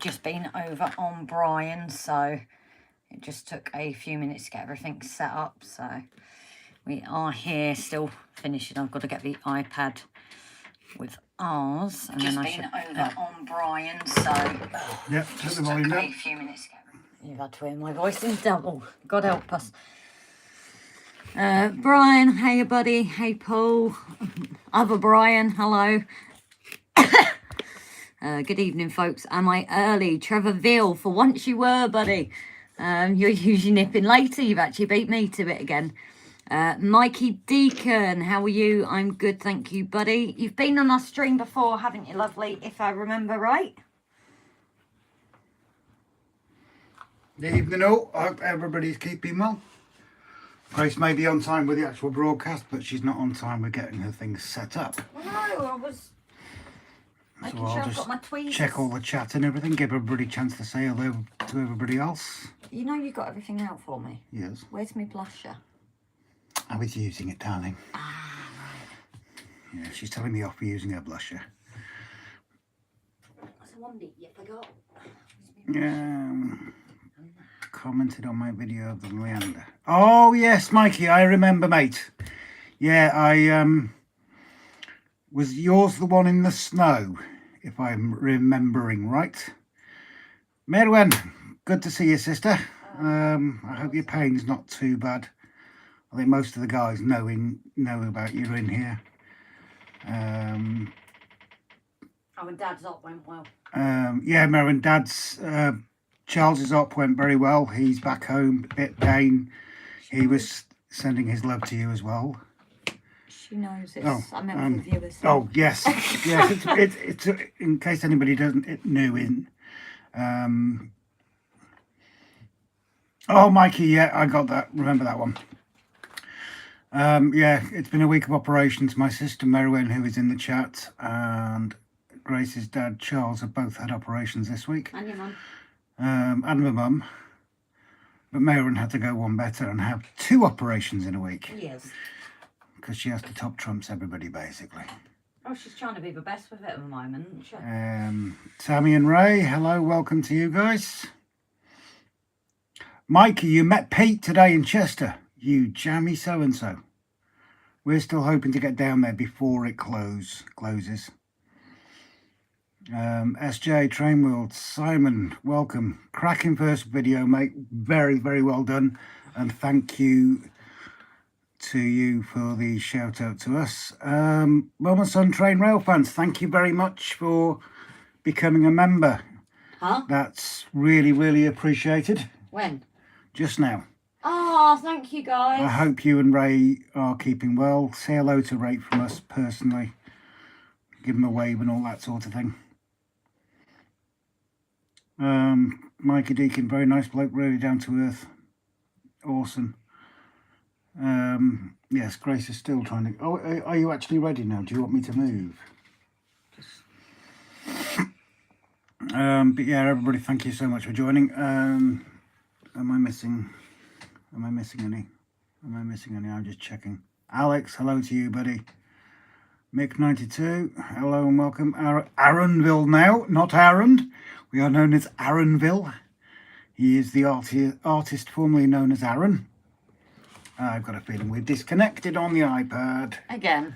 just been over on Brian, so it just took a few minutes to get everything set up. So we are here still finishing. I've got to get the iPad with ours, and just then I been should over on Brian, so yep, just took the volume took down. a few minutes to get everything. You've had to hear my voice in double. God help us. Brian, hey buddy, hey Paul, other Brian, hello. Good evening, folks. Am I early? Trevor Veail, for once you were, buddy. You're usually nipping later. You've actually beat me to it again. Mikey Deacon, how are you? I'm good, thank you, buddy. You've been on our stream before, haven't you, lovely, if I remember right? Good evening all. I hope everybody's keeping well. Grace may be on time with the actual broadcast, but she's not on time with getting her things set up. Well, no, I was making So sure I'll I've got my tweezers. check all the chat and everything, give everybody a chance to say hello to everybody else. You know you got everything out for me. Yes. Where's my blusher? I was using it, darling. Ah, right. Yeah, she's telling me off for using her blusher. That's a wonder you forgot. Commented on my video of the Leander. Oh yes, Mikey, I remember, mate. Yeah, I was yours the one in the snow, if I'm remembering right. Merwen, good to see you, sister. I hope your pain's not too bad. I think most of the guys know about you in here. Oh, and Dad's op went well. Yeah, Merwen, Dad's Charles's op went very well. He's back home, a bit pain. He was sending his love to you as well. She knows it's. I meant for viewers. Oh yes, yes. It's in case anybody doesn't knew in. Oh, Mikey, yeah, I got that. Remember that one. Yeah, it's been a week of operations. My sister Merwen, who is in the chat, and Grace's dad Charles have both had operations this week. And your mum. And my mum. But Merwen had to go one better and have 2 operations in a week. Yes. Because she has to top trumps everybody, basically. Oh, she's trying to be the best with it at the moment, isn't she? Tammy and Ray, hello, welcome to you guys. Mikey, you met Pete today in Chester. You jammy so-and-so. We're still hoping to get down there before it closes. SJ, Trainworld, Simon, welcome. Cracking first video, mate. Very, very well done. And thank you to you for the shout out to us. Mum and Son Train Rail fans, thank you very much for becoming a member. Huh? That's really, really appreciated. When? Just now. Oh, thank you, guys. I hope you and Ray are keeping well. Say hello to Ray from us personally. Give him a wave and all that sort of thing. Mikey Deacon, very nice bloke, really down to earth. Awesome. Yes, Grace is still trying to... Oh, are you actually ready now? Do you want me to move? But yeah, everybody, thank you so much for joining. Am I missing any? I'm just checking. Alex, hello to you, buddy. Mick92, hello and welcome. Aaronville now, not Aaron. We are known as Aaronville. He is the artist formerly known as Aaron. I've got a feeling we've disconnected on the iPad. Again.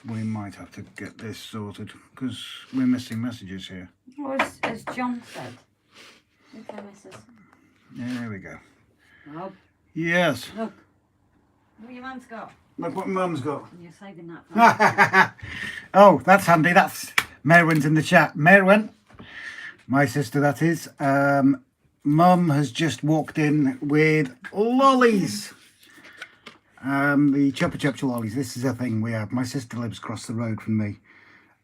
We might have to get this sorted because we're missing messages here. Well, as John said. Okay, missus. There we go. Oh, Yes. look. What your mum's got. Look what Mum's got. And you're saving that for Oh, that's handy. That's Merwin's in the chat. Merwin, my sister, that is. Mum has just walked in with lollies. The Chupa Chups lollies. This is a thing we have. My sister lives across the road from me,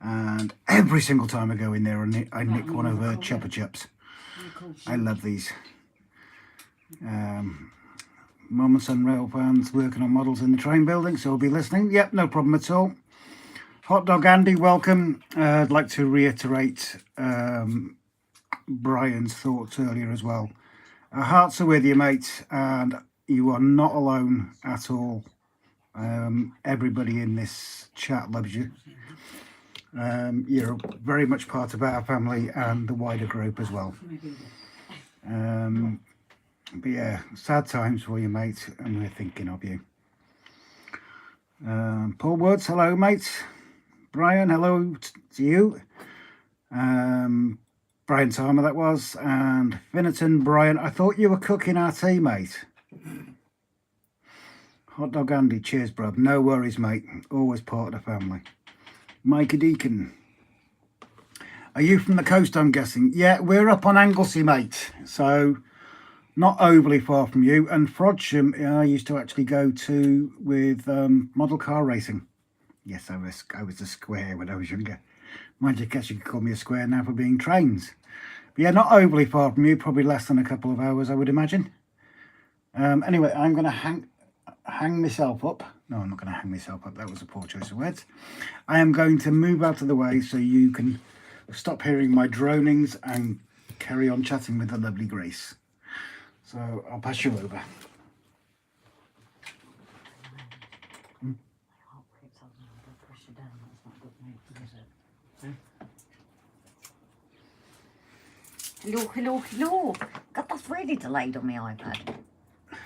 and every single time I go in there, I nick one of her Chupa Chups. I love these. Mum and Son Rail fans working on models in the train building, so I'll be listening. Yep, no problem at all. Hot Dog Andy, welcome. I'd like to reiterate Brian's thoughts earlier as well. Our hearts are with you, mate, and you are not alone at all. Everybody in this chat loves you. You're very much part of our family and the wider group as well. But yeah, sad times for you, mate, and we're thinking of you. Paul Woods, hello, mate. Brian, hello to you. Brian Tarmer, that was. And Finnerton, Brian, I thought you were cooking our tea, mate. Hot Dog Andy, cheers, bruv. No worries, mate. Always part of the family. Micah Deacon. Are you from the coast, I'm guessing? Yeah, we're up on Anglesey, mate. So, not overly far from you. And Frodsham, I used to actually go to with model car racing. Yes, I was a square when I was younger. Mind you, guess you could call me a square now for being trains. But yeah, not overly far from you. Probably less than a couple of hours, I would imagine. Anyway, I'm going to hang myself up. No, I'm not going to hang myself up. That was a poor choice of words. I am going to move out of the way so you can stop hearing my dronings and carry on chatting with the lovely Grace. So I'll pass you over. Hello. God, that's really delayed on my iPad.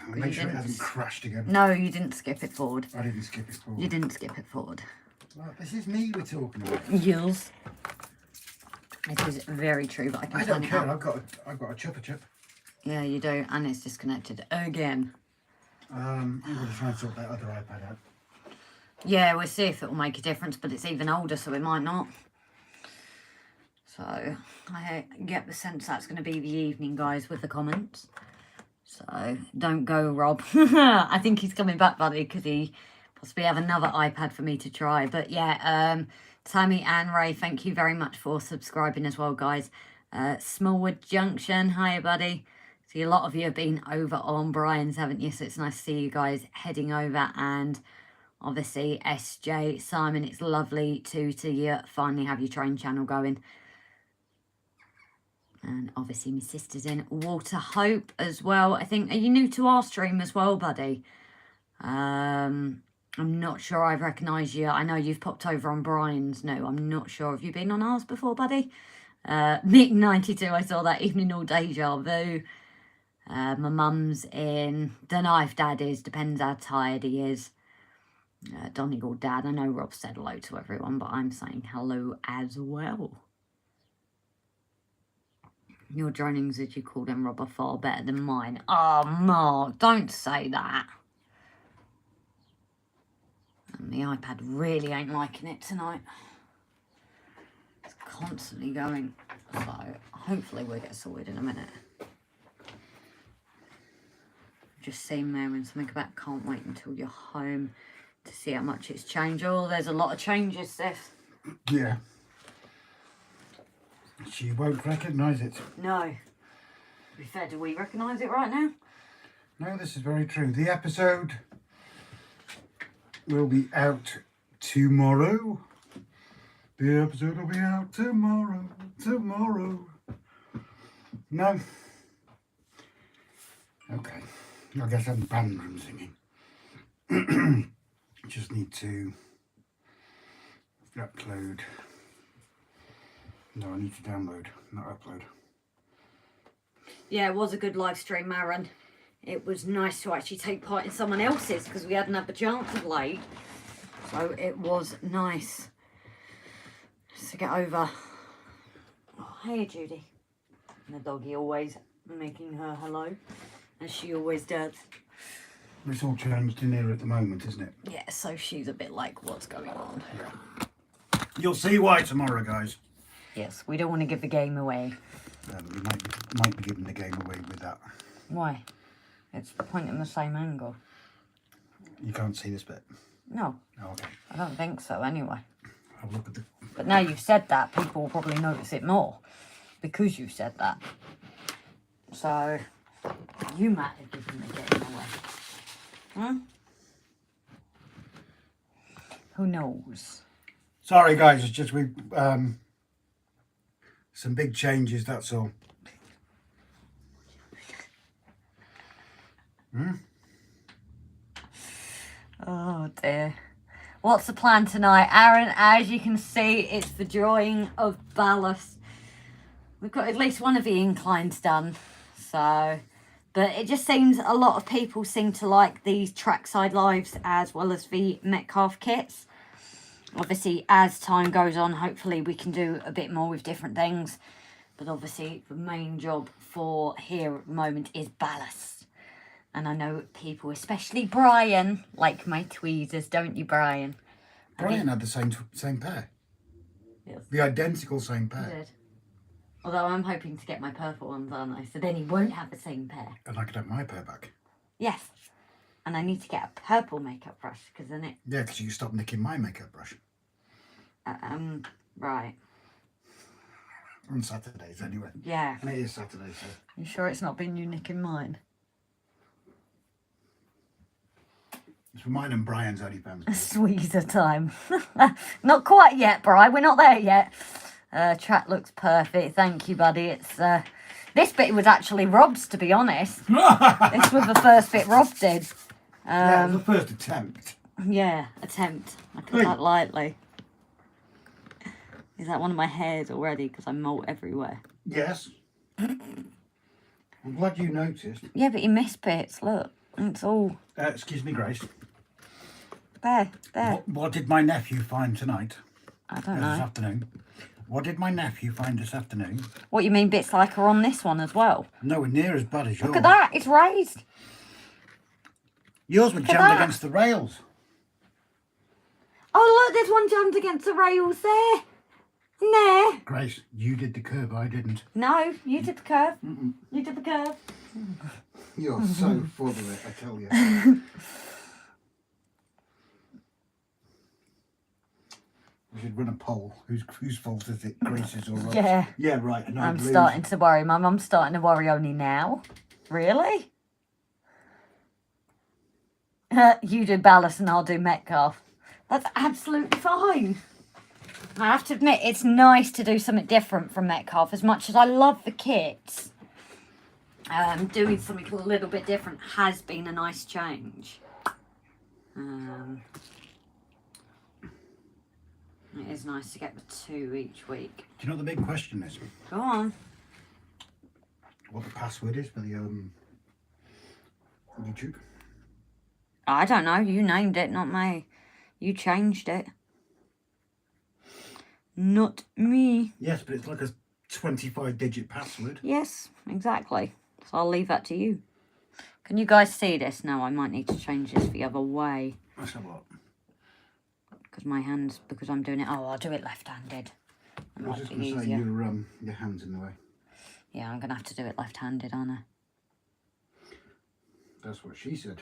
Make sure it hasn't crashed again. No, you didn't skip it forward. I didn't skip it forward. You didn't skip it forward. Well, this is me we're talking about. Yes. It is very true, but I can I don't turn it care. up. I've got a chuppa chup. Yeah, you do, and it's disconnected again. I'm going to try and sort that other iPad out. Yeah, we'll see if it will make a difference, but it's even older, so it might not. So, I get the sense that's going to be the evening, guys, with the comments. So, don't go, Rob. I think he's coming back, buddy, because he possibly have another iPad for me to try. But yeah, Tammy and Ray, thank you very much for subscribing as well, guys. Smallwood Junction, hiya, buddy. See, a lot of you have been over on Brian's, haven't you? So it's nice to see you guys heading over. And obviously, SJ, Simon, it's lovely to see you finally have your train channel going. And obviously my sister's in. Walter Hope as well. I think, are you new to our stream as well, buddy? I'm not sure I've recognised you. I know you've popped over on Brian's. No, I'm not sure. Have you been on ours before, buddy? Nick92, I saw that evening all deja vu. My mum's in. Don't know if Dad is. Depends how tired he is. Donegal Dad. I know Rob said hello to everyone, but I'm saying hello as well. Your dronings, as you call them, Rob, are far better than mine. Oh, Mark, don't say that. And the iPad really ain't liking it tonight. It's constantly going. So, hopefully we'll get sorted in a minute. Just seen there and something about can't wait until you're home to see how much it's changed. Oh, there's a lot of changes, Steph. Yeah. She won't recognise it. No. To be fair, do we recognise it right now? No, this is very true. The episode will be out tomorrow. The episode will be out tomorrow. No. Okay. I guess I'm banned from singing. Just need to upload. No, I need to download, not upload. Yeah, it was a good live stream, Aaron. It was nice to actually take part in someone else's because we hadn't had the chance of late. So it was nice to get over. Oh, hey, Judy. And the doggy always making her hello, as she always does. It's all changed in here at the moment, isn't it? Yeah, so she's a bit like, what's going on? Yeah. You'll see why tomorrow, guys. Yes, we don't want to give the game away. We might be giving the game away with that. Why? It's pointing the same angle. You can't see this bit? No. Oh, okay. I don't think so, anyway. I'll look at the... But now you've said that, people will probably notice it more. Because you said that. So, you might have given the game away. Hmm? Who knows? Sorry, guys. It's just we... some big changes, that's all. Oh, dear. What's the plan tonight? Aaron, as you can see, it's the drawing of ballast. We've got at least one of the inclines done. So, but it just seems a lot of people seem to like these trackside lives as well as the Metcalf kits. Obviously, as time goes on, hopefully we can do a bit more with different things. But obviously, the main job for here at the moment is ballast. And I know people, especially Brian, like my tweezers, don't you, Brian? Brian had the same pair. Yes. The identical same He pair. did. Although I'm hoping to get my purple ones, aren't I? So then he won't have the same pair. And I could have my pair back. Yes. And I need to get a purple makeup brush, because then it... Yeah, because you stop nicking my makeup brush. Right. On Saturdays, anyway. Yeah. And it is Saturday, so... You sure it's not been you nicking mine? It's for mine and Brian's OnlyFans. Sweezer time. Not quite yet, Bri. We're not there yet. Track looks perfect. Thank you, buddy. It's this bit was actually Rob's, to be honest. This was the first bit Rob did. Yeah, it was the first attempt. Yeah, attempt. I put that lightly. Is that one of my hairs already? Because I molt everywhere. Yes. I'm glad you noticed. Yeah, but you missed bits. Look, it's all Excuse me, Grace. there. What did my nephew find tonight? I don't This know. afternoon. What did my nephew find this afternoon? What you mean bits like are on this one as well? Nowhere near as bad as yours. Look at that. It's raised. Yours were at jammed that. against the rails. Oh, look, there's one jammed against the rails there. And there. Grace, you did the curve, I didn't. No, you did the curve. You did the curve. You're so full of it, I tell you. We should run a poll. Whose fault is it? Grace's or Rob's? Yeah. Yeah, right. And I'm I'd lose. starting to worry. My mum's starting to worry only now. Really? You do ballast and I'll do Metcalf. That's absolutely fine. I have to admit, it's nice to do something different from Metcalf. As much as I love the kits, doing something a little bit different has been a nice change. It is nice to get the 2 each week. Do you know what the big question is? Go on. What the password is for the YouTube? I don't know. You named it, not me. You changed it. Not me. Yes, but it's like a 25-digit password. Yes, exactly. So I'll leave that to you. Can you guys see this? No, I might need to change this the other way. Let's have a look. Because my hands, because I'm doing it. Oh, I'll do it left-handed. I was just going to say your hand's in the way. Yeah, I'm going to have to do it left-handed, aren't I? That's what she said.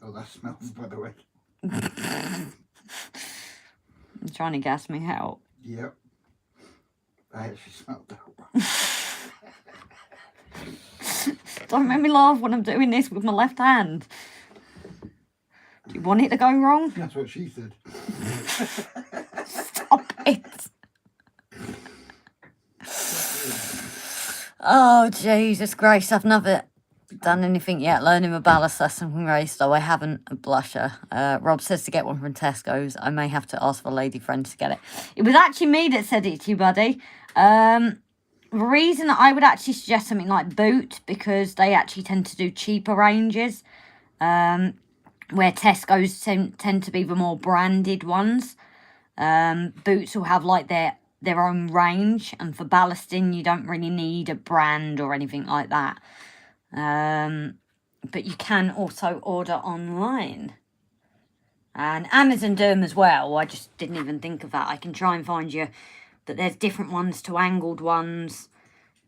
Oh, that smells, by the way. You're trying to gas me out. Yep. I actually smelled that. Don't make me laugh when I'm doing this with my left hand. Do you want it to go wrong? That's what she said. Stop it. Oh, Jesus Grace, I've never done anything yet. Learning a ballast lesson from Grace, though I haven't a blusher. Rob says to get one from Tesco's. I may have to ask for a lady friend to get it. It was actually me that said it to you, buddy. The reason that I would actually suggest something like Boot, because they actually tend to do cheaper ranges. Where Tesco's tend to be the more branded ones. Boots will have like their own range, and for ballasting you don't really need a brand or anything like that. But you can also order online. And Amazon do them as well. I just didn't even think of that. I can try and find you, but there's different ones to angled ones,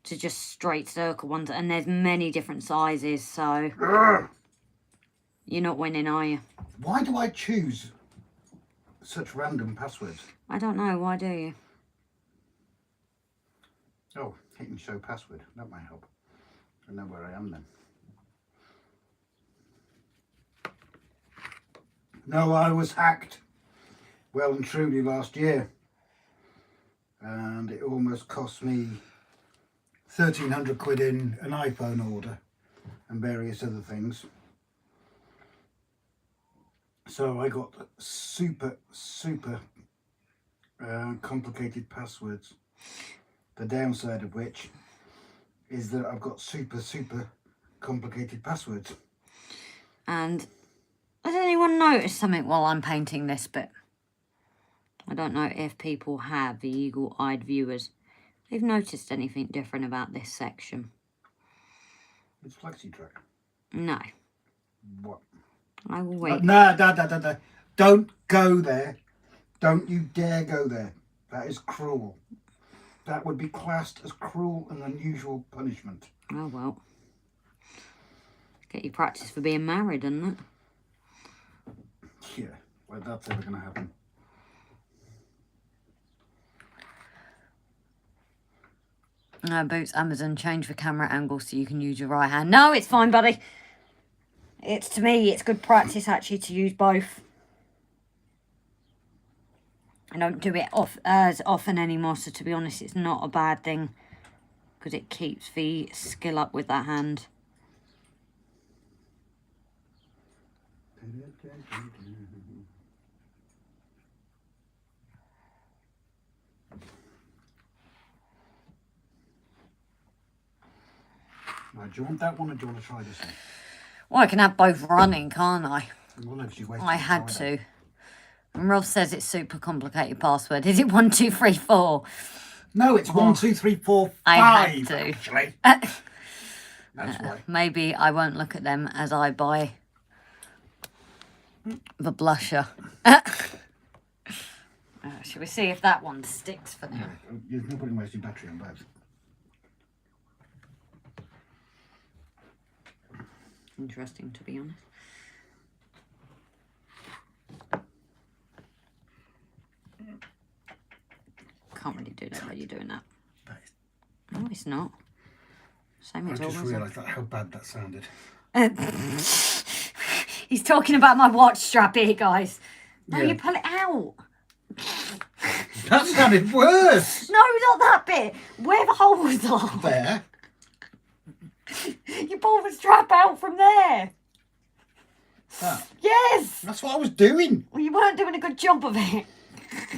to just straight circle ones, and there's many different sizes, so you're not winning, are you? Why do I choose such random passwords? I don't know, why do you? Oh, hit me show password. That might help. I know where I am then. No, I was hacked well and truly last year. And it almost cost me 1,300 quid in an iPhone order and various other things. So I got super complicated passwords. The downside of which is that I've got super complicated passwords. And has anyone noticed something while I'm painting this bit? I don't know if people have, the eagle-eyed viewers. They've noticed anything different about this section. It's flexi track. No. What? I will wait. No. Don't go there. Don't you dare go there. That is cruel. That would be classed as cruel and unusual punishment. Oh, well. Get you practice for being married, isn't it? Yeah, well, that's ever going to happen. Boots, Amazon, change the camera angle so you can use your right hand. No, it's fine, buddy. It's, to me, it's good practice, actually, to use both. I don't do it as often anymore, so to be honest, it's not a bad thing. Because it keeps the skill up with that hand. Right, do you want that one or do you want to try this one? Well, I can have both running, can't I? Well, if you wait I till had Friday. to. And Rob says it's super complicated password. Is it 1, 2, 3, 4? No, it's 1, 2, 3, 4, 5. I had to. Actually. That's why. Maybe I won't look at them as I buy the blusher. Shall we see if that one sticks for now? Yeah, you're not putting wasting battery on both. Interesting, to be honest. Can't really do that while you're doing that. No, it's not. Same I as just always. realised how bad that sounded. He's talking about my watch strap here, guys. No, Yeah. you pull it out. That sounded worse. No, not that bit. Where the holes are. There. You pull the strap out from there. That. Yes. That's what I was doing. Well, you weren't doing a good job of it.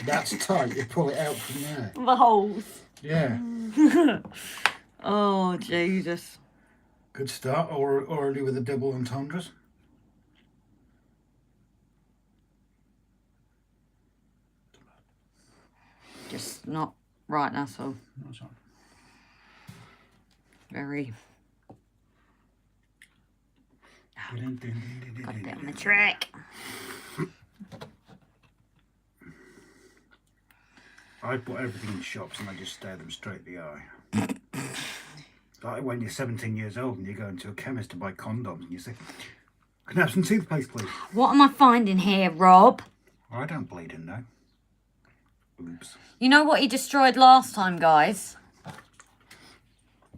That's tight. You pull it out from there. The holes. Yeah. Oh, Jesus. Good start. Already with the double entendres. Just not right, that's all. That's all. Very. Dun, dun, dun, dun, Got a dun, bit on dun. the trick. I put everything in shops and I just stare them straight in the eye. Like when you're 17 years old and you go into a chemist to buy condoms and you say, "Can I have some toothpaste, please?" What am I finding here, Rob? I don't bleed in now. Oops. You know what he destroyed last time, guys?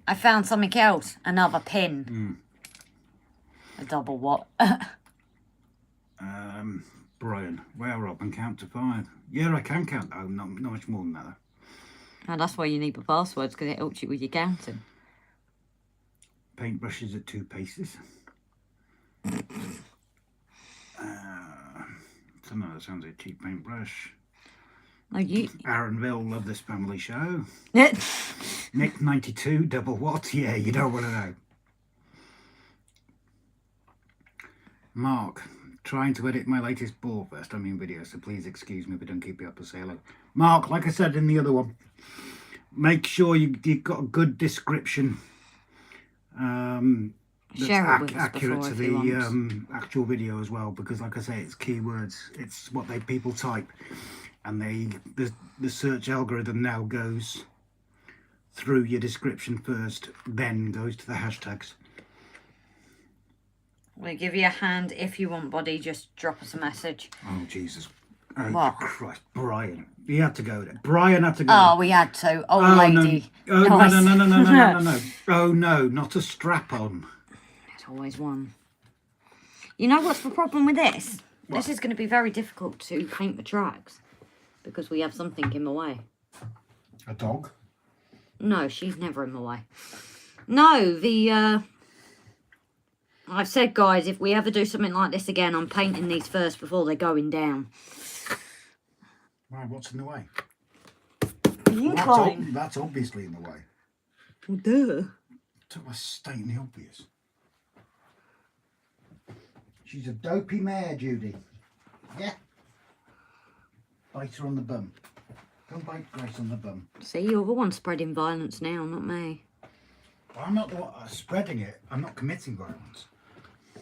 I found something else. Another pin. A double what? Brian, well, Rob, and count to 5. Yeah, I can count. Oh, not much more than that. Oh, that's why you need the passwords, because it helps you with your counting. Paintbrushes at 2 paces. Some of that sounds like a cheap paintbrush. No, you... Aaron Will, love this family show. Yeah. Nick 92, double what? Yeah, you don't want to know. Mark, trying to edit my latest Ballfest, video, so please excuse me, but don't keep me up to say hello. Mark, like I said in the other one, make sure you've got a good description that's Share it with us accurate before to if he wants. the actual video as well, because like I say, it's keywords, it's what people type, and the search algorithm now goes through your description first, then goes to the hashtags. We'll give you a hand if you want, buddy. Just drop us a message. Oh, Jesus. Oh, What? Christ. Brian. He had to go there. Brian had to go Oh, there. we had to. Old Oh, lady. No. Oh, Nice. No. Oh, no. Not a strap-on. There's always one. You know what's the problem with this? What? This is going to be very difficult to paint the tracks. Because we have something in the way. A dog? No, she's never in the way. No, the... I've said, guys, if we ever do something like this again, I'm painting these first before they're going down. Right, what's in the way? Incline. That's obviously in the way. Well, duh. Talk about stating the obvious. She's a dopey mare, Judy. Yeah. Bite her on the bum. Don't bite Grace on the bum. See, you're the one spreading violence now, not me. Well, I'm not the one spreading it. I'm not committing violence.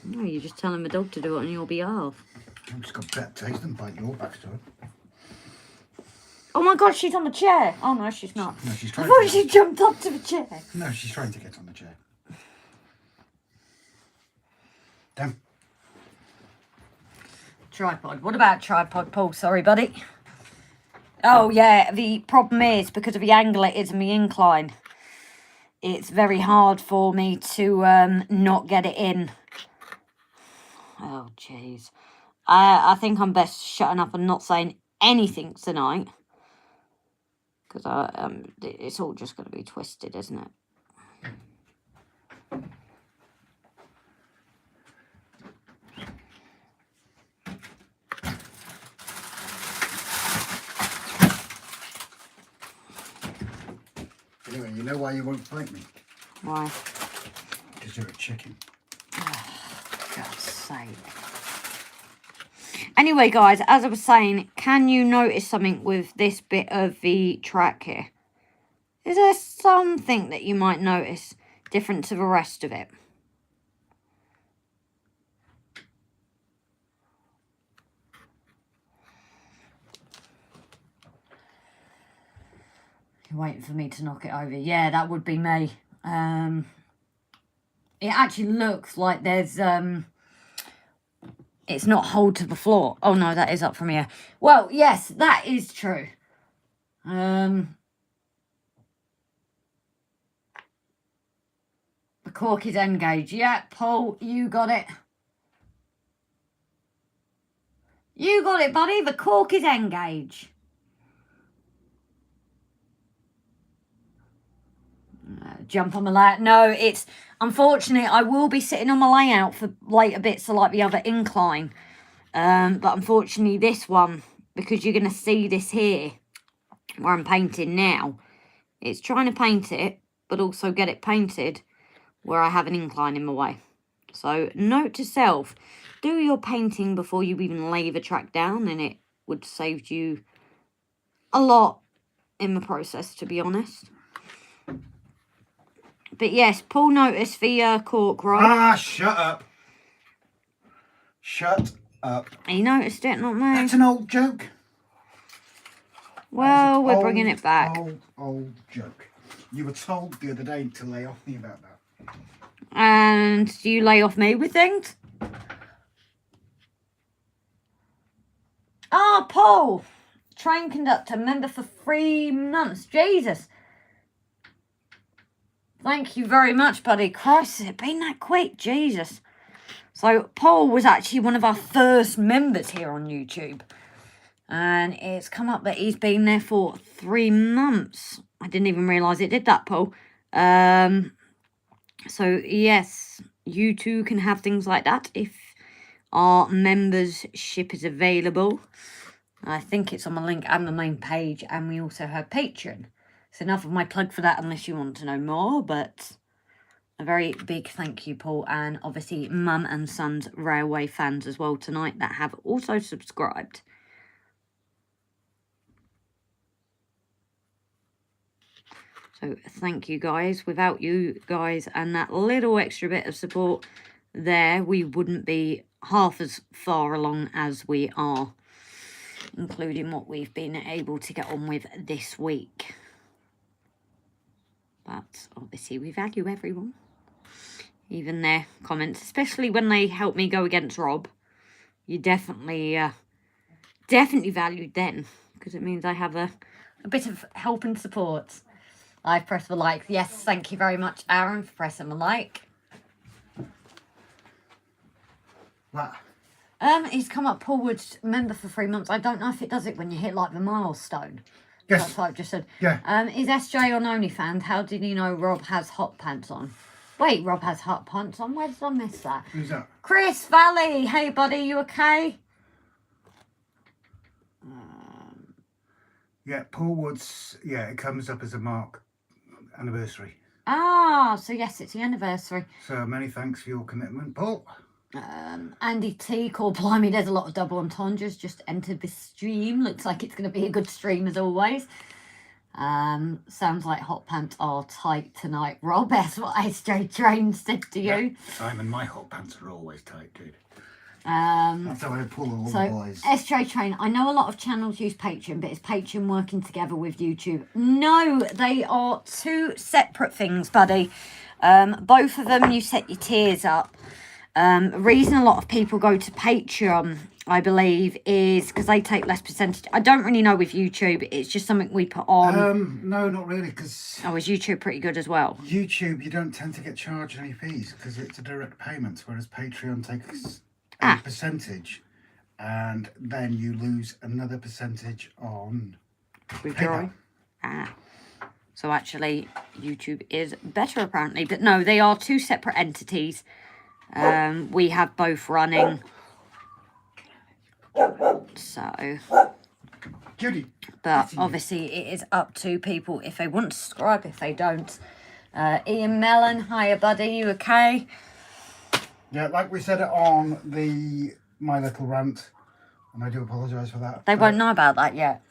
No, you're just telling the dog to do it on your behalf. I've just got better taste than bite your backside. Oh my God, she's on the chair. Oh no, she's not. No, she's I trying thought to she jumped up to the chair. No, she's trying to get on the chair. Down. Tripod. What about tripod, Paul? Sorry, buddy. Oh yeah, the problem is because of the angle it is and the incline, it's very hard for me to not get it in. Oh jeez. I think I'm best shutting up and not saying anything tonight. Because it's all just going to be twisted, isn't it? Anyway, you know why you won't fight me? Why? Because you're a chicken. For God's sake. Anyway, guys, as I was saying, can you notice something with this bit of the track here? Is there something that you might notice different to the rest of it? You're waiting for me to knock it over. Yeah, that would be me. It actually looks like there's... It's not hold to the floor. Oh, no, that is up from here. Well, yes, that is true. The cork is engaged. Yeah, Paul, you got it. You got it, buddy. The cork is engaged. Jump on the layout. No, it's... Unfortunately, I will be sitting on my layout for later bits, so like the other incline. But unfortunately, this one, because you're going to see this here, where I'm painting now, it's trying to paint it, but also get it painted where I have an incline in my way. So, note to self, do your painting before you even lay the track down, and it would save you a lot in the process, to be honest. But yes, Paul noticed the cork, right? Ah, shut up. Shut up. He noticed it, not me. That's an old joke. Well, we're bringing it back. Old joke. You were told the other day to lay off me about that. And do you lay off me with things? Ah, Paul. Train conductor, member for 3 months. Jesus. Thank you very much, buddy. Christ, has it been that quick? Jesus. So, Paul was actually one of our first members here on YouTube. And it's come up that he's been there for 3 months. I didn't even realise it did that, Paul. So, yes, you too can have things like that if our membership is available. I think it's on my link and the main page. And we also have Patreon. So enough of my plug for that unless you want to know more. But a very big thank you, Paul. And obviously Mum and Son's Railway fans as well tonight that have also subscribed. So thank you guys. Without you guys and that little extra bit of support there, we wouldn't be half as far along as we are. Including what we've been able to get on with this week. But obviously we value everyone. Even their comments, especially when they help me go against Rob. You definitely valued then. Because it means I have a bit of help and support. I've pressed the like. Yes, thank you very much, Aaron, for pressing the like. What? He's come up forward, member for 3 months. I don't know if it does it when you hit like the milestone. Yes. That's what I've just said. Yeah. Is SJ on OnlyFans? How did you know Rob has hot pants on? Wait, Rob has hot pants on. Where did I miss that? Who's that? Chris Valley. Hey, buddy, you okay? Yeah, Paul Wood's. Yeah, it comes up as a Mark anniversary. Ah, so yes, it's the anniversary. So many thanks for your commitment, Paul. Andy T called Blimey, there's a lot of double entendres just entered this stream. Looks like it's going to be a good stream as always. Sounds like hot pants are tight tonight, Rob. That's what SJ Train said to you. Yeah, Simon, my hot pants are always tight, dude. That's how I pull all so, the boys. SJ Train, I know a lot of channels use Patreon, but is Patreon working together with YouTube? No, they are two separate things, buddy. Both of them, you set your tiers up. The reason a lot of people go to Patreon, I believe, is because they take less percentage. I don't really know with YouTube. It's just something we put on. No, not really, because... Oh, is YouTube pretty good as well? YouTube, you don't tend to get charged any fees because it's a direct payment, whereas Patreon takes a percentage and then you lose another percentage on withdrawing. So actually, YouTube is better apparently. But no, they are two separate entities. We have both running. So, Judy. but obviously it is up to people if they want to subscribe, if they don't. Ian Mellon, hiya buddy, you okay? Yeah, like we said it on the My Little Rant, and I do apologise for that. They won't know about that yet.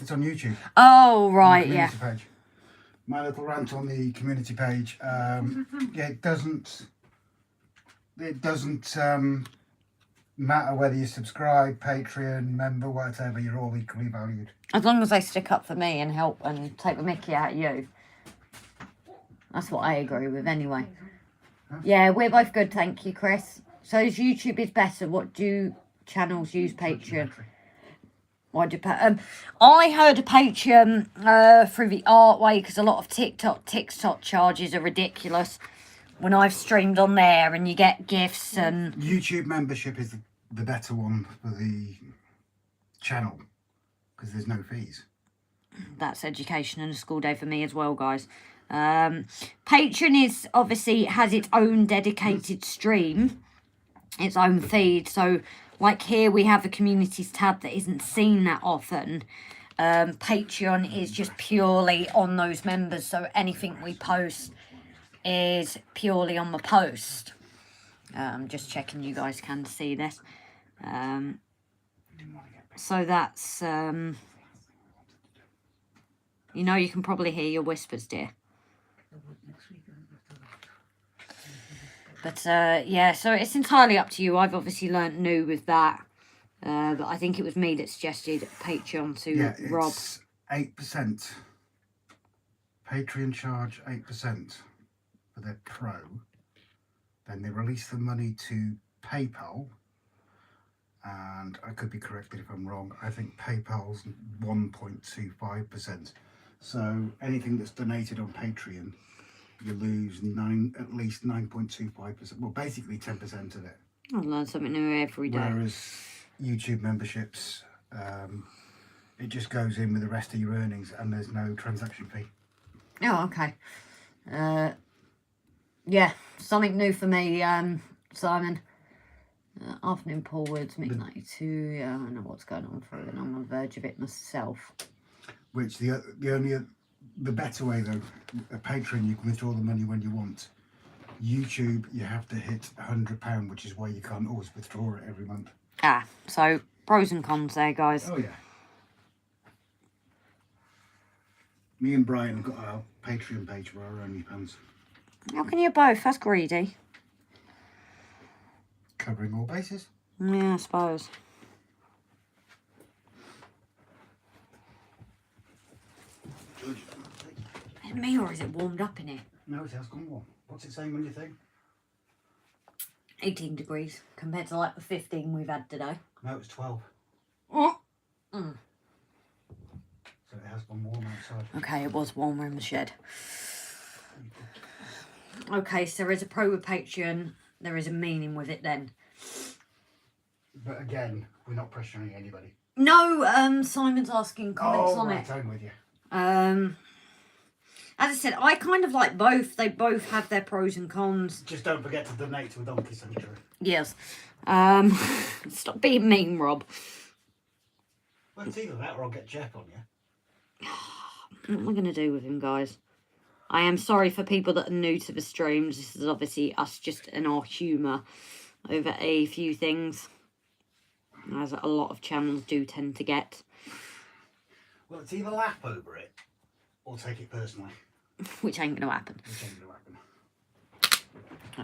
It's on YouTube. Oh, right, yeah. Page. My Little Rant on the community page. Yeah, it doesn't matter whether you subscribe, Patreon, member, whatever, you're all equally valued. As long as they stick up for me and help and take the mickey out of you. That's what I agree with anyway. Huh? Yeah, we're both good, thank you, Chris. So as YouTube is better, what do channels use Patreon? Why do I heard of Patreon through the art way because a lot of TikTok charges are ridiculous. When I've streamed on there and you get gifts and... YouTube membership is the better one for the channel because there's no fees. That's education and a school day for me as well, guys. Patreon is obviously has its own dedicated stream, its own feed. So like here we have a communities tab that isn't seen that often. Patreon is just purely on those members. So anything we post is purely on the post. Just checking you guys can see this. So that's you know, you can probably hear your whispers, dear. But yeah, so it's entirely up to you. I've obviously learnt new with that, but I think it was me that suggested Patreon to Rob. It's 8%. Patreon charge 8% for their pro. Then they release the money to PayPal, and I could be corrected if I'm wrong. I think PayPal's 1.25%. So anything that's donated on Patreon, you lose at least 9.25%. Well, basically 10% of it. I learn something new every day. Whereas YouTube memberships, it just goes in with the rest of your earnings, and there's no transaction fee. Oh, okay. Yeah, something new for me, Simon. Afternoon Paul Woods, MiG92. Yeah, I don't know what's going on through, and I'm on the verge of it myself. Which the better way though, a Patreon you can withdraw the money when you want. YouTube you have to hit £100, which is why you can't always withdraw it every month. So pros and cons there, guys. Oh yeah. Me and Brian got our Patreon page for our OnlyFans. How can you both? That's greedy. Covering all bases. Yeah, I suppose. Is it me or is it warmed up in here? No, it has gone warm. What's it saying on your thing? 18 degrees compared to like the 15 we've had today. No, it's 12. Mm. So it has gone warm outside. Okay, it was warmer in the shed. Okay, so there is a pro with Patreon. There is a meaning with it then. But again, we're not pressuring anybody. No, Simon's asking comments on it. I'm with you. As I said, I kind of like both. They both have their pros and cons. Just don't forget to donate to a donkey sanctuary. Yes. Stop being mean, Rob. Well, it's either that or I'll get Jeff on you. What am I going to do with him, guys? I am sorry for people that are new to the streams. This is obviously us just in our humour over a few things, as a lot of channels do tend to get. Well, it's either laugh over it or take it personally. Which ain't going to happen. Which ain't going to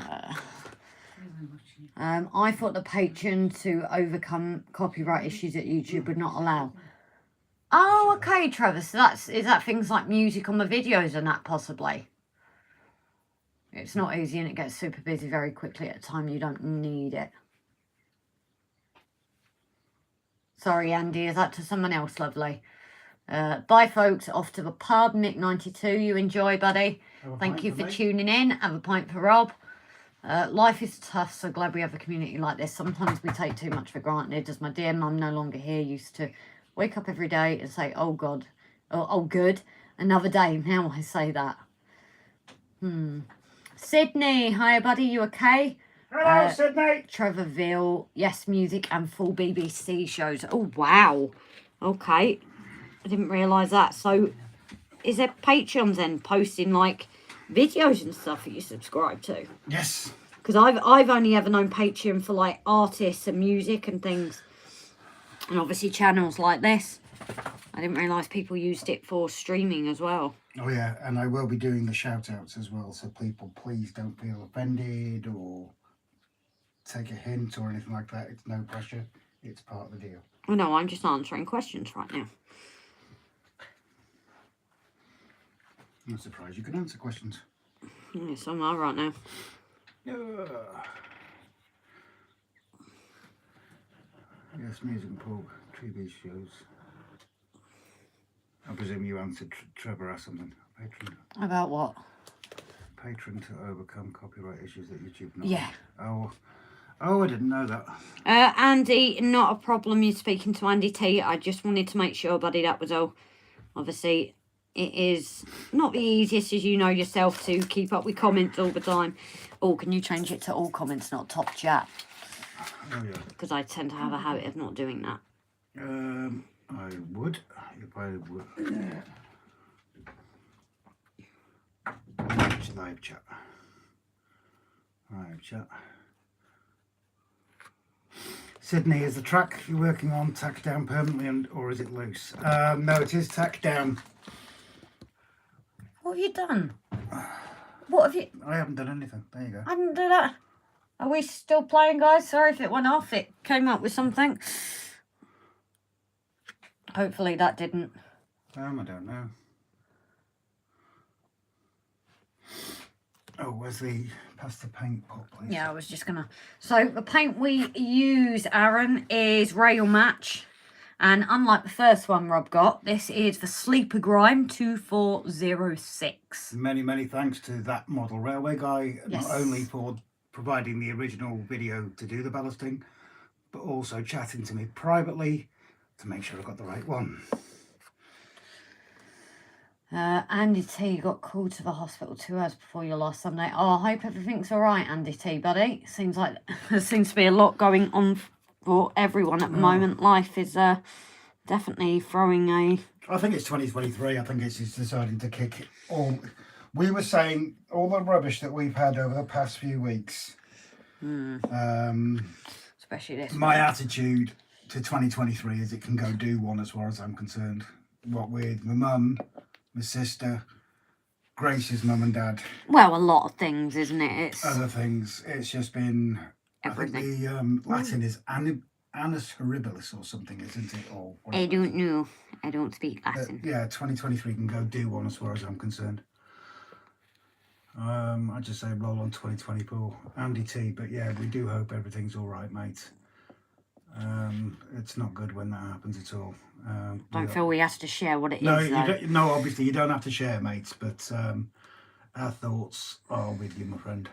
happen. I thought the Patreon to overcome copyright issues that YouTube would not allow. Oh, okay, Trevor. So is that things like music on the videos and that possibly? It's not easy and it gets super busy very quickly at a time you don't need it. Sorry, Andy. Is that to someone else, lovely? Bye, folks. Off to the pub. Nick92, you enjoy, buddy. Thank you for tuning in. Have a pint for Rob. Life is tough, so glad we have a community like this. Sometimes we take too much for granted. As my dear mum, no longer here, used to wake up every day and say, oh, God. Oh, good. Another day. Now I say that. Sydney. Hi, buddy. You okay? Hello, Sydney. Trevor Veail. Yes, music and full BBC shows. Oh, wow. Okay. I didn't realise that. So, is there Patreons then posting, like, videos and stuff that you subscribe to? Yes. Because I've only ever known Patreon for, like, artists and music and things. And obviously channels like this. I didn't realise people used it for streaming as well. Oh, yeah, and I will be doing the shout-outs as well, so people, please don't feel offended or take a hint or anything like that. It's no pressure. It's part of the deal. Oh, no, I'm just answering questions right now. I'm not surprised you can answer questions. Yes, I'm all right now. Yes, music and Paul, TV shows. I presume you answered Trevor or something. Patron. About what? Patron to overcome copyright issues that YouTube not. Yeah. Oh, I didn't know that. Andy, not a problem. You're speaking to Andy T. I just wanted to make sure, buddy, that was all. Obviously, it is not the easiest, as you know yourself, to keep up with comments all the time. Oh, can you change it to all comments, not top chat? Oh, yeah. Because I tend to have a habit of not doing that. I would, if I would. Live chat. Live chat. Sydney, is the track you're working on tacked down permanently or is it loose? No, it is tacked down. What have you done? What have you... I haven't done anything. There you go. I didn't do that. Are we still playing, guys? Sorry if it went off. It came up with something. Hopefully that didn't. I don't know. Oh, where's the pass the paint pot, please? Yeah, I was just gonna. So the paint we use, Aaron, is Rail Match, and unlike the first one Rob got, this is the Sleeper Grime 2406. Many thanks to that model railway guy, Yes. not only for providing the original video to do the ballasting, but also chatting to me privately to make sure I got the right one. Andy T got called to the hospital 2 hours before your last Sunday. Oh, I hope everything's all right, Andy T, buddy. Seems like there seems to be a lot going on for everyone at the moment. Life is definitely throwing a... I think it's 2023. I think it's just deciding to kick it all. We were saying all the rubbish that we've had over the past few weeks. Especially this My one. attitude to 2023 is it can go do one as far as I'm concerned. What with my mum, my sister, Grace's mum and dad. Well, a lot of things, isn't it? It's Other things. It's just been... everything. I think the Latin is annus horribilis or something, isn't it? Or I don't know. I don't speak Latin. yeah, 2023 can go do one as far as I'm concerned. I just say roll on 2024. Andy T, but yeah, we do hope everything's all right, mate. It's not good when that happens at all. Don't feel we have to share what it No, is, you though. don't, no, obviously you don't have to share, mates, but our thoughts are with you, my friend.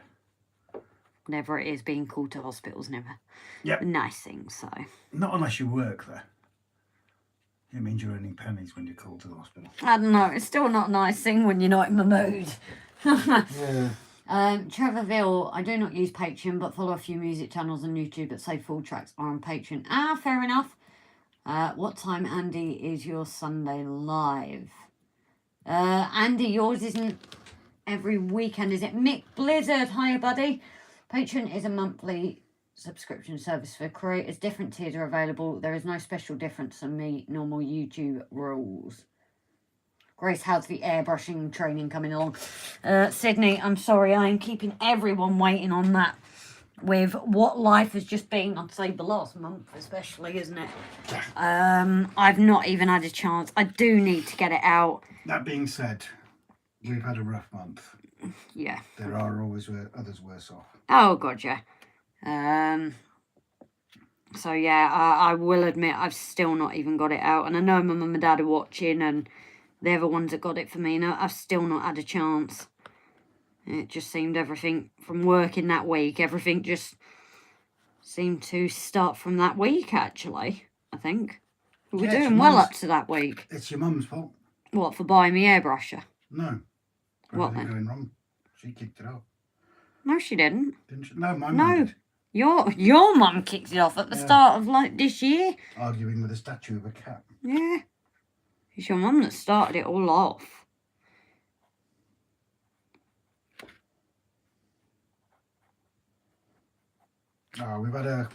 Whatever it is, being called to hospital's never Yep. a nice thing, so... Not unless you work there. It means you're earning pennies when you're called to the hospital. I don't know. It's still not a nice thing when you're not in the mood. Yeah. Trevor Veail, I do not use Patreon, but follow a few music channels on YouTube that say full tracks are on Patreon. Ah, fair enough. What time, Andy, is your Sunday live? Andy, yours isn't every weekend, is it? Mick Blizzard, hiya, buddy. Patreon is a monthly subscription service for creators. Different tiers are available. There is no special difference from the normal YouTube rules. Grace, how's the airbrushing training coming along? Sydney, I'm sorry, I am keeping everyone waiting on that. With what life has just been, I'd say the last month especially, isn't it? I've not even had a chance. I do need to get it out. That being said, we've had a rough month. Yeah. There are always others worse off. Oh, God, yeah. So, yeah, I will admit I've still not even got it out. And I know my mum and dad are watching and they're the ones that got it for me. And I've still not had a chance. It just seemed everything from working that week, everything just seemed to start from that week, actually, I think. We're doing well up to that week. It's your mum's fault. What, for buying me airbrusher? No. What then? Going wrong. She kicked it off. No, she didn't. Didn't she? No, my mum did. Your mum kicked it off at the start of, like, this year. Arguing with a statue of a cat. Yeah. It's your mum that started it all off. Oh, we've had a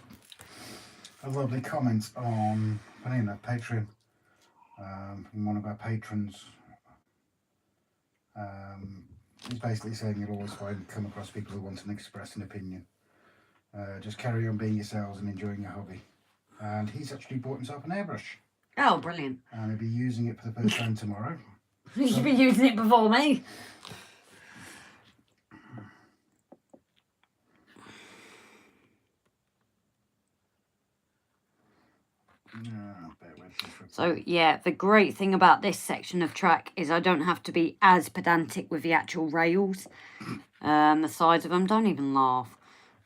lovely comment on, funny enough, Patreon, from one of our patrons. He's basically saying you'll always come across people who want to express an opinion. Just carry on being yourselves and enjoying your hobby. And he's actually bought himself an airbrush. Oh, brilliant. And he'll be using it for the first time tomorrow. You should be using it before me. So, yeah, the great thing about this section of track is I don't have to be as pedantic with the actual rails. The sides of them. Don't even laugh.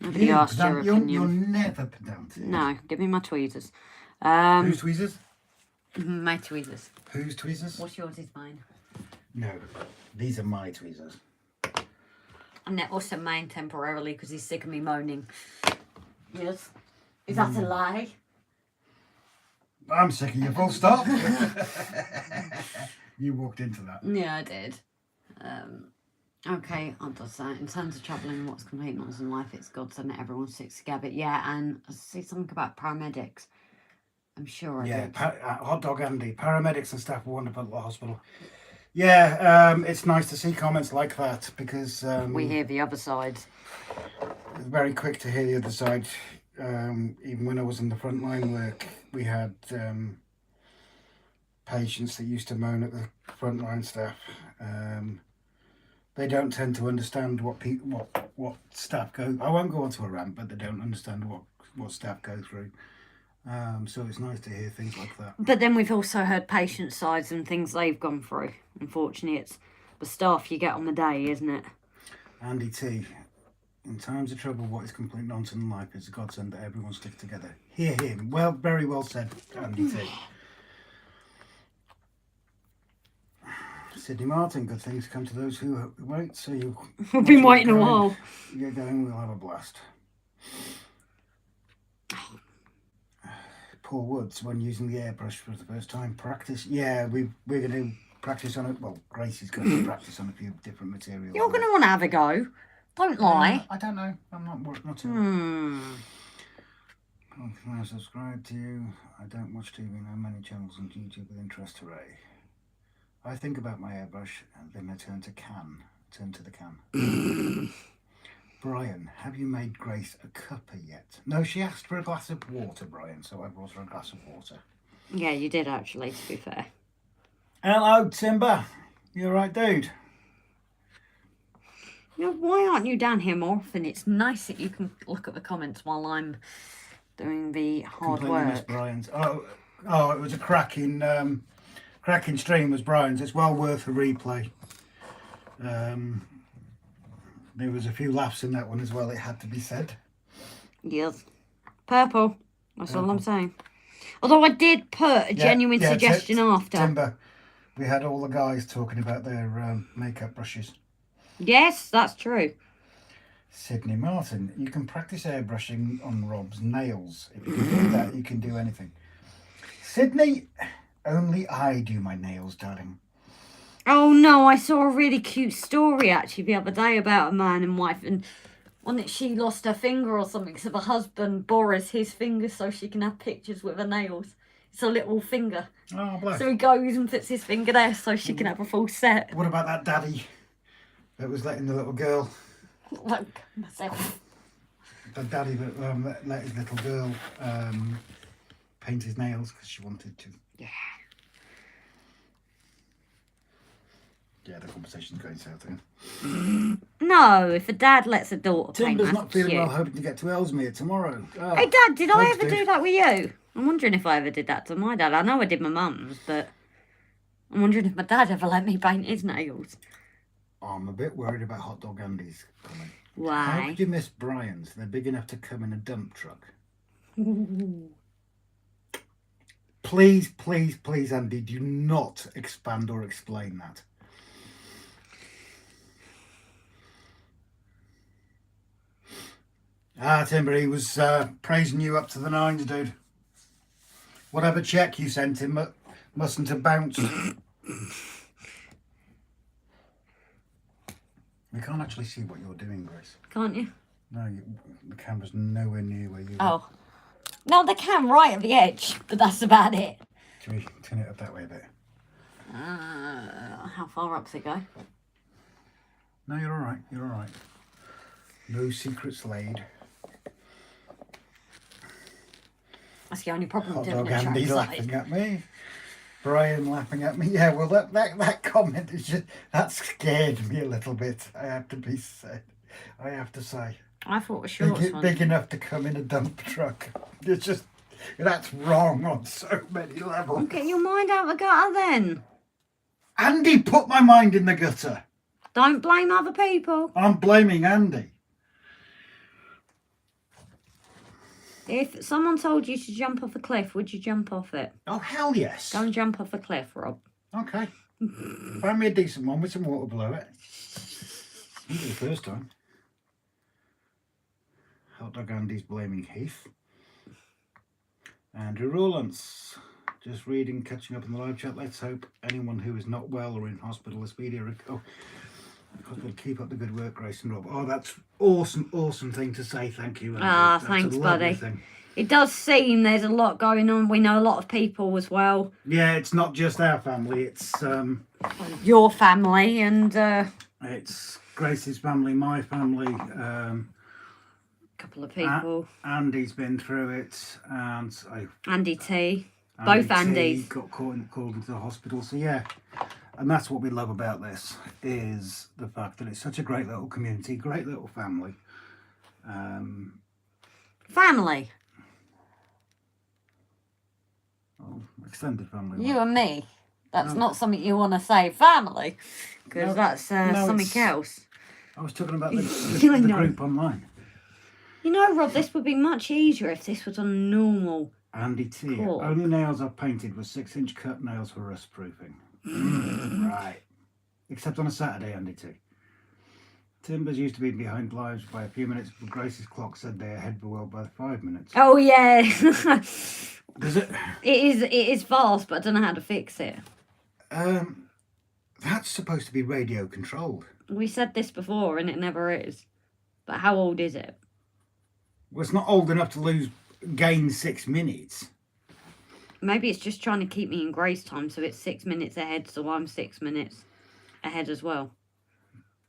Nobody asked your opinion. You're never pedantic. No, give me my tweezers. Whose tweezers? My tweezers. Whose tweezers? What's yours is mine. No, these are my tweezers. And they're also mine temporarily because he's sick of me moaning. Yes. Is that a lie? I'm sick of you, full stop. You walked into that. Yeah, I did. Okay, I'll just say, in terms of travelling, what's complete nonsense in life, it's godsend that everyone sticks together. Yeah, and I see something about paramedics. I'm sure I did. Hot Dog Andy, paramedics and staff were wonderful at the hospital. Yeah, it's nice to see comments like that because... we hear the other side. It's very quick to hear the other side. Even when I was in the frontline work, we had patients that used to moan at the frontline staff. They don't tend to understand what staff go. I won't go on to a rant, but they don't understand what staff go through. So it's nice to hear things like that. But then we've also heard patient sides and things they've gone through. Unfortunately, it's the staff you get on the day, isn't it? Andy T. In times of trouble, what is complete nonsense in life is a godsend that everyone sticks together. Hear him. Well, very well said, Andy T. Sydeney Martin, good things come to those who wait. So we've been waiting a while. You're going, we'll have a blast. Paul Woods, when using the airbrush for the first time, practice. Yeah, we're going to practice on it. Well, Gracie's going to practice on a few different materials. You're going to want to have a go. Don't lie. I don't know. I'm not sure. Can I subscribe to you? I don't watch TV now. Many channels on YouTube with interest. Hooray. I think about my airbrush and then I turn to the can. Brian, have you made Grace a cuppa yet? No, she asked for a glass of water, Brian, so I brought her a glass of water. Yeah, you did actually, to be fair. Hello, Timber. You alright, dude? You know, why aren't you down here more often? It's nice that you can look at the comments while I'm doing the hard Completely missed work. Brian's. Oh, it was a cracking stream was Brian's. It's well worth a replay. There was a few laughs in that one as well, it had to be said. Yes. Purple. That's all I'm saying. Although I did put a genuine yeah, suggestion after. Timber, we had all the guys talking about their makeup brushes. Yes, that's true. Sydeney Martin, you can practice airbrushing on Rob's nails. If you can do that, you can do anything. Sydeney, only I do my nails, darling. Oh no, I saw a really cute story actually the other day about a man and wife, and one that she lost her finger or something, so the husband borrows his finger so she can have pictures with her nails. It's a little finger. Oh, bless. So he goes and puts his finger there so she can have a full set. What about that daddy that was letting the little girl? Like myself. The daddy that let his little girl paint his nails because she wanted to. Yeah. Yeah, the conversation's going south again. No, if a dad lets a daughter paint, Timber's that's not feeling cute. well, hoping to get to Ellesmere tomorrow. Oh, Hey Dad, did I thanks, ever dude. do that with you? I'm wondering if I ever did that to my dad. I know I did my mum's, but I'm wondering if my dad ever let me paint his nails. I'm a bit worried about Hot Dog Andy's comment. How Why? could you miss Brian's? They're big enough to come in a dump truck. Please, please, please, Andy, do not expand or explain that. Timber, he was praising you up to the nines, dude. Whatever check you sent him mustn't have bounced. We can't actually see what you're doing, Grace. Can't you? No, the camera's nowhere near where you Oh. No, they can right at the edge, but that's about it. Should we turn it up that way a bit? How far up's it go? No, you're all right. You're all right. No secrets laid. That's the only problem Hot doing Dog a Andy trackside. laughing at me. Brian laughing at me. Yeah, well, that comment is just, that scared me a little bit. I have to say. I thought it was short one. Big enough to come in a dump truck. It's just, that's wrong on so many levels. Get your mind out of the gutter then. Andy put my mind in the gutter. Don't blame other people. I'm blaming Andy. If someone told you to jump off a cliff, would you jump off it? Oh, hell yes. Go and jump off a cliff, Rob. Okay. Find me a decent one with some water below it. Won't be the first time. Hot Dog Andy's blaming Heath. Andrew Rowlands. Just reading, catching up in the live chat. Let's hope anyone who is not well or in hospital is speedy recovery. Keep up the good work, Grace and Rob. Oh, that's awesome thing to say. Thank you. Andrew. Ah, That's thanks, a lovely buddy. thing. It does seem there's a lot going on. We know a lot of people as well. Yeah, it's not just our family. It's Your family and it's Grace's family, my family. couple of people. Andy's been through it, and Andy T. Both Andy T Andys. got called into the hospital. So yeah, and that's what we love about this is the fact that it's such a great little community, great little family. Family. Oh, extended family. You and me. That's No. not something you want to say. Family. Because No, that's no, something it's- else. I was talking about the I know. group online. You know, Rob, this would be much easier if this was on normal. Andy T. Cool. Only nails I've painted were 6-inch cut nails for rust proofing. Right. Except on a Saturday, Andy T. Timbers used to be behind lives by a few minutes, but Grace's clock said they're ahead of the world by 5 minutes. Oh, yeah. Does it? It is fast, but I don't know how to fix it. That's supposed to be radio controlled. We said this before, and it never is. But how old is it? Well, it's not old enough to gain 6 minutes. Maybe it's just trying to keep me in Grace time, so it's 6 minutes ahead, so I'm 6 minutes ahead as well.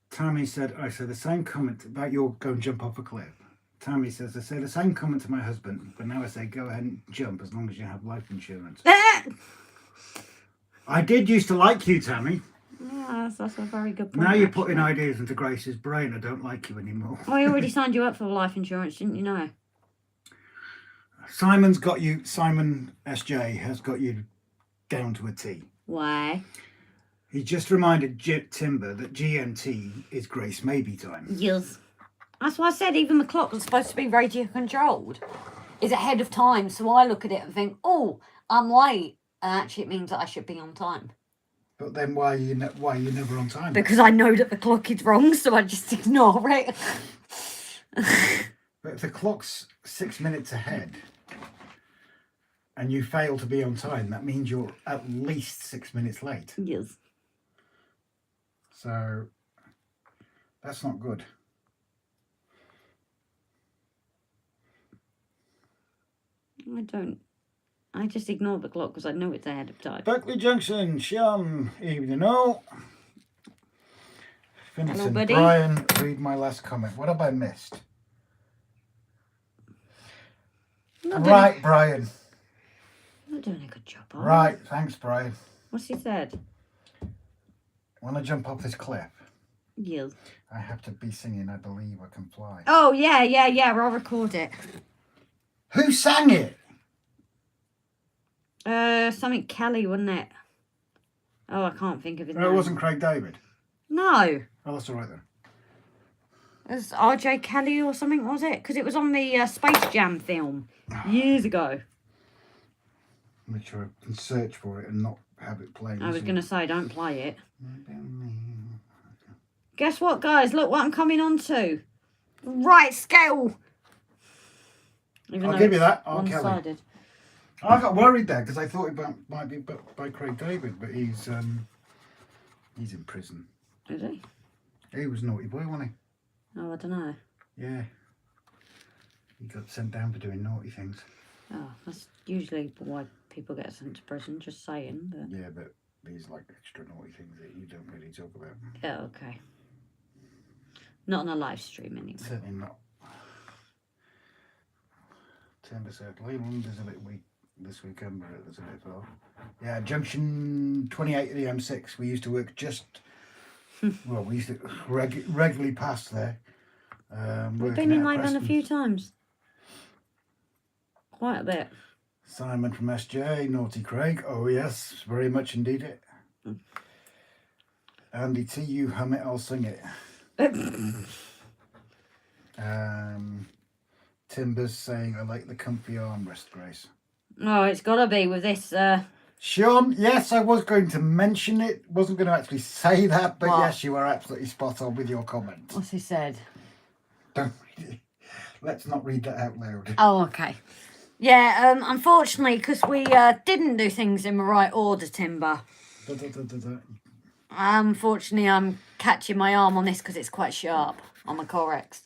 Tammy said, I said the same comment about your go and jump off a cliff. Tammy says, I say the same comment to my husband, but now I say go ahead and jump as long as you have life insurance. I did used to like you, Tammy. Yeah, that's a very good point. Now you're actually. putting ideas into Grace's brain. I don't like you anymore. I already signed you up for life insurance, didn't you know? Simon SJ has got you down to a T. Why? He just reminded Timber that GMT is Grace Maybe time. Yes. That's why I said even the clock was supposed to be radio controlled. is ahead of time. So I look at it and think, oh, I'm late. And actually it means that I should be on time. But then why are you never on time? Because I know that the clock is wrong, so I just ignore it. But if the clock's 6 minutes ahead and you fail to be on time, that means you're at least 6 minutes late. Yes. So that's not good. I just ignore the clock because I know it's ahead of time. Berkeley Junction, Sean, evening all. Hello, buddy. Brian, read my last comment. What have I missed? Right, Brian. You're not doing a good job, are you? Right, thanks, Brian. What's he said? When I jump off this cliff, Yes. I have to be singing I Believe I Can Fly. Oh, yeah. I'll record it. Who sang it? Something Kelly, wasn't it? Oh, I can't think of his name. No, it wasn't Craig David. No. Oh, that's all right then. It was RJ Kelly or something, was it? Because it was on the Space Jam film years ago. Make sure I can search for it and not have it playing. I was going to say, don't play it. Guess what, guys? Look what I'm coming on to. Right scale. Even I'll though give you it's that. Oh, Kelly. one-sided. I got worried there because I thought it might be by Craig David, but he's in prison. Is he? He was a naughty boy, wasn't Oh, I don't know. he? Yeah. He got sent down for doing naughty things. Oh, that's usually why people get sent to prison, just saying. But Yeah, but these like extra naughty things that you don't really talk about. yeah, okay. Not on a live stream, anyway. Certainly not. Timber Circle. Hillman is a bit weak this weekend, but it was a bit far. Yeah, Junction 28 of the M6. We used to work just... well, we used to regularly pass there. We've been in Leyland a few times. Quite a bit. Simon from SJ, Naughty Craig. Oh, yes, very much indeed it. Andy T, you hum it, I'll sing it. Timber's saying, I like the comfy armrest, Grace. Oh, it's got to be with this. Sean, yes, I was going to mention it. Wasn't going to actually say that, but What? yes, you are absolutely spot on with your comment. What's he said? Don't read it. Let's not read that out loud. Oh, okay. Yeah, unfortunately, because we didn't do things in the right order, Timber. Unfortunately, I'm catching my arm on this because it's quite sharp on the Corex.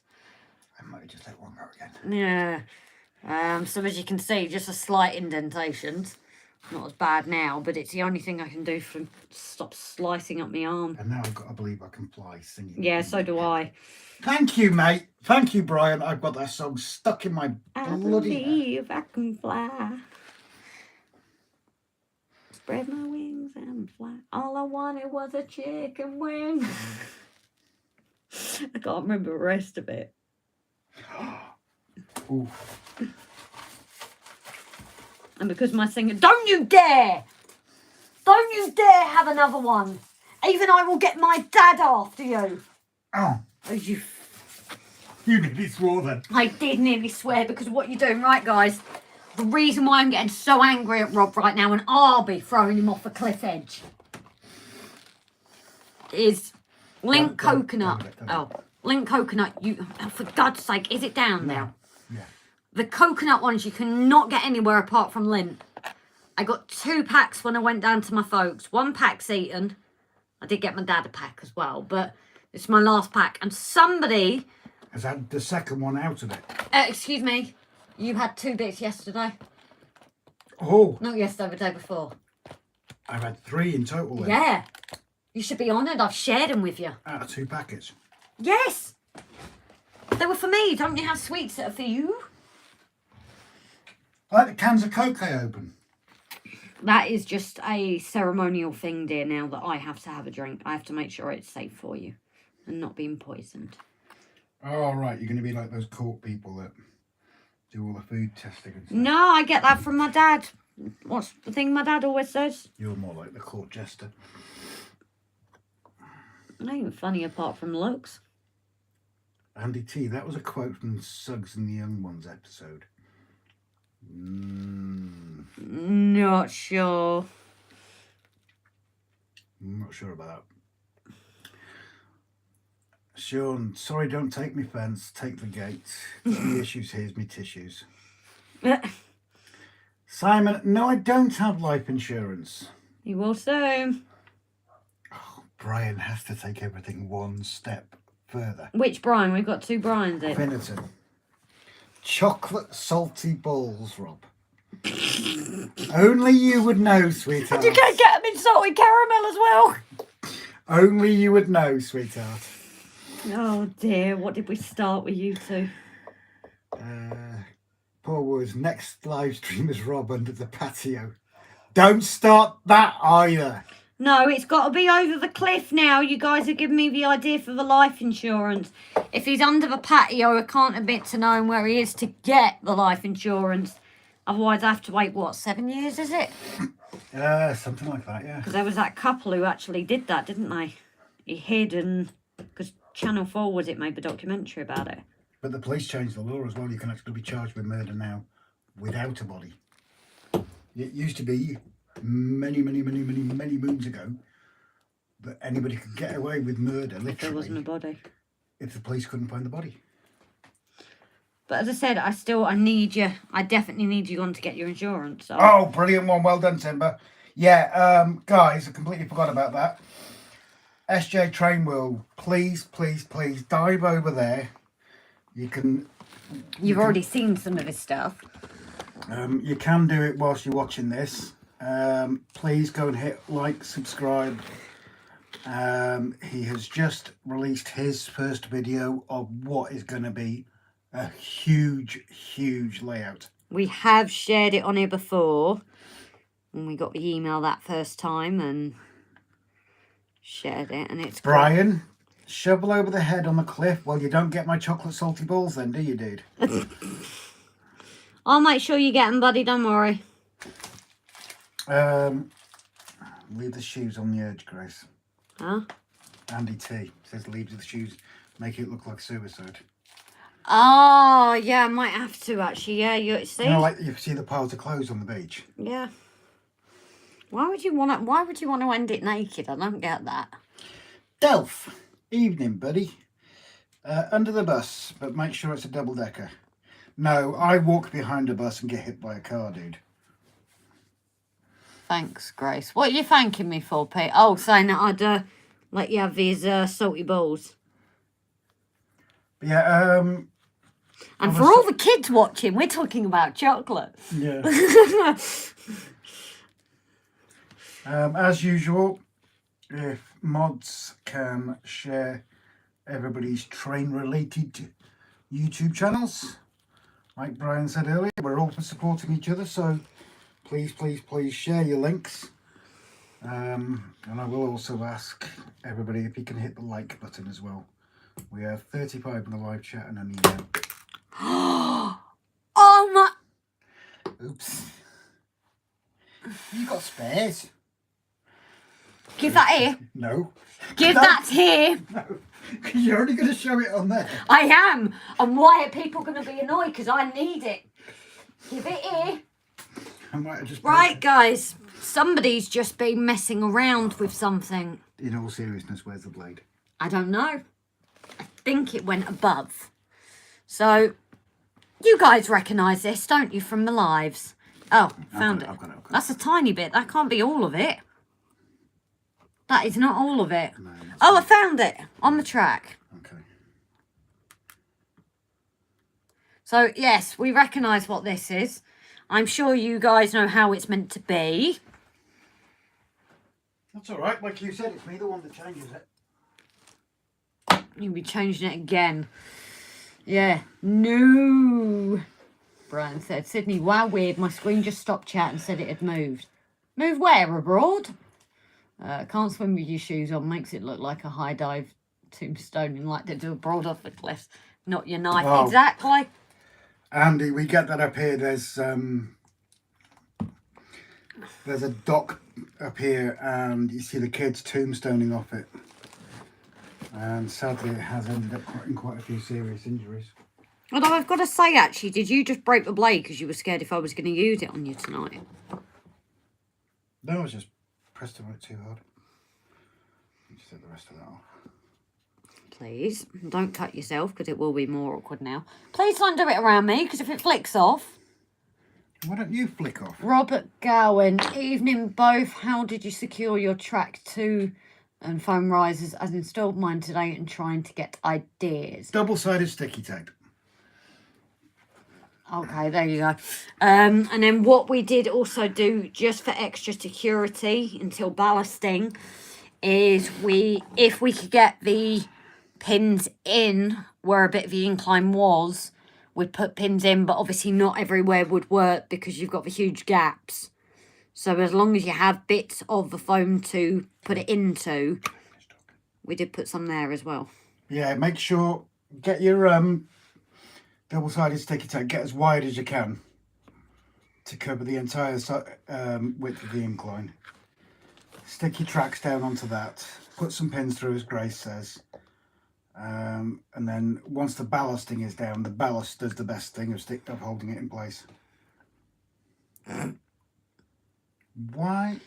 I might just let one go again. Yeah. So as you can see, just a slight indentation. Not as bad now, but it's the only thing I can do to stop slicing up my arm. And now I've got to believe I can fly singing. Yeah, so do I. Thank you, mate. Thank you, Brian. I've got that song stuck in my I bloody... believe I can fly. Spread my wings and fly. All I wanted was a chicken wing. I can't remember the rest of it. Ooh. And because my singer, don't you dare! Don't you dare have another one! Even I will get my dad after you! Oh, Oh, you... you nearly swore then. I did nearly swear because of what you're doing. Right, guys, the reason why I'm getting so angry at Rob right now, and I'll be throwing him off a cliff edge, is Link Coconut. Link Coconut, you... Oh, for God's sake, is it down now? Yeah. The coconut ones you cannot get anywhere apart from Lint. I got 2 packs when I went down to my folks. 1 pack's eaten. I did get my dad a pack as well, but it's my last pack. And somebody... has had the second one out of it. excuse me. You had 2 bits yesterday. Oh. Not yesterday, the day before. I've had 3 in total then. Yeah. You should be honoured. I've shared them with you. Out of 2 packets. Yes. They were for me. Don't you have sweets that are for you? I like the cans of Coke I open. That is just a ceremonial thing, dear, now that I have to have a drink. I have to make sure it's safe for you and not being poisoned. Oh, right. You're going to be like those court people that do all the food testing and stuff. No, I get that from my dad. What's the thing my dad always says? You're more like the court jester. Not even funny apart from looks. Andy T, that was a quote from Suggs and the Young Ones episode. Not sure. I'm not sure about that. Sean, sorry, don't take me fence, take the gate. Got me issues, here's me tissues. Simon, no, I don't have life insurance. You will soon. Oh, Brian has to take everything one step further. Which Brian? We've got 2 Brians in. Finneton. Chocolate salty balls, Rob. Only you would know, sweetheart. And you can get them in salted caramel as well. Only you would know, sweetheart. Oh dear, what did we start with you two? Poor Woods, next live stream is Rob under the patio. Don't start that either. No, it's got to be over the cliff now. You guys are giving me the idea for the life insurance. If he's under the patio, I can't admit to knowing where he is to get the life insurance. Otherwise, I have to wait, what, 7 years, is it? Something like that, yeah. Because there was that couple who actually did that, didn't they? He hid and... Because Channel 4, was it, made the documentary about it? But the police changed the law as well. You can actually be charged with murder now without a body. It used to be many moons ago that anybody could get away with murder, literally. There wasn't a body. If the police couldn't find the body. But as I said, I need you. I definitely need you on to get your insurance. So. Oh, brilliant one. Well done, Timber. Yeah, guys, I completely forgot about that. SJ Train World, please dive over there. You've already seen some of his stuff. You can do it whilst you're watching this. Please go and hit like, subscribe. He has just released his first video of what is going to be a huge layout. We have shared it on here before when we got the email that first time and shared it, and it's Brian, shovel over the head on the cliff. Well, you don't get my chocolate salty balls then, do you, dude? I'll make sure you get them, buddy, don't worry. Leave the shoes on the edge, Grace. Huh? Andy T says leave the shoes, make it look like suicide. Oh, yeah, I might have to, actually. Yeah, you see? You know, like you see the piles of clothes on the beach? Yeah. Why would you want to end it naked? I don't get that. Delph, evening, buddy. Under the bus, but make sure it's a double-decker. No, I walk behind a bus and get hit by a car, dude. Thanks, Grace. What are you thanking me for, Pete? Oh, saying that I'd let you have these salty balls. Yeah, and for all the kids watching, we're talking about chocolate. Yeah. As usual, if mods can share everybody's train-related YouTube channels, like Brian said earlier, we're all for supporting each other, so please share your links. And I will also ask everybody if you can hit the like button as well. We have 35 in the live chat and an email. Oh my! Oops. You got spares? Give that here. No. Give that here. No. You're only going to show it on there. I am. And why are people going to be annoyed? Because I need it. Give it here. I might have just Right, guys. Somebody's just been messing around with something. In all seriousness, where's the blade? I don't know. I think it went above. So, you guys recognise this, don't you, from the lives? Oh, found it. I've got it. That's a tiny bit. That can't be all of it. That is not all of it. No, Oh, I found it on the track. okay. So, yes, we recognise what this is. I'm sure you guys know how it's meant to be. That's all right. Like you said, it's me the one that changes it. You'll be changing it again. Yeah. No. Brian said, Sydney, wow, weird. My screen just stopped chat and said it had moved. Move where? Abroad? Can't swim with your shoes on. Makes it look like a high dive tombstoning like they do abroad off the cliffs. Not your knife. Wow. Exactly. Andy, we get that up here. There's a dock up here and you see the kids tombstoning off it. And sadly it has ended up in quite a few serious injuries. Although I've got to say, actually, did you just break the blade because you were scared if I was going to use it on you tonight? No, I was just pressed on it too hard. Just take the rest of that off. Please, don't cut yourself because it will be more awkward now. Please don't do it around me because if it flicks off... Why don't you flick off? Robert Gowan, evening both. How did you secure your track 2 and foam risers? I've installed mine today and trying to get ideas. Double-sided sticky tape. Okay, there you go. And then what we did also do, just for extra security until ballasting, is if we could get the pins in where a bit of the incline was, we'd put pins in, but obviously not everywhere would work because you've got the huge gaps. So as long as you have bits of the foam to put it into, we did put some there as well. Yeah, make sure, get your double-sided sticky tape, get as wide as you can to cover the entire width of the incline. Stick your tracks down onto that, put some pins through as Grace says, and then once the ballasting is down, the ballast does the best thing of holding it in place. Why?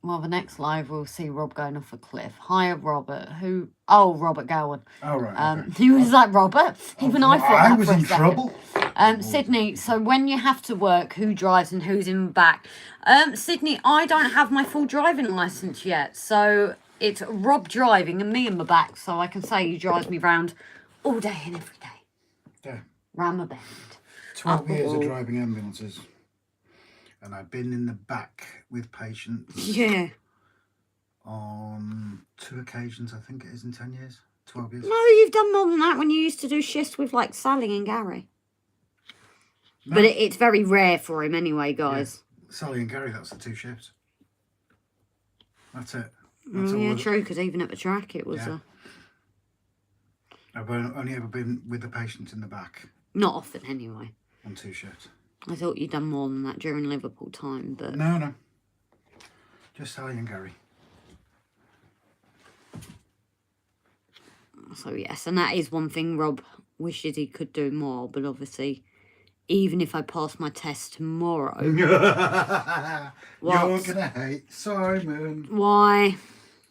Well, the next live we'll see Rob going off a cliff. Hiya, Robert. Who? Oh, Robert Gowan. Oh, right. Okay. He was like, Robert? Even I thought that was for a in second. trouble. Sydney, so when you have to work, who drives and who's in the back? Sydney, I don't have my full driving licence yet. So it's Rob driving and me in the back. So I can say he drives me round all day and every day. Yeah. Round the bend. 12 years of driving ambulances. And I've been in the back with patients. Yeah. On 2 occasions, I think it is, in 10 years. 12 years. No, you've done more than that when you used to do shifts with like Sally and Gary. No. But it's very rare for him anyway, guys. Yeah. Sally and Gary, that's the 2 shifts. That's it. That's yeah, true, because even at the track it was... Yeah. I've only ever been with the patients in the back. Not often, anyway. On 2 shifts. I thought you'd done more than that during Liverpool time, but... No. Just Sally and Gary. So, yes, and that is one thing Rob wishes he could do more, but obviously, even if I pass my test tomorrow... You're going to hate Simon. Why?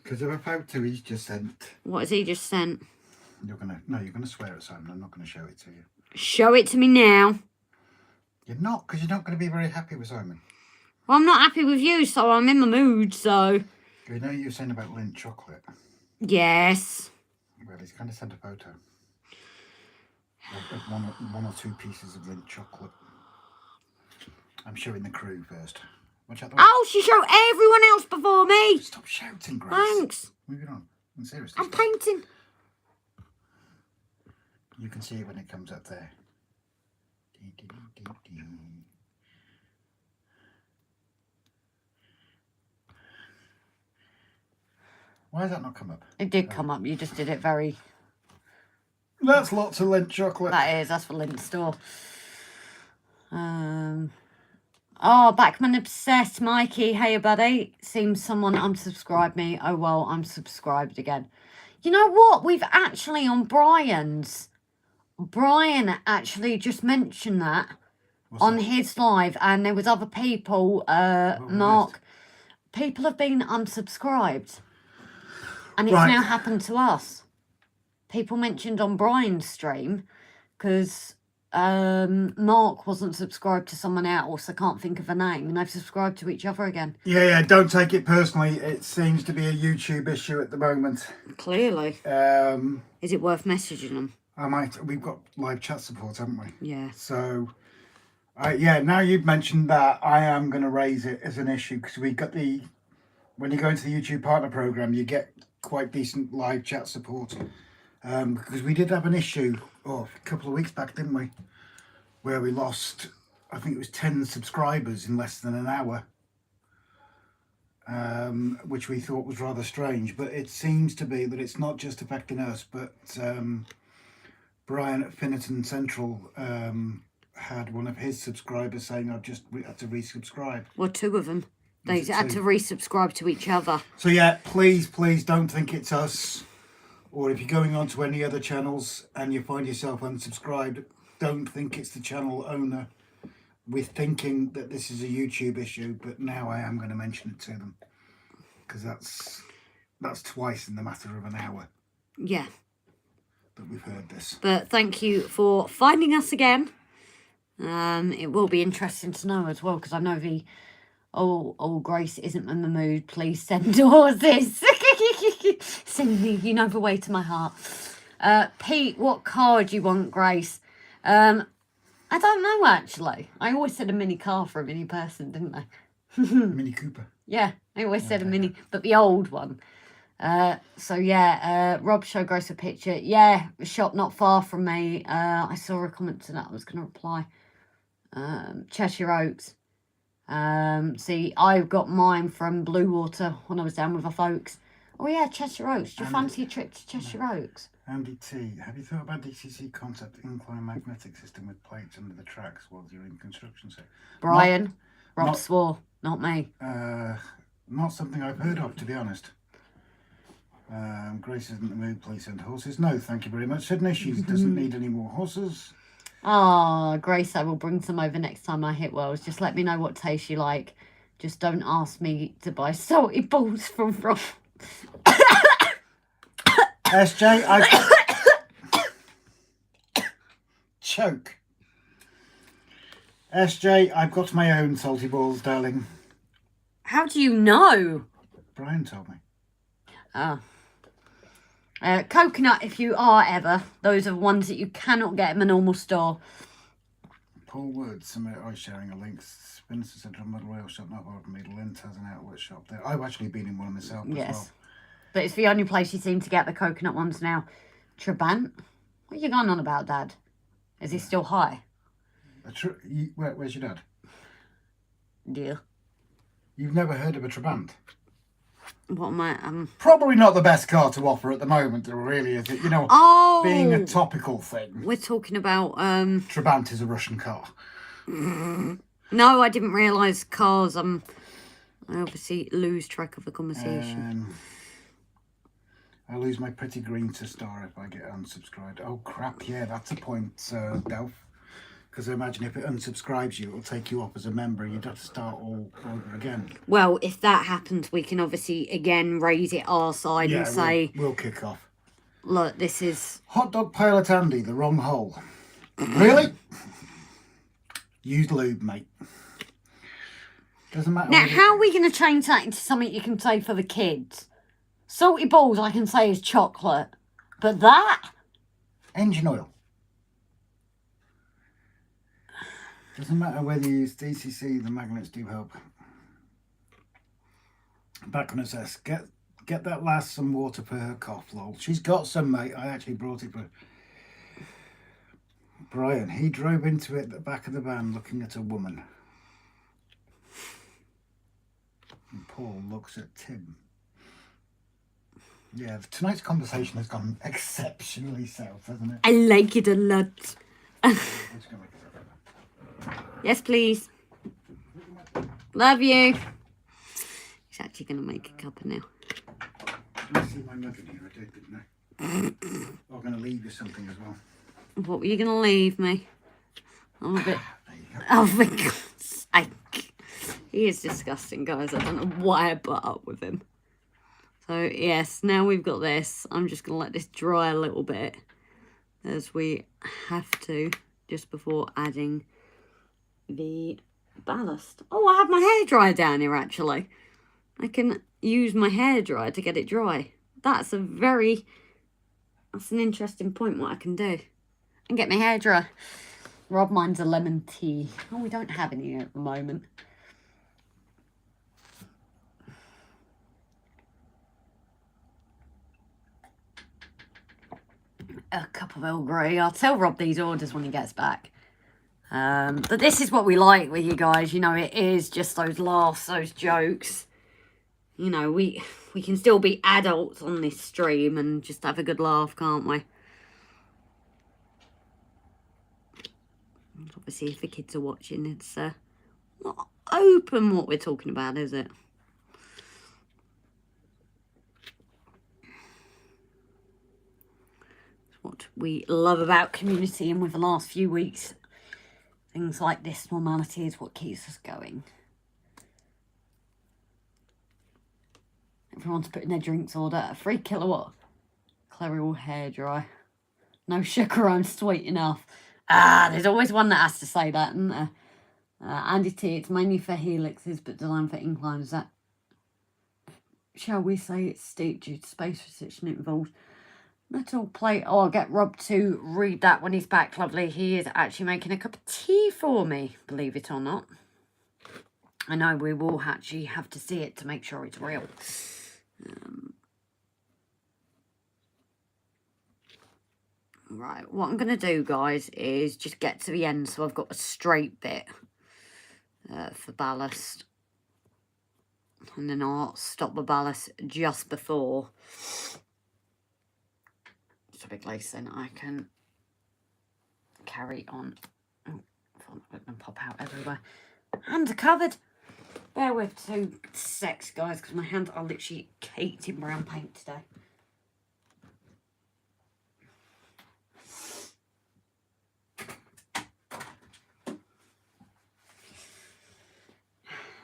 Because of a photo he's just sent. What has he just sent? You're going to swear at Simon. I'm not going to show it to you. Show it to me now. You're not, because you're not going to be very happy with Simon. Well, I'm not happy with you, so I'm in the mood, so... You know you were saying about Lindt chocolate? Yes. Well, he's kind of sent a photo. Of one or 2 pieces of Lindt chocolate. I'm showing the crew first. Watch out the way. Oh, she showed everyone else before me. Stop shouting, Grace. Thanks. Moving on. I'm serious. I'm painting. You can see it when it comes up there. Why has that not come up? It did come up. You just did it very... That's lots of Lindt chocolate. That is. That's for Lindt store. Oh, Backman Obsessed. Mikey, hey, buddy. Seems someone unsubscribed me. Oh, well, I'm subscribed again. You know what? We've actually, on Brian's... Brian actually just mentioned that on his live, and there was other people, Mark, people have been unsubscribed, and it's now happened to us. People mentioned on Brian's stream, because Mark wasn't subscribed to someone else, I can't think of a name, and they've subscribed to each other again. Yeah, don't take it personally. It seems to be a YouTube issue at the moment. Clearly. Is it worth messaging them? We've got live chat support, haven't we? Yeah. So, now you've mentioned that, I am going to raise it as an issue, because we got when you go into the YouTube partner program, you get quite decent live chat support. Because we did have an issue, a couple of weeks back, didn't we? Where we lost, I think it was 10 subscribers in less than an hour. Which we thought was rather strange, but it seems to be that it's not just affecting us, but... Brian at Finnerton Central had one of his subscribers saying, I've just had to resubscribe. Well, 2 of them. They had to resubscribe to each other. So, yeah, please don't think it's us. Or if you're going on to any other channels and you find yourself unsubscribed, don't think it's the channel owner with thinking that this is a YouTube issue, but now I am going to mention it to them because that's twice in the matter of an hour. Yeah. That we've heard this. But thank you for finding us again. It will be interesting to know as well, because I know the Grace isn't in the mood. Please send horses. Send me, you know, the way to my heart. Pete, what car do you want, Grace? I don't know, actually. I always said a mini car for a mini person, didn't I? Mini Cooper. Yeah, I always said a mini, but the old one. So yeah, Rob showed Grace a picture. Yeah, a shop not far from me. I saw a comment to that. I was going to reply. Cheshire Oaks. See, I got mine from Blue Water when I was down with the folks. Oh yeah, Cheshire Oaks. Do you fancy a trip to Cheshire Oaks? Andy T, have you thought about DCC concept incline magnetic system with plates under the tracks while you're in construction? So, Brian, Rob swore, not me. Not something I've heard of, to be honest. Grace isn't in the mood, please send horses. No, thank you very much. Sydeney, she doesn't need any more horses. Ah, Grace, I will bring some over next time I hit Wells. Just let me know what taste you like. Just don't ask me to buy salty balls from Rob. SJ, I choke. SJ, I've got my own salty balls, darling. How do you know? Brian told me. Ah. Coconut, if you are ever. Those are ones that you cannot get in a normal store. Paul Woods, somebody I was sharing a link. Spencer Central Model Rail Shop, not far from me. Lint has an outlet shop there. I've actually been in one myself as well. But it's the only place you seem to get the coconut ones now. Trabant? What are you going on about, Dad? Is he still high? Where's your dad? Dear. You've never heard of a Trabant? What am I? Probably not the best car to offer at the moment, really, is it? You know, being a topical thing. We're talking about... Trabant is a Russian car. No, I didn't realise cars. I obviously lose track of the conversation. I lose my pretty green to star if I get unsubscribed. Oh, crap, yeah, that's a point, Delph. Because I imagine if it unsubscribes you, it'll take you up as a member. You'd have to start all over again. Well, if that happens, we can obviously, again, raise it our side and say... We'll kick off. Look, this is... Hot Dog Pilot Andy, the wrong hole. Really? Use lube, mate. Doesn't matter. Now, how are we going to change that into something you can say for the kids? Salty balls, I can say, is chocolate. But that? Engine oil. Doesn't matter whether you use DCC, the magnets do help. Back on SS. Get that lass some water for her cough, lol. She's got some, mate. I actually brought it for Brian. He drove into it at the back of the van looking at a woman. And Paul looks at Tim. Yeah, tonight's conversation has gone exceptionally south, hasn't it? I like it a lot. Yes, please. Love you. He's actually going to make a cuppa now. Let me see my mug in here. I did, didn't I? I'm going to leave you something as well. What were you going to leave me? I'm a bit... Oh, for God's sake. He is disgusting, guys. I don't know why I put up with him. So, yes, now we've got this. I'm just going to let this dry a little bit, as we have to, just before adding the ballast. Oh, I have my hairdryer down here, actually. I can use my hairdryer to get it dry. That's an interesting point, what I can do. And get my hairdryer. Rob, mine's a lemon tea. Oh, we don't have any at the moment. A cup of Earl Grey. I'll tell Rob these orders when he gets back. But this is what we like with you guys. You know, it is just those laughs, those jokes. You know, we can still be adults on this stream and just have a good laugh, can't we? Obviously, if the kids are watching, it's not open what we're talking about, is it? what we love about community, and with the last few weeks, things like this normality is what keeps us going. Everyone's putting their drinks order. A 3 kilowatt Clarion hairdryer. No sugar, I'm sweet enough. There's always one that has to say that, isn't there? Andy T, it's mainly for helixes, but designed for inclines. That, shall we say, it's steep due to space restriction involved. Metal plate. Oh, I'll get Rob to read that when he's back. Lovely. He is actually making a cup of tea for me, believe it or not. I know we will actually have to see it to make sure it's real. Right, what I'm going to do, guys, is just get to the end so I've got a straight bit for ballast. And then I'll stop the ballast just before. It's a bit lace, then I can carry on. Oh, I thought it would pop out everywhere. Hands are covered. Bear with 2 secs, guys, because my hands are literally caked in brown paint today.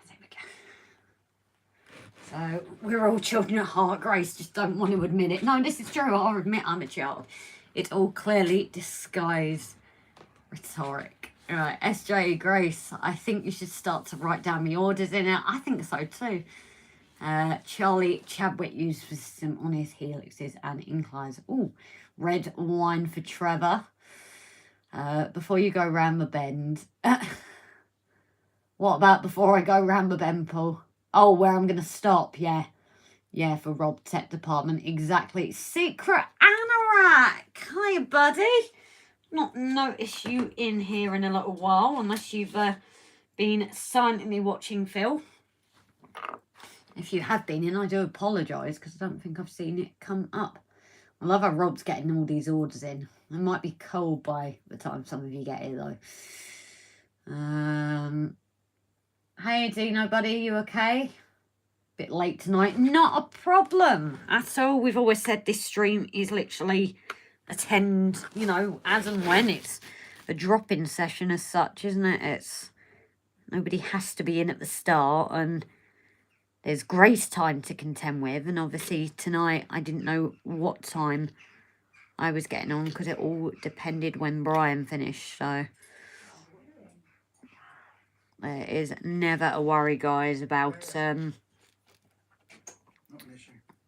There we go. So, we're all children at heart. Grace just don't want to admit it. No, this is true. I'll admit I'm a child. It's all clearly disguised rhetoric. Right, SJ, Grace, I think you should start to write down the orders in it. I think so too. Charlie Chadwick used resistant on his helixes and inclines. Oh, red wine for Trevor. Before you go round the bend. What about before I go round the bend, Paul? Oh, where I'm going to stop, yeah. Yeah, for Rob Tech Department, exactly. Secret Anorak. Hiya, buddy. Not noticed you in here in a little while, unless you've been silently watching Phil. If you have been in, I do apologise, because I don't think I've seen it come up. I love how Rob's getting all these orders in. It might be cold by the time some of you get here, though. Hey, Dino, buddy, you okay? Bit late tonight. Not a problem at all. We've always said this stream is literally attend, you know, as and when. It's a drop-in session as such, isn't it? It's nobody has to be in at the start, and there's grace time to contend with. And obviously tonight I didn't know what time I was getting on, because it all depended when Brian finished. So there is never a worry, guys, about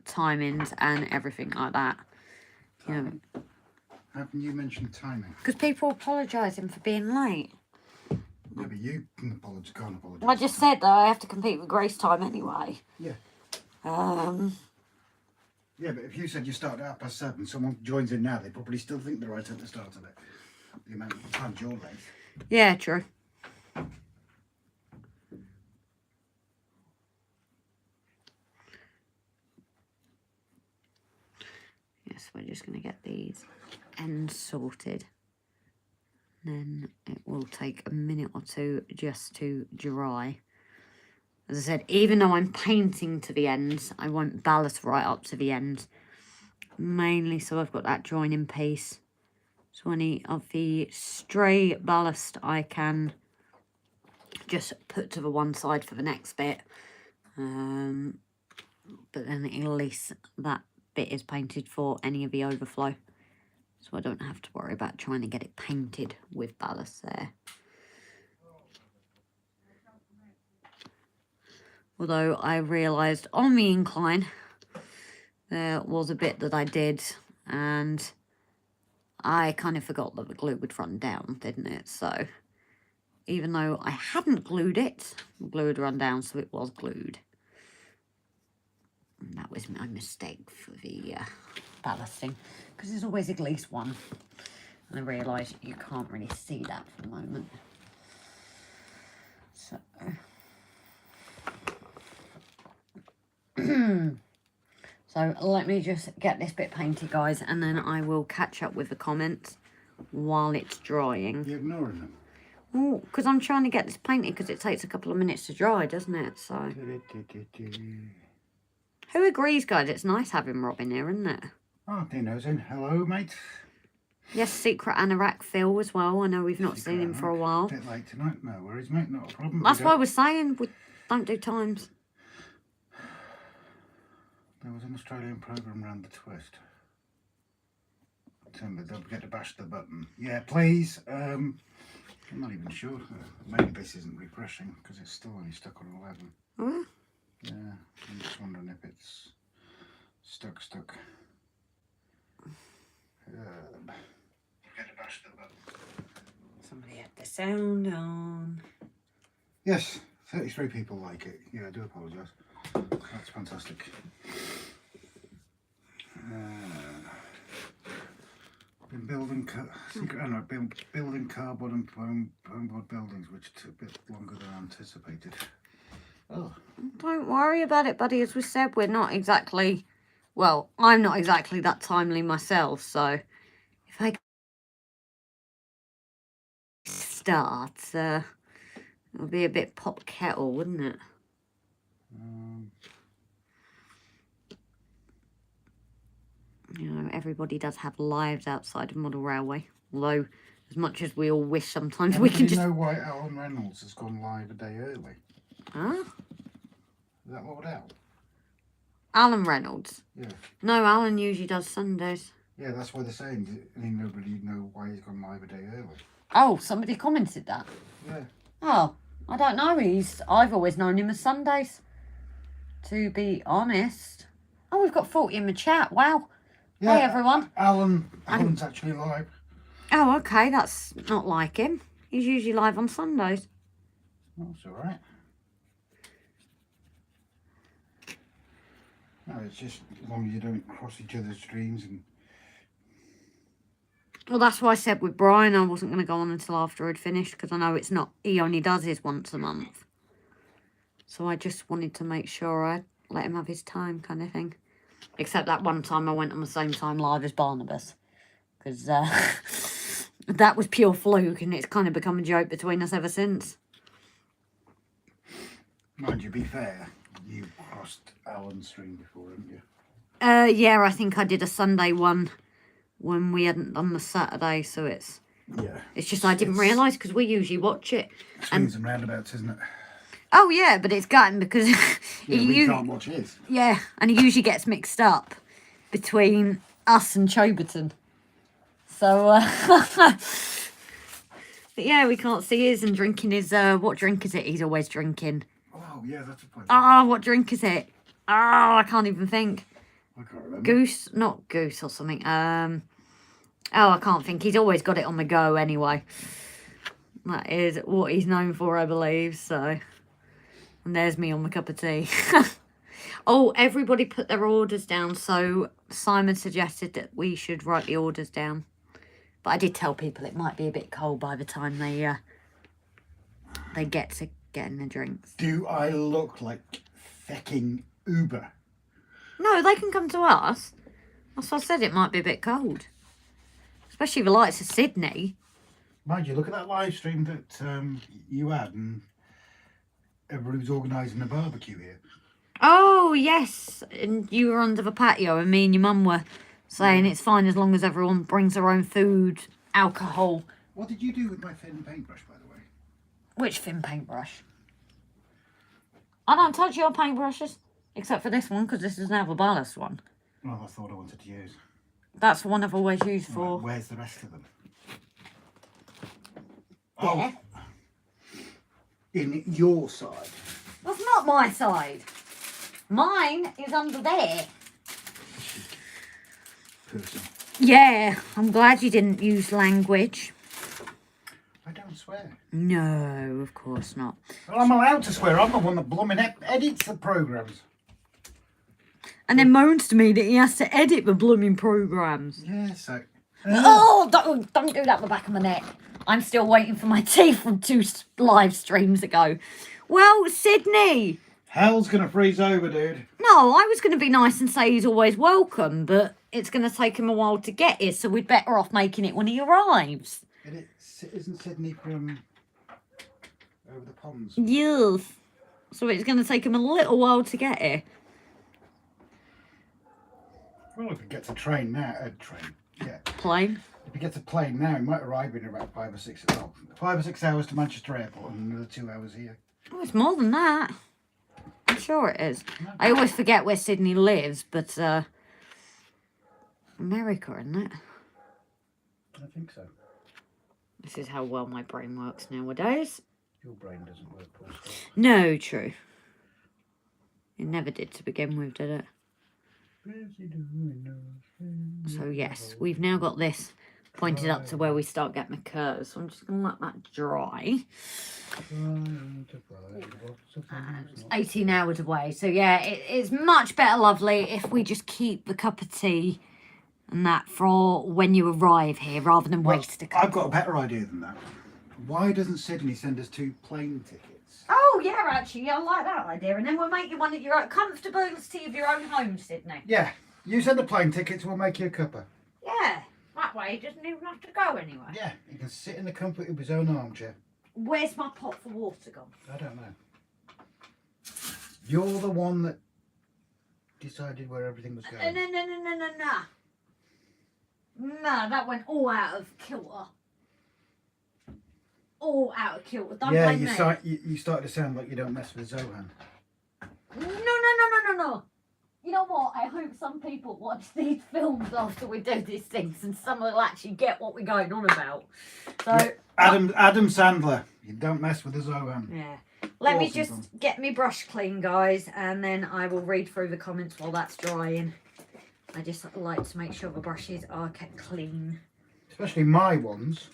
timings and everything like that. You know, haven't you mentioned timing? because people apologising for being late. Yeah, but you can't apologise. I just said that I have to compete with Grace time anyway. Yeah. Um. Yeah, but if you said you started at 7:30, someone joins in now, they probably still think they're right at the start of it. The amount of time you're late. Yeah, true. Yes, we're just going to get these ends sorted. Then it will take a minute or two just to dry. As I said, even though I'm painting to the ends, I won't ballast right up to the ends. Mainly so I've got that joining piece. So any of the stray ballast I can just put to the one side for the next bit. But then at least that bit is painted for any of the overflow. So I don't have to worry about trying to get it painted with ballast there. Although I realised on the incline there was a bit that I did, and I kind of forgot that the glue would run down, didn't it? So even though I hadn't glued it, the glue had run down, so it was glued. And that was my mistake for the ballasting, because there's always at least one. And I realised you can't really see that for the moment. So... So let me just get this bit painted, guys, and then I will catch up with the comments while it's drying. You're ignoring them. Oh, because I'm trying to get this painted, because it takes a couple of minutes to dry, doesn't it? So who agrees, guys? It's nice having Rob in here, isn't it? Oh, Dino's in. Hello, mate. Yes, Secret Anorak Phil as well. I know we've not seen him for a while. A bit late tonight. No worries, mate. Not a problem. That's why we're saying we don't do times. There was an Australian programme round the twist. Timber, don't forget to bash the button. Yeah, please. I'm not even sure. Maybe this isn't refreshing because it's still only stuck on 11. Oh. Yeah, I'm just wondering if it's stuck. Forget to bash the button. Somebody had the sound on. Yes, 33 people like it. Yeah, I do apologise. That's fantastic. Been building building cardboard and foam board buildings, which took a bit longer than anticipated. Oh. Don't worry about it, buddy. As we said, we're not exactly... Well, I'm not exactly that timely myself, so... If I start, it'll be a bit pot kettle, wouldn't it? You know, everybody does have lives outside of Model Railway. Although, as much as we all wish sometimes we can just... Do you know why Alan Reynolds has gone live a day early? Huh? Is that Lord Al? Alan Reynolds? Yeah. No, Alan usually does Sundays. Yeah, that's why they're saying. Nobody know why he's gone live a day early. Oh, somebody commented that? Yeah. Oh, I don't know. I've always known him as Sundays. To be honest. Oh, we've got 40 in the chat. Wow. Yeah, hey, everyone. Alan's actually live. Oh, okay. That's not like him. He's usually live on Sundays. That's all right. No, it's just as long as you don't cross each other's streams and... Well, that's why I said with Brian I wasn't going to go on until after I'd finished, because I know it's not... He only does his once a month. So I just wanted to make sure I let him have his time, kind of thing. Except that one time I went on the same time live as Barnabas. Because that was pure fluke, and it's kind of become a joke between us ever since. Mind you, be fair, you crossed Alan's stream before, haven't you? Yeah, I think I did a Sunday one when we hadn't done the Saturday, so it's... Yeah. It's just I didn't realise, because we usually watch it. Swings and roundabouts, isn't it? Oh, yeah, but it's gutting because... Yeah, we can't watch his. Yeah, and he usually gets mixed up between us and Choberton. So, but yeah, we can't see his and drinking his... what drink is it he's always drinking? Oh, yeah, that's a point. Oh, what drink is it? Oh, I can't even think. I can't remember. Goose? Not goose or something. Oh, I can't think. He's always got it on the go anyway. That is what he's known for, I believe, so... And there's me on my cup of tea. Oh, everybody put their orders down. So Simon suggested that we should write the orders down. But I did tell people it might be a bit cold by the time they get to getting the drinks. Do I look like fecking Uber? No, they can come to us. That's what I said. It might be a bit cold. Especially the lights of Sydney. Mind you, look at that live stream that you had and... Everybody was organising a barbecue here. Oh, yes. And you were under the patio and me and your mum were saying it's fine as long as everyone brings their own food, alcohol. What did you do with my thin paintbrush, by the way? Which thin paintbrush? I don't touch your paintbrushes, except for this one, because this is now the ballast one. Well, I thought I wanted to use. That's the one I've always used for... Right, where's the rest of them? There. Oh. In your side. That's not my side. Mine is under there. Person. Yeah, I'm glad you didn't use language. I don't swear. No, of course not. Well, I'm allowed to swear. I'm the one that blooming edits the programmes. And then moans to me that he has to edit the blooming programmes. Yeah, so... Oh, don't do that at the back of my neck. I'm still waiting for my tea from 2 live streams ago. Well, Sydney. Hell's going to freeze over, dude. No, I was going to be nice and say he's always welcome, but it's going to take him a while to get here, so we'd better off making it when he arrives. Isn't Sydney from over the ponds? Yes. So it's going to take him a little while to get here. Well, if he gets a train now, yeah. Plane. If he gets a plane now, he might arrive in about 5 or 6 hours to Manchester Airport and another 2 hours here. Oh, it's more than that. I'm sure it is. I always forget where Sydney lives, but America, isn't it? I think so. This is how well my brain works nowadays. Your brain doesn't work, Paul. No, true. It never did to begin with, did it? So yes, we've now got this pointed up to where we start getting the curves. So I'm just going to let that dry. It's 18 hours away. So yeah, it's much better, lovely, if we just keep the cup of tea and that for when you arrive here rather than waste a cup. I've got a better idea than that. Why doesn't Sydney send us 2 plane tickets? Oh yeah, actually, I like that idea. And then we'll make you one at your own comfortability of your own home, Sydney. Yeah, you send the plane tickets, we'll make you a cuppa. Yeah, that way he doesn't even have to go anywhere. Yeah, he can sit in the comfort of his own armchair. Where's my pot for water gone? I don't know. You're the one that decided where everything was going. No. No, that went all out of kilter. All out of kilter. Don't blame me. You started to sound like you don't mess with Zohan. No. You know what? I hope some people watch these films after we do these things and some will actually get what we're going on about. So Yeah. Adam Sandler, you don't mess with the Zohan. yeah. Let me Awesome just film. get my brush clean, guys, and then I will read through the comments while that's drying. I just like to make sure the brushes are kept clean. Especially my ones.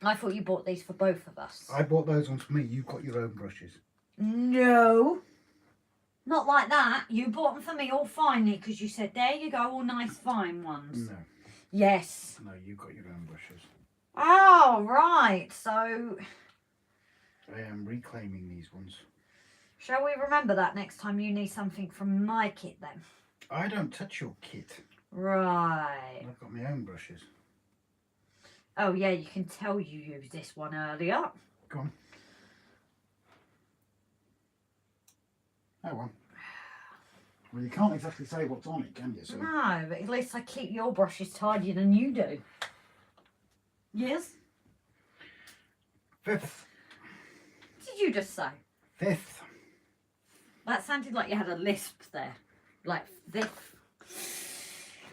I thought you bought these for both of us. I bought those ones for me. You've got your own brushes. No. Not like that. You bought them for me all finely because you said, there you go, all nice fine ones. No. Yes. No, you've got your own brushes. Oh, right. So, I am reclaiming these ones. shall we remember that next time you need something from my kit then? I don't touch your kit. Right. I've got my own brushes. Oh, yeah, you can tell you used this one earlier. Go on. That one. Well, you can't exactly say what's on it, can you? So. No, but at least I keep your brushes tidier than you do. Yes? 5th. What did you just say? 5th. That sounded like you had a lisp there. Like this.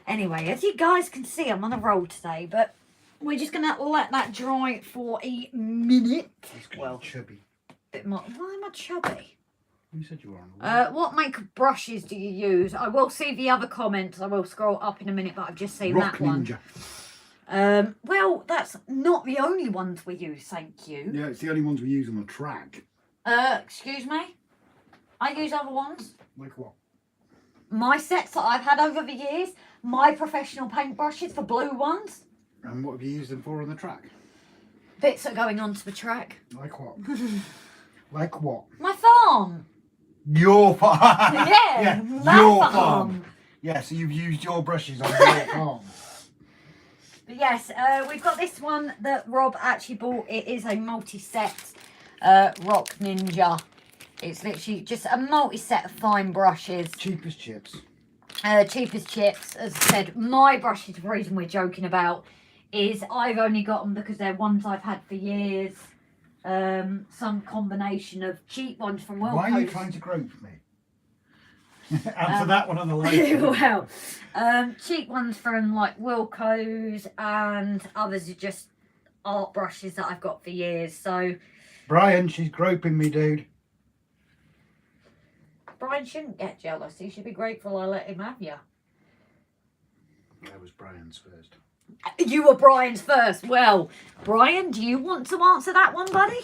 Anyway, as you guys can see, I'm on a roll today, but we're just going to let that dry for a minute. Well, chubby. Bit more. Why am I chubby? You said you were on the roll. What make of brushes do you use? I will see the other comments. I will scroll up in a minute, but I've just seen Rock that one. Ninja. Well, that's not the only ones we use, thank you. Yeah, it's the only ones we use on the track. Excuse me? I use other ones. Like what? My sets that I've had over the years, my professional paintbrushes for blue ones. And what have you used them for on the track? Bits are going onto the track. Like what? Like what? My farm. Your farm. Yeah, my your farm. Yeah, so you've used your brushes on your farm. But yes, we've got this one that Rob actually bought. It is a multi-set Rock Ninja. It's literally just a multi-set of fine brushes. Cheap as chips. Cheap as chips. As I said, my brushes, the reason we're joking about, is I've only got them because they're ones I've had for years. Some combination of cheap ones from Wilco's. Why are you trying to grope me? Answer that one on the list. Well, cheap ones from like Wilco's, and others are just art brushes that I've got for years. So Brian, she's groping me, dude. Brian shouldn't get jealous. He should be grateful I let him have you. That was Brian's first. You were Brian's first. Well, Brian, do you want to answer that one, buddy?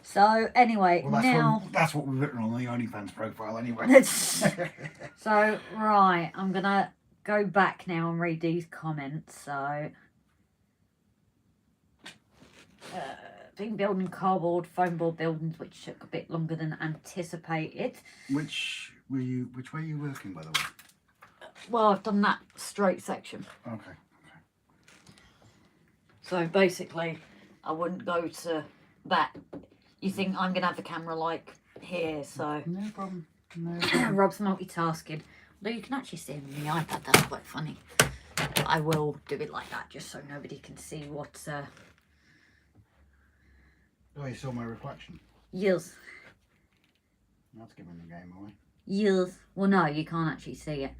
So anyway, Well, now that's what we've written on the OnlyFans profile anyway. so right, I'm gonna go back now and read these comments. So been building cardboard foam board buildings, which took a bit longer than anticipated. Which way are you working, by the way? Well, I've done that straight section. Okay. So basically, I wouldn't go to that. You think I'm gonna have the camera like here? So No problem. No problem. Rob's multitasking. Although you can actually see him in the iPad. That's quite funny. I will do it like that just so nobody can see what. Oh, you saw my reflection. Yes. That's giving the game away. Yes. Well, no, you can't actually see it.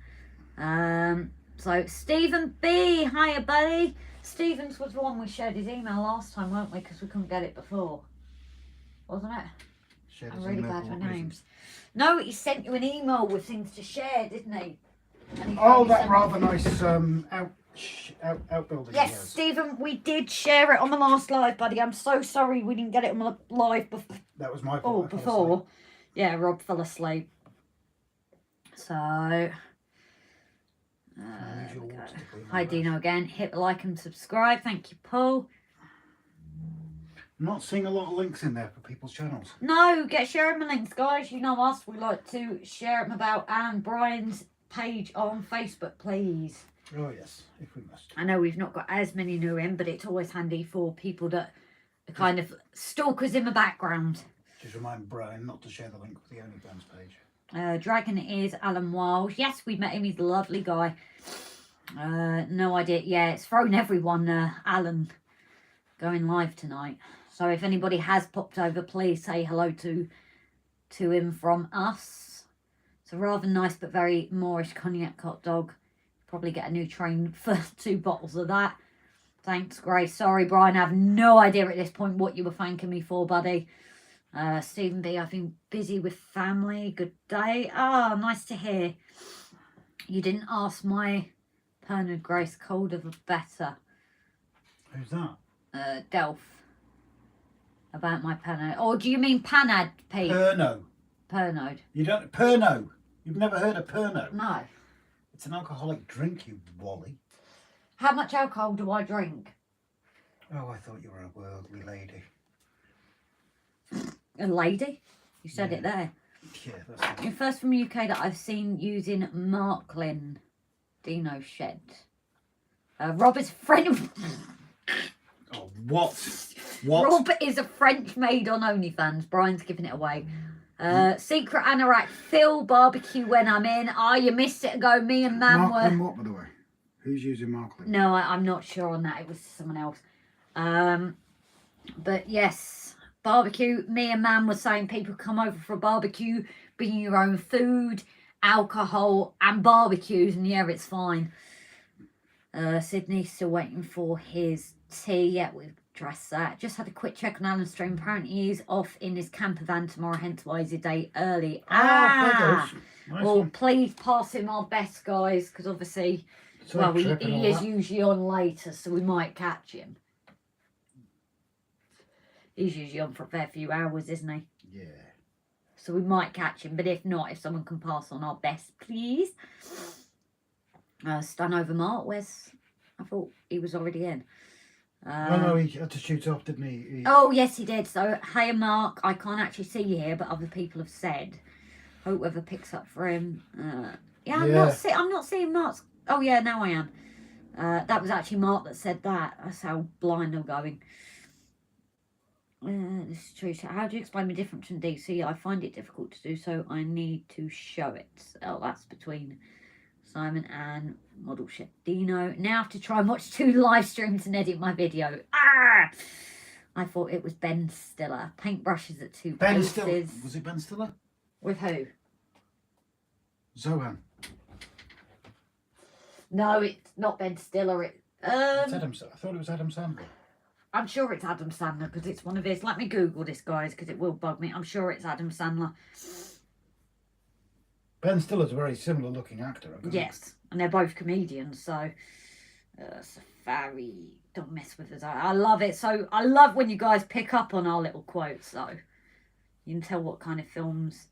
So Stephen B, hiya buddy. Stevens was the one we shared his email last time, weren't we? Because we couldn't get it before, wasn't it? I'm really bad with names. No, he sent you an email with things to share, didn't he? Oh, that rather nice outbuilding. Yes, Stephen, we did share it on the last live, buddy. I'm so sorry we didn't get it on the live before. That was my fault. Oh, before. Yeah, Rob fell asleep. So, hi Dino again. Hit the like and subscribe. Thank you, Paul. I'm not seeing a lot of links in there for people's channels. No, get sharing the links, guys. You know us. We like to share them about Anne Brian's page on Facebook, please. Oh, yes, if we must. I know we've not got as many new in, but it's always handy for people that are kind of stalkers in the background. Just remind Brian not to share the link with the OnlyFans page. Dragon is Alan Wild. Yes, we met him. He's a lovely guy. No idea. Yeah, it's thrown everyone, Alan, going live tonight. So if anybody has popped over, please say hello to him from us. It's a rather nice but very Moorish cognac hot dog. Probably get a new train for 2 bottles of that. Thanks, Grace. Sorry, Brian. I have no idea at this point what you were thanking me for, buddy. Stephen B, I've been busy with family. Good day. Ah, nice to hear. You didn't ask my Pernod Grace, colder the better. Who's that? Delph. About my Pernod. Or do you mean Panad, Pete? Pernod. You don't... Pernod. You've never heard of Pernod? No. It's an alcoholic drink, you wally. How much alcohol do I drink? Oh, I thought you were a worldly lady. A lady? You said it there. Yeah, that's You're first from the UK that I've seen using Marklin. Dino shed. Rob is French. Oh, what? What? Rob is a French maid on OnlyFans. Brian's giving it away. Secret anorak. Phil barbecue when I'm in. You missed it ago. Me and Mam were. Marklin what, by the way? Who's using Marklin? No, I'm not sure on that. It was someone else. But yes, barbecue. Me and Mam were saying people come over for a barbecue, bring your own food, alcohol, and barbecues, and yeah, it's fine. Sydney's still waiting for his tea. Yeah, we've addressed that. Just had a quick check on Alan's stream. Apparently he's off in his camper van tomorrow, hence why he's a day early. Nice well, one. please pass him our best, guys, because obviously, well, he is usually on later, so we might catch him. He's usually on for a fair few hours, isn't he? Yeah. So we might catch him, but if not, if someone can pass on our best, please. Stun over Mark, I thought he was already in. Oh no, he had to shoot off, didn't he? Oh yes, he did. So, hey Mark, I can't actually see you here, but other people have said. Hope whoever picks up for him. Yeah, I'm not seeing Mark's. Oh yeah, now I am. That was actually Mark that said that. That's how blind I'm going. This is true. So how do you explain the difference in DC? I find it difficult to do so. I need to show it. Oh, that's between Simon and Model Chef Dino. Now I have to try and watch 2 live streams and edit my video. I thought it was Ben Stiller. Paintbrushes at 2 places. Stiller. Was it Ben Stiller? With who? Zohan. No, it's not Ben Stiller. It's Adam. I thought it was Adam Sandler. I'm sure it's Adam Sandler because it's one of his. Let me Google this, guys, because it will bug me. I'm sure it's Adam Sandler. Ben Stiller's a very similar looking actor. Yes, and they're both comedians, so Safari, don't mess with us. I love it. So I love when you guys pick up on our little quotes, so you can tell what kind of films.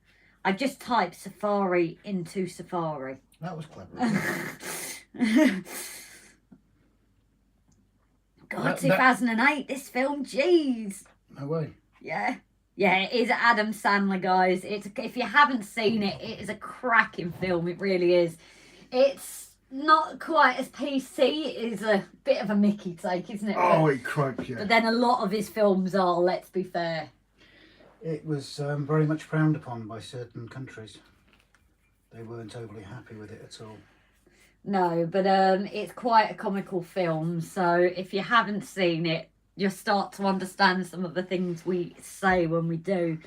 I just typed Safari into Safari. That was clever. God, 2008, this film, jeez. No way. Yeah. Yeah, it is Adam Sandler, guys. It's if you haven't seen it, it is a cracking film. It really is. It's not quite as PC. It is a bit of a Mickey take, isn't it? Oh, it croaked, yeah. But then a lot of his films are, let's be fair. It was very much frowned upon by certain countries. They weren't overly happy with it at all. No, but it's quite a comical film. So if you haven't seen it, you'll start to understand some of the things we say when we do.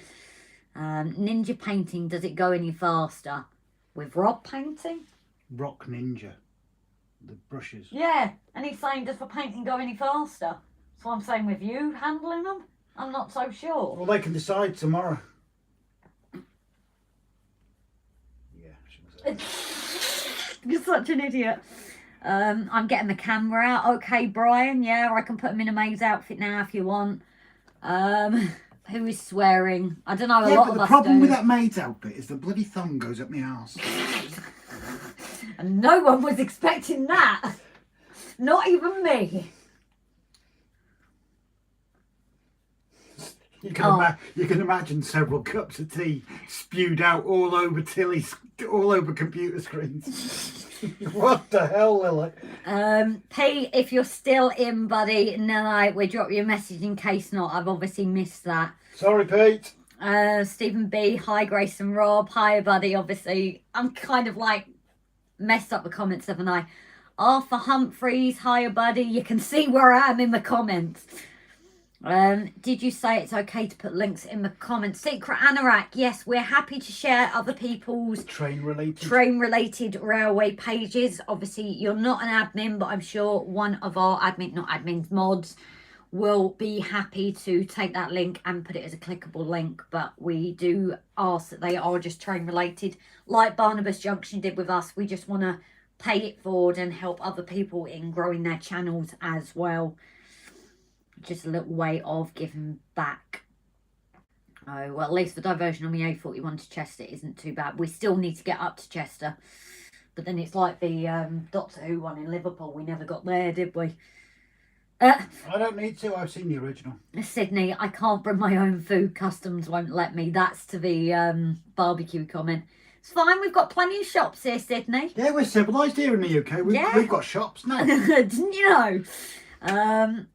Ninja painting, does it go any faster? With Rob painting? Rock Ninja. The brushes. Yeah, and he's saying, does the painting go any faster? So I'm saying with you handling them, I'm not so sure. Well, they can decide tomorrow. Yeah, I shouldn't say that. You're such an idiot. I'm getting the camera out. Okay, Brian, yeah, I can put him in a maid's outfit now if you want. Who is swearing? I don't know, a lot but of the us problem do. with that maid's outfit is the bloody thumb goes up my arse. And no one was expecting that. Not even me. You can imagine several cups of tea spewed out all over Tilly's, all over computer screens. What the hell, Lily? Pete, if you're still in, buddy, no, we'll drop you a message in case not. I've obviously missed that. Sorry, Pete. Stephen B, hi Grace and Rob. Hi, buddy. Obviously, I'm kind of like messed up the comments, haven't I? Arthur Humphreys, hiya, buddy. You can see where I am in the comments. Did you say it's okay to put links in the comments? Secret Anorak, yes, we're happy to share other people's train related railway pages. Obviously, you're not an admin, but I'm sure one of our mods will be happy to take that link and put it as a clickable link. But we do ask that they are just train related, like MoneyBrook Junction did with us. We just want to pay it forward and help other people in growing their channels as well. Just a little way of giving back. Oh, well, at least the diversion on the A41 to Chester isn't too bad. We still need to get up to Chester. But then it's like the Doctor Who one in Liverpool. We never got there, did we? I don't need to. I've seen the original. Sydney, I can't bring my own food. Customs won't let me. That's to the barbecue comment. It's fine. We've got plenty of shops here, Sydney. Yeah, we're civilised here in the UK. We've got shops now. Didn't you know?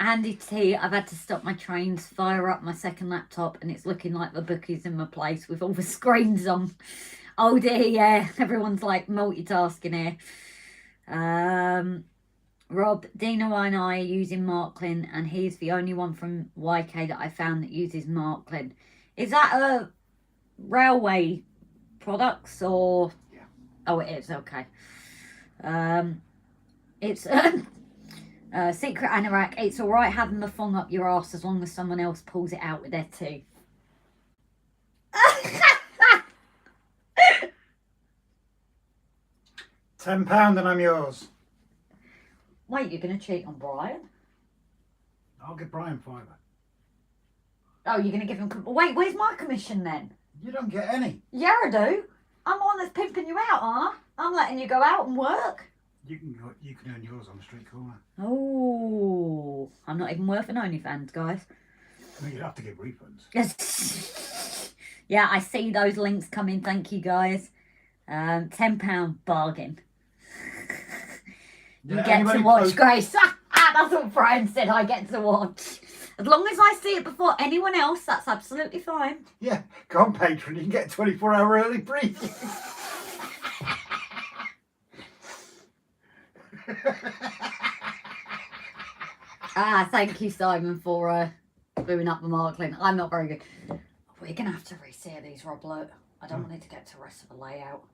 Andy T, I've had to stop my trains, fire up my second laptop, and it's looking like the book is in my place with all the screens on. Oh dear, yeah, everyone's like multitasking here. Rob, Dino and I are using Marklin, and he's the only one from YK that I found that uses Marklin. Is that a railway products or? Yeah. Oh, it is, okay. It's Secret Anorak, it's alright having the thong up your arse as long as someone else pulls it out with their teeth. £10 and I'm yours. Wait, you're going to cheat on Brian? I'll give Brian £5. Oh, you're going to give him... Wait, where's my commission then? You don't get any. Yeah, I do. I'm the one that's pimping you out, aren't I? I'm letting you go out and work. You can earn yours on the street corner. Oh, I'm not even worth an OnlyFans, guys. No, you'd have to give refunds. Yes. Yeah, I see those links coming. Thank you, guys. £10 bargain. You get to watch, Grace. That's what Brian said. I get to watch. As long as I see it before anyone else, that's absolutely fine. Yeah, go on Patreon. You can get a 24-hour early preview. Thank you, Simon, for booing up the Marklin. I'm not very good. We're going to have to resear these, Rob. Look, I don't want it to get to the rest of the layout.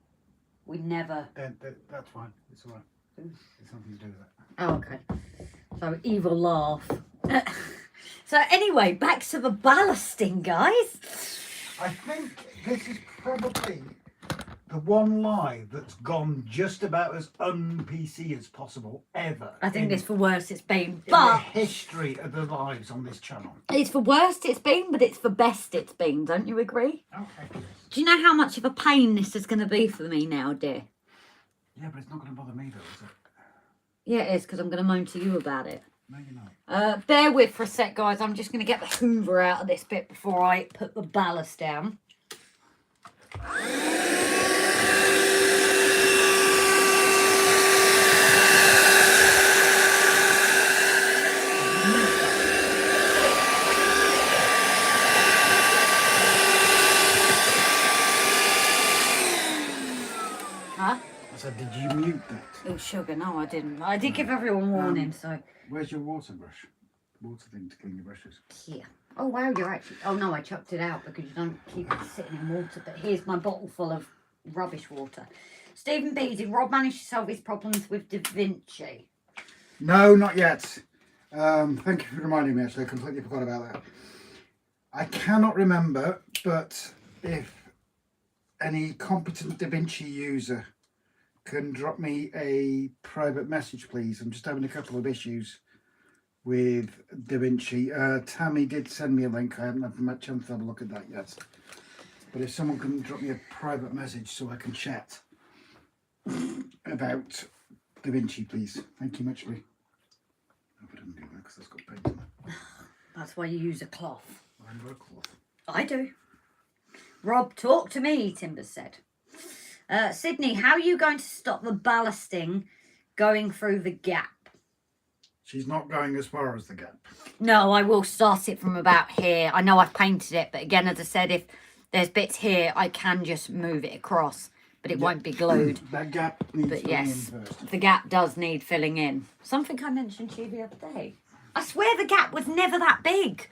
We never... That's fine. It's all right. There's something to do with that. Oh, okay. So, evil laugh. So, anyway, back to the ballasting, guys. I think this is probably the one live that's gone just about as un-PC as possible ever. I think it's the worst it's been. In But the history of the lives on this channel. it's the worst it's been, but it's the best it's been. Don't you agree? Okay. Do you know how much of a pain this is going to be for me now, dear? Yeah, but it's not going to bother me though, is it? Yeah, it is, because I'm going to moan to you about it. No, you're not. Bear with for a sec, guys. I'm just going to get the hoover out of this bit before I put the ballast down. I said, did you mute drink that. Oh, sugar. No, I didn't. I did give everyone warning, so. Where's your water brush? Water thing to clean your brushes. Here. Oh, wow, you're actually... Oh, no, I chucked it out because you don't keep it sitting in water. But here's my bottle full of rubbish water. Stephen B, did Rob manage to solve his problems with Da Vinci? No, not yet. Thank you for reminding me, actually. I completely forgot about that. I cannot remember, but if any competent Da Vinci user can drop me a private message, please. I'm just having a couple of issues with Da Vinci. Tammy did send me a link. I haven't had much chance to have a look at that yet. But if someone can drop me a private message so I can chat about Da Vinci, please. Thank you muchly. I hope I didn't do that because that's got paint on it. That's why you use a cloth. I'm got a cloth. I do. Rob, talk to me, Timber said. Sydney, how are you going to stop the ballasting going through the gap? She's not going as far as the gap. No, I will start it from about here. I know I've painted it, but again, as I said, if there's bits here, I can just move it across, but it won't be glued. That gap needs But filling yes, in first. the gap does need filling in. Something I mentioned to you the other day. I swear the gap was never that big.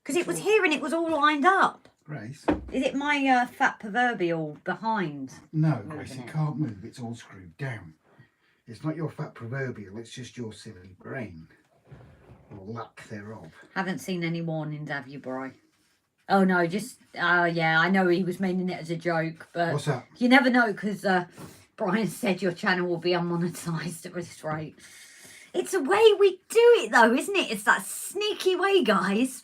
Because it was here and it was all lined up. Grace? Is it my fat proverbial behind? No, Grace, it can't move. It's all screwed down. It's not your fat proverbial, it's just your silly brain. Or lack thereof. Haven't seen any warnings, have you, Bri? Oh, no, just... Oh, yeah, I know he was meaning it as a joke, but... What's that? You never know, because Brian said your channel will be unmonetized at this rate. It's a way we do it, though, isn't it? It's that sneaky way, guys.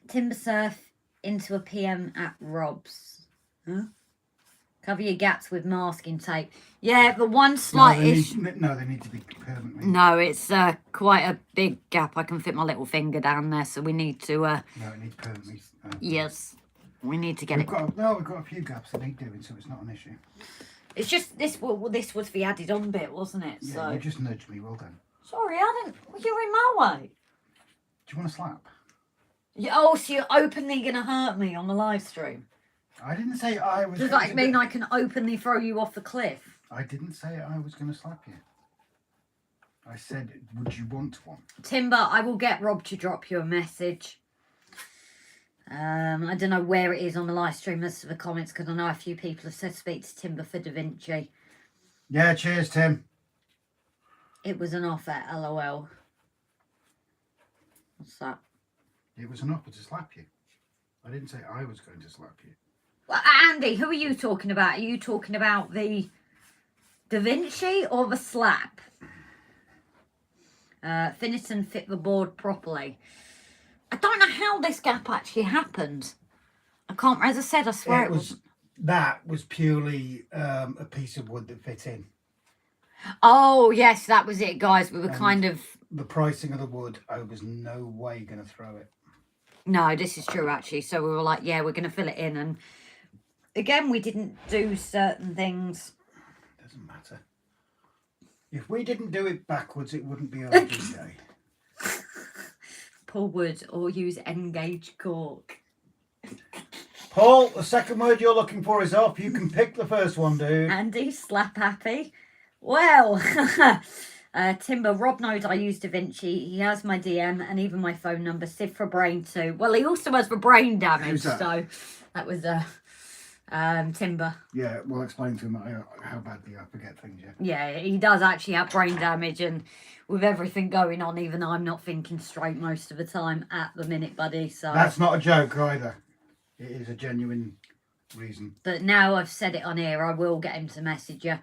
Timber surf into a PM at Rob's. Huh? Cover your gaps with masking tape. Yeah, the one slight issue... No, they need to be permanently. No, it's quite a big gap. I can fit my little finger down there, so we need to... No, it needs permanently. Yes, we need to get we've it... got a few gaps that need doing, so it's not an issue. It's just, this was the added on bit, wasn't it? Yeah, So you just nudged me, well done. sorry, I didn't... You're in my way. Do you want to slap? Yeah, oh, so you're openly going to hurt me on the live stream? I didn't say I was... Does that mean I can openly throw you off the cliff? I didn't say I was going to slap you. I said, would you want one? Timber, I will get Rob to drop you a message. I don't know where it is on the live stream as to the comments, because I know a few people have said speak to Timber for Da Vinci. Yeah, cheers, Tim. It was an offer, LOL. What's that? It was an offer to slap you. I didn't say I was going to slap you. Well, Andy, who are you talking about? Are you talking about the Da Vinci or the slap? Finneton fit the board properly. I don't know how this gap actually happened. I can't, as I said, I swear it was... That was purely a piece of wood that fit in. Oh, yes, that was it, guys. We were kind of... The pricing of the wood, I was no way going to throw it. No, this is true, actually. So we were like, yeah, we're going to fill it in. And again, we didn't do certain things. Doesn't matter. If we didn't do it backwards, it wouldn't be RGJ. Pull wood or use N-gauge cork. Paul, the second word you're looking for is off. You can pick the first one, dude. Andy, slap happy. Well, Timber, Rob knows I use Da Vinci. He has my DM and even my phone number. Sid for brain too. Well, he also has for brain damage. Who's that? So that was Timber. Yeah, we'll explain to him how badly I forget things, yeah. Yeah, he does actually have brain damage, and with everything going on, even I'm not thinking straight most of the time at the minute, buddy. So That's not a joke either. It is a genuine reason. But now I've said it on here, I will get him to message you.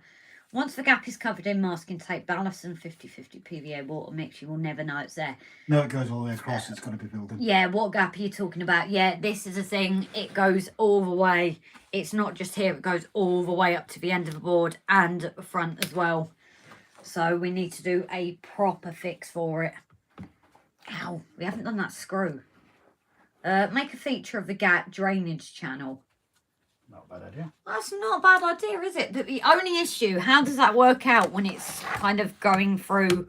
Once the gap is covered in masking tape, Ballasting 50-50 PVA water mix, you will never know it's there. No, it goes all the way across. It's got to be filled in. Yeah, what gap are you talking about? Yeah, this is a thing. It goes all the way. It's not just here. It goes all the way up to the end of the board and at the front as well. So we need to do a proper fix for it. Ow, we haven't done that screw. Make a feature of the gap drainage channel. Not a bad idea. That's not a bad idea, is it? But the only issue, how does that work out when it's kind of going through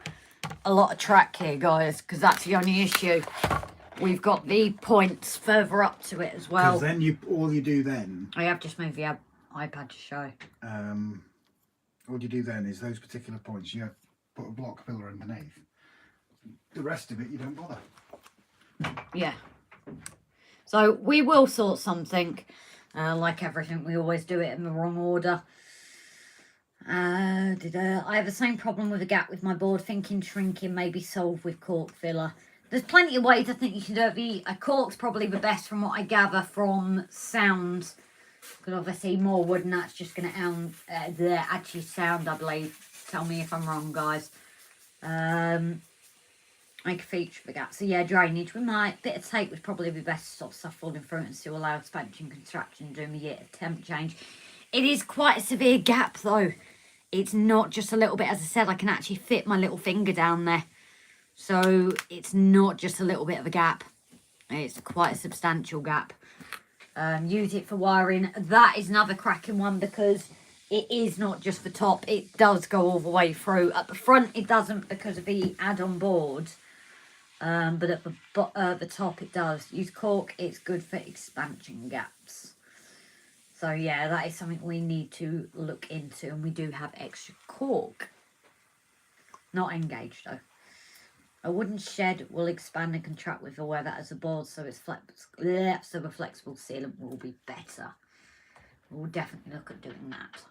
a lot of track here, guys? Because that's the only issue. We've got the points further up to it as well. Because then all you do then... I have just moved the iPad to show. What you do then is those particular points, you put a block pillar underneath. The rest of it, you don't bother. Yeah. So we will sort something. Like everything, we always do it in the wrong order. I have the same problem with a gap with my board. Thinking shrinking may be solved with cork filler. There's plenty of ways I think you can do it. A cork's probably the best from what I gather from sounds. Because obviously more wood and that's just going to actually sound, I believe. Tell me if I'm wrong, guys. Make a feature for the gap. So yeah, drainage. We might. Bit of tape would probably be best to stop stuff falling through and still allow expansion contraction during the temp change. It is quite a severe gap though. It's not just a little bit. As I said, I can actually fit my little finger down there. So it's not just a little bit of a gap. It's quite a substantial gap. Use it for wiring. That is another cracking one because it is not just the top. It does go all the way through. At the front, it doesn't because of the add-on board. But at the top, it does. Use cork. It's good for expansion gaps. So yeah, that is something we need to look into. And we do have extra cork. Not engaged though. A wooden shed will expand and contract with the weather as a board, so it's so the flexible sealant will be better. We'll definitely look at doing that.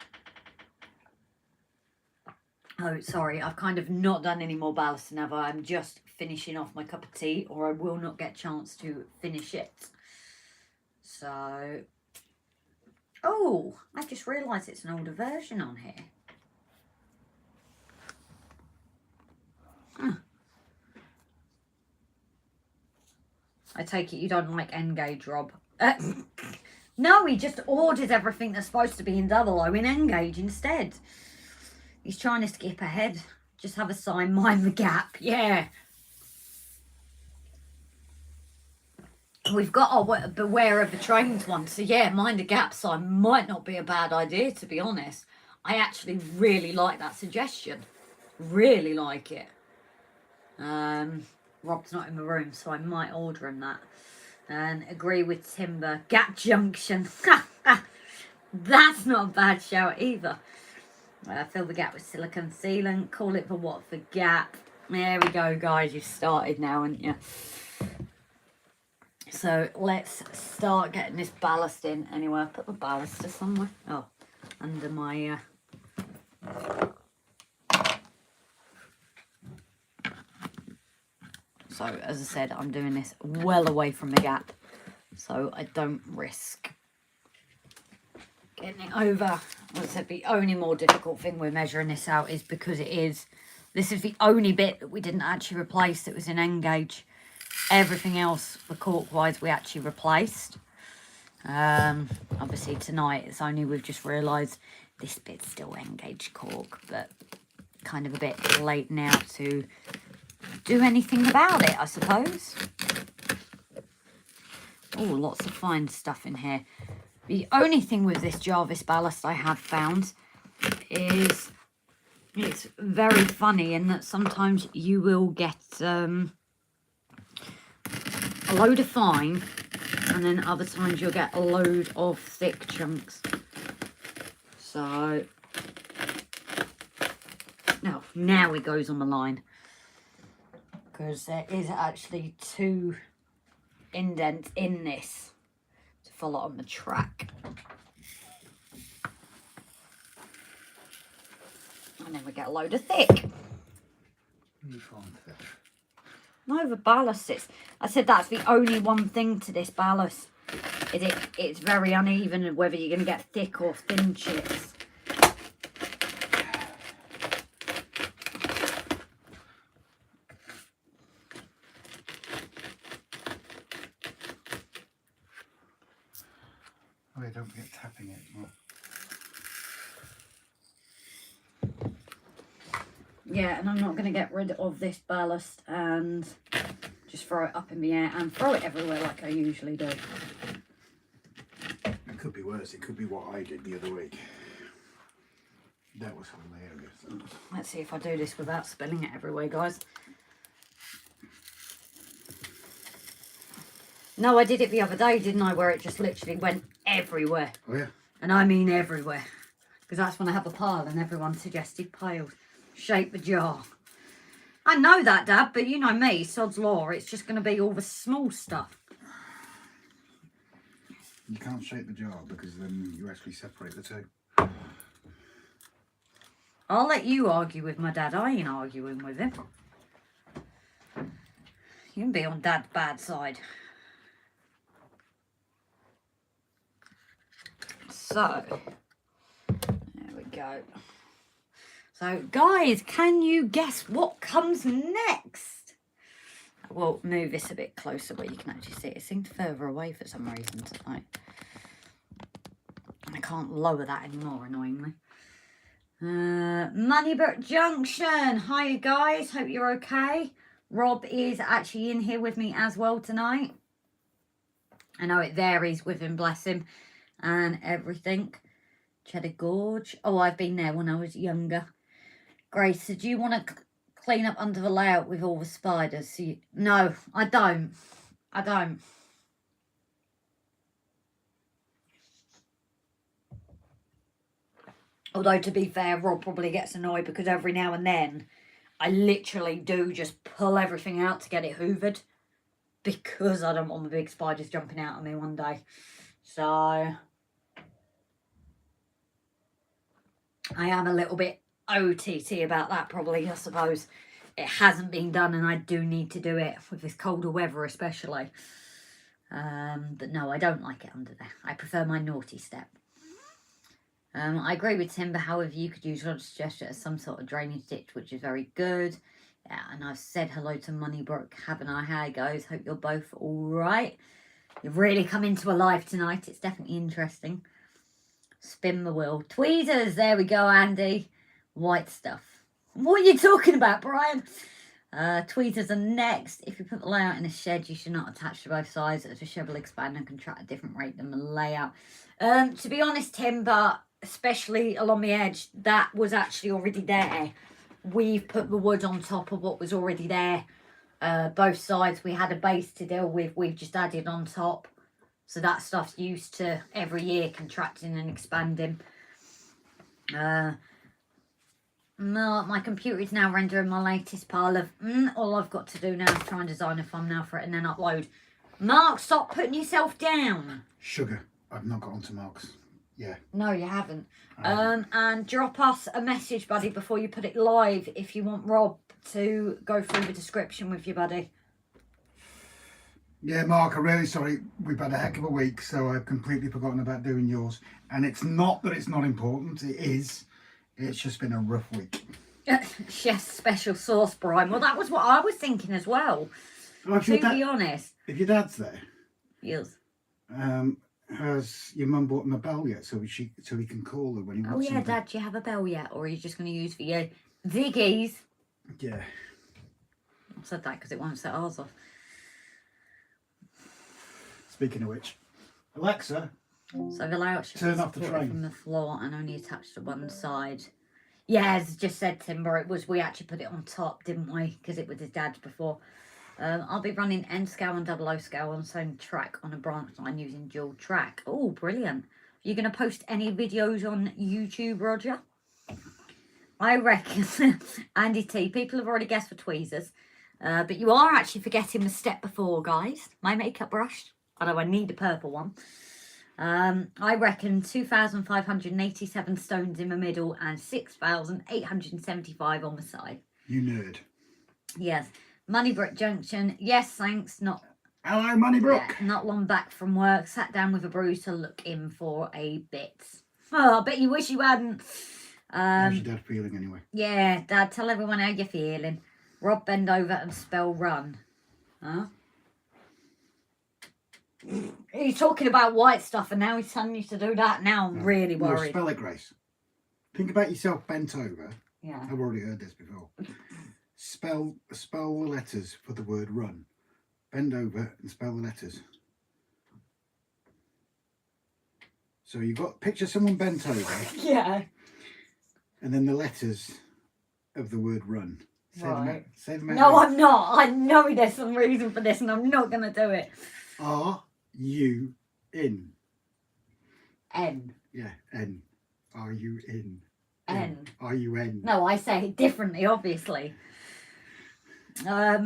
Oh, sorry, I've kind of not done any more ballasting, have I? I'm just finishing off my cup of tea, or I will not get a chance to finish it. So, oh, I just realised it's an older version on here. Huh. I take it you don't like N-gauge, Rob. No, he just orders everything that's supposed to be in double O in N-gauge instead. He's trying to skip ahead. Just have a sign, mind the gap. Yeah. We've got our beware of the trains one. So yeah, mind the gap sign might not be a bad idea, to be honest. I actually really like that suggestion. Really like it. Rob's not in the room, so I might order him that. And agree with timber. Gap junction. That's not a bad shout either. Fill the gap with silicone sealant. Call it for what? For gap. There we go, guys. You've started now, haven't you? So let's start getting this ballast in. Anyway, I put the ballaster somewhere. Oh, under my... So, as I said, I'm doing this well away from the gap, so I don't risk getting it over. As I said, the only more difficult thing we're measuring this out is because this is the only bit that we didn't actually replace that was in N-gauge. Everything else, for cork-wise, we actually replaced. Obviously, tonight, it's only we've just realised this bit's still N-gauge cork, but kind of a bit late now to... do anything about it, I suppose. Oh, lots of fine stuff in here. The only thing with this Jarvis ballast I have found is it's very funny in that sometimes you will get a load of fine and then other times you'll get a load of thick chunks. So now it goes on the line. Because there is actually 2 indents in this to follow on the track. And then we get a load of thick. No, the ballast is... I said that's the only one thing to this ballast. It's very uneven whether you're going to get thick or thin chips. Don't forget tapping it. Yeah, and I'm not going to get rid of this ballast and just throw it up in the air and throw it everywhere like I usually do. It could be worse. It could be what I did the other week. That was hilarious. Let's see if I do this without spilling it everywhere, guys. No, I did it the other day, didn't I? Where it just literally went everywhere. Oh, yeah. And I mean everywhere. Because that's when I have a pile and everyone suggested piles. Shape the jar. I know that, Dad, but you know me, sod's law. It's just going to be all the small stuff. You can't shape the jar because then you actually separate the two. I'll let you argue with my dad. I ain't arguing with him. You can be on Dad's bad side. So, there we go. So, guys, can you guess what comes next? We'll move this a bit closer where you can actually see it. It seemed further away for some reason tonight. I can't lower that anymore, annoyingly. MoneyBrook Junction. Hi, guys. Hope you're okay. Rob is actually in here with me as well tonight. I know it varies with him, bless him, and everything. Cheddar Gorge. Oh, I've been there when I was younger. Grace, so do you want to clean up under the layout with all the spiders? So no, I don't. I don't. Although, to be fair, Rob probably gets annoyed because every now and then I literally do just pull everything out to get it hoovered because I don't want the big spiders jumping out at me one day. So I am a little bit OTT about that, probably, I suppose. It hasn't been done and I do need to do it with this colder weather especially. But no, I don't like it under there. I prefer my naughty step. I agree with Timber, however, you could use Rod's gesture as some sort of drainage ditch, which is very good. Yeah, and I've said hello to Moneybrook, haven't I? How it goes? Hope you're both all right. You've really come into a live tonight. It's definitely interesting. Spin the wheel. Tweezers, there we go, Andy. White stuff. What are you talking about, Brian? Tweezers are next. If you put the layout in a shed, you should not attach to both sides, as the shed will expand and contract at a different rate than the layout. To be honest, Timber, especially along the edge, that was actually already there. We've put the wood on top of what was already there. Both sides, we had a base to deal with. We've just added on top. So that stuff's used to every year contracting and expanding. My computer is now rendering my latest pile of all I've got to do now is try and design a thumbnail for it and then upload. Mark, stop putting yourself down. Sugar. I've not got onto Mark's. Yeah. No, you haven't. And drop us a message, buddy, before you put it live if you want Rob to go through the description with you, buddy. Yeah, Mark, I'm really sorry. We've had a heck of a week, so I've completely forgotten about doing yours. And it's not that it's not important. It is. It's just been a rough week. Chef's special sauce, Brian. Well, that was what I was thinking as well. Oh, to be honest. If your dad's there. Yes. Has your mum bought him a bell yet so he can call her when he wants Oh, yeah, something? Dad, do you have a bell yet? Or are you just going to use for your ziggies? Yeah. I said that because it won't set ours off. Speaking of which, Alexa, so the layout should turn be off the supported train from the floor and only attached to one side. Yeah, as just said, Timber, it was, we actually put it on top, didn't we? Because it was his dad's before. I'll be running end scale and 00 scale on the same track on a branch line using dual track. Oh, brilliant. Are you going to post any videos on YouTube, Roger? I reckon, Andy T, people have already guessed for tweezers. But you are actually forgetting the step before, guys. My makeup brush. Although I need a purple one. I reckon 2,587 stones in the middle and 6,875 on the side. You nerd. Yes. MoneyBrook Junction. Yes, thanks. Not. Hello, Moneybrook. Yeah, not long back from work. Sat down with a bruise to look in for a bit. Oh, I bet you wish you hadn't. How's your dad feeling anyway? Yeah, Dad, tell everyone how you're feeling. Rob, bend over and spell run. Huh? He's talking about white stuff and now he's telling you to do that. Now I'm really worried. Spell it, Grace. Think about yourself bent over. Yeah. I've already heard this before. Spell the letters for the word run. Bend over and spell the letters. So you've got, picture someone bent over. Yeah. And then the letters of the word run. Right. Say them out. No, I'm not. I know there's some reason for this and I'm not going to do it. R-U-N. N. Yeah, N. Are you in? N. Are you in? No, I say it differently, obviously. I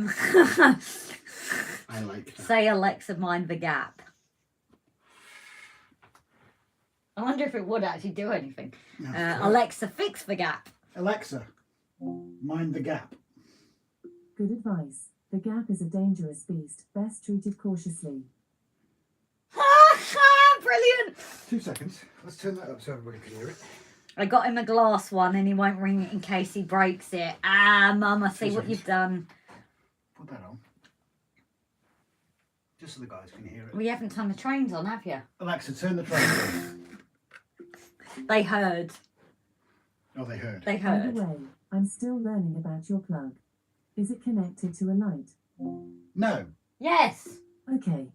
like that. Say Alexa, mind the gap. I wonder if it would actually do anything. No, Alexa, fix the gap. Alexa, mind the gap. Good advice. The gap is a dangerous beast, best treated cautiously. Brilliant. 2 seconds. Let's turn that up so everybody can hear it. I got him a glass one and he won't ring it in case he breaks it. Ah, Mum, I see what you've done. Put that on. Just so the guys can hear it. We haven't turned the trains on, have you? Alexa, turn the train on. They heard. Oh, they heard. They By the heard. way, I'm still learning about your plug. Is it connected to a light? No. Yes. Okay.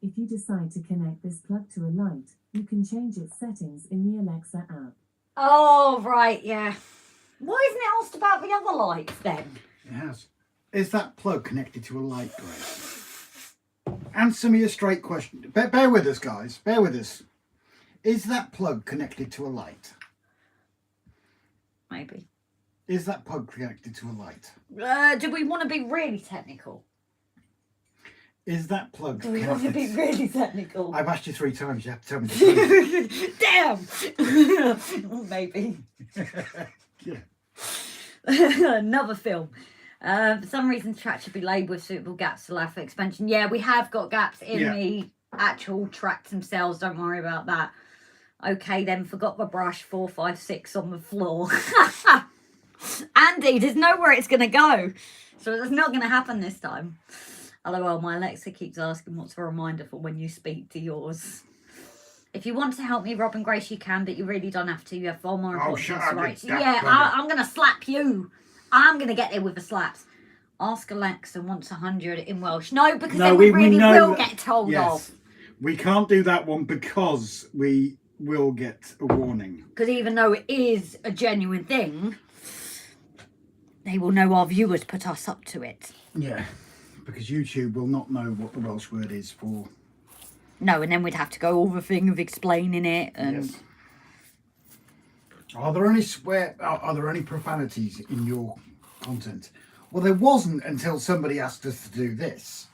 If you decide to connect this plug to a light, you can change its settings in the Alexa app. Oh, right, yeah. Why isn't it asked about the other lights then? It has. Is that plug connected to a light, Grace? Answer me a straight question. Bear with us, guys. Bear with us. Is that plug connected to a light? Maybe. Is that plug connected to a light? Do we want to be really technical? Is that plug Do we want to be really technical? I've asked you 3 times. You have to tell me the truth. Damn! Well, maybe. Yeah. Another film. For some reason, the track should be labelled with suitable gaps to allow for expansion. Yeah, we have got gaps in the actual tracks themselves. Don't worry about that. Okay, then forgot the brush 4, 5, 6 on the floor. Andy, there's nowhere it's going to go. So it's not going to happen this time. LOL, my Alexa keeps asking what's a reminder for when you speak to yours. If you want to help me, Rob and Grace, you can, but you really don't have to. You have far more important shut things up, to write. you Yeah, daft I'm going to slap you. I'm going to get there with the slaps. Ask Alexa once 100 in Welsh. No, because then we really know will that- get told off. We can't do that one because we will get a warning. Because even though it is a genuine thing, they will know our viewers put us up to it. Yeah, because YouTube will not know what the Welsh word is for. No, and then we'd have to go all the thing of explaining it. And Yes. Are there any Are there any profanities in your content? Well, there wasn't until somebody asked us to do this.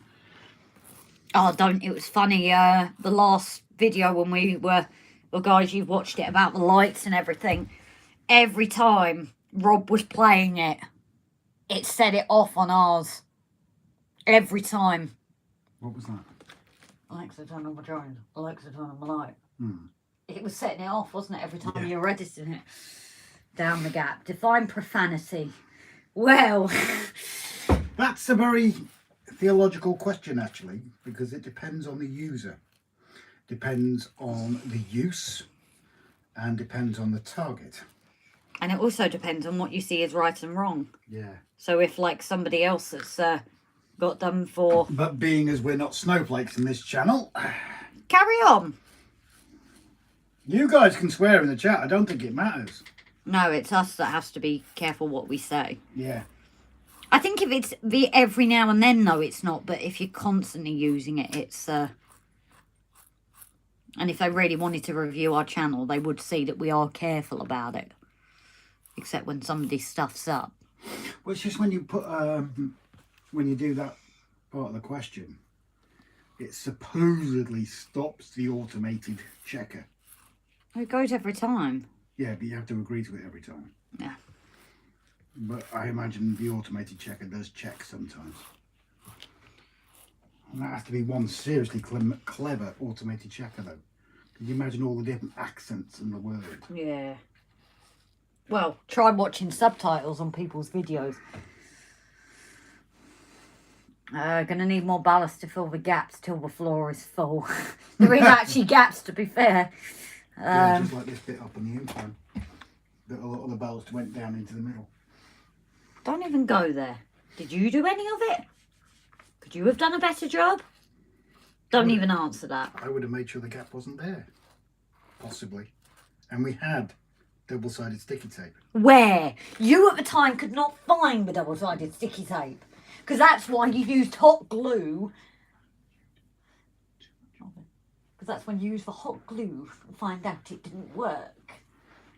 Oh, don't. It was funny. The last video when we were... Well, guys, you've watched it about the lights and everything. Every time Rob was playing it, it set it off on ours. Every time. What was that? Alexa, turn on my drone. Alexa, turn on my light. Hmm. It was setting it off, wasn't it? Every time Yeah. you were editing it. Down the gap. Define profanity. Well... That's a very theological question, actually, because it depends on the user. Depends on the use and depends on the target. And it also depends on what you see as right and wrong. Yeah. So if, like, somebody else that's got done for... But being as we're not snowflakes in this channel, Carry on. you guys can swear in the chat. I don't think it matters. No, it's us that has to be careful what we say. Yeah. I think if it's the every now and then, no, it's not. But if you're constantly using it, it's... And if they really wanted to review our channel, they would see that we are careful about it. Except when somebody stuffs up. Well, it's just when you put when you do that part of the question, it supposedly stops the automated checker. It goes every time. Yeah, but you have to agree to it every time. Yeah. But I imagine the automated checker does check sometimes. And that has to be one seriously clever automated checker, though. Can you imagine all the different accents in the word? Yeah. Well, try watching subtitles on people's videos. Gonna need more ballast to fill the gaps till the floor is full. There is actually gaps, to be fair. Yeah, just like this bit up on the incline. That a lot of the ballast went down into the middle. Don't even go there. Did you do any of it? Could you have done a better job? Don't even answer that. I would have made sure the gap wasn't there. Possibly. And we had double-sided sticky tape. Where? You at the time could not find the double-sided sticky tape. Because that's why you used hot glue. because that's when you use the hot glue and find out it didn't work.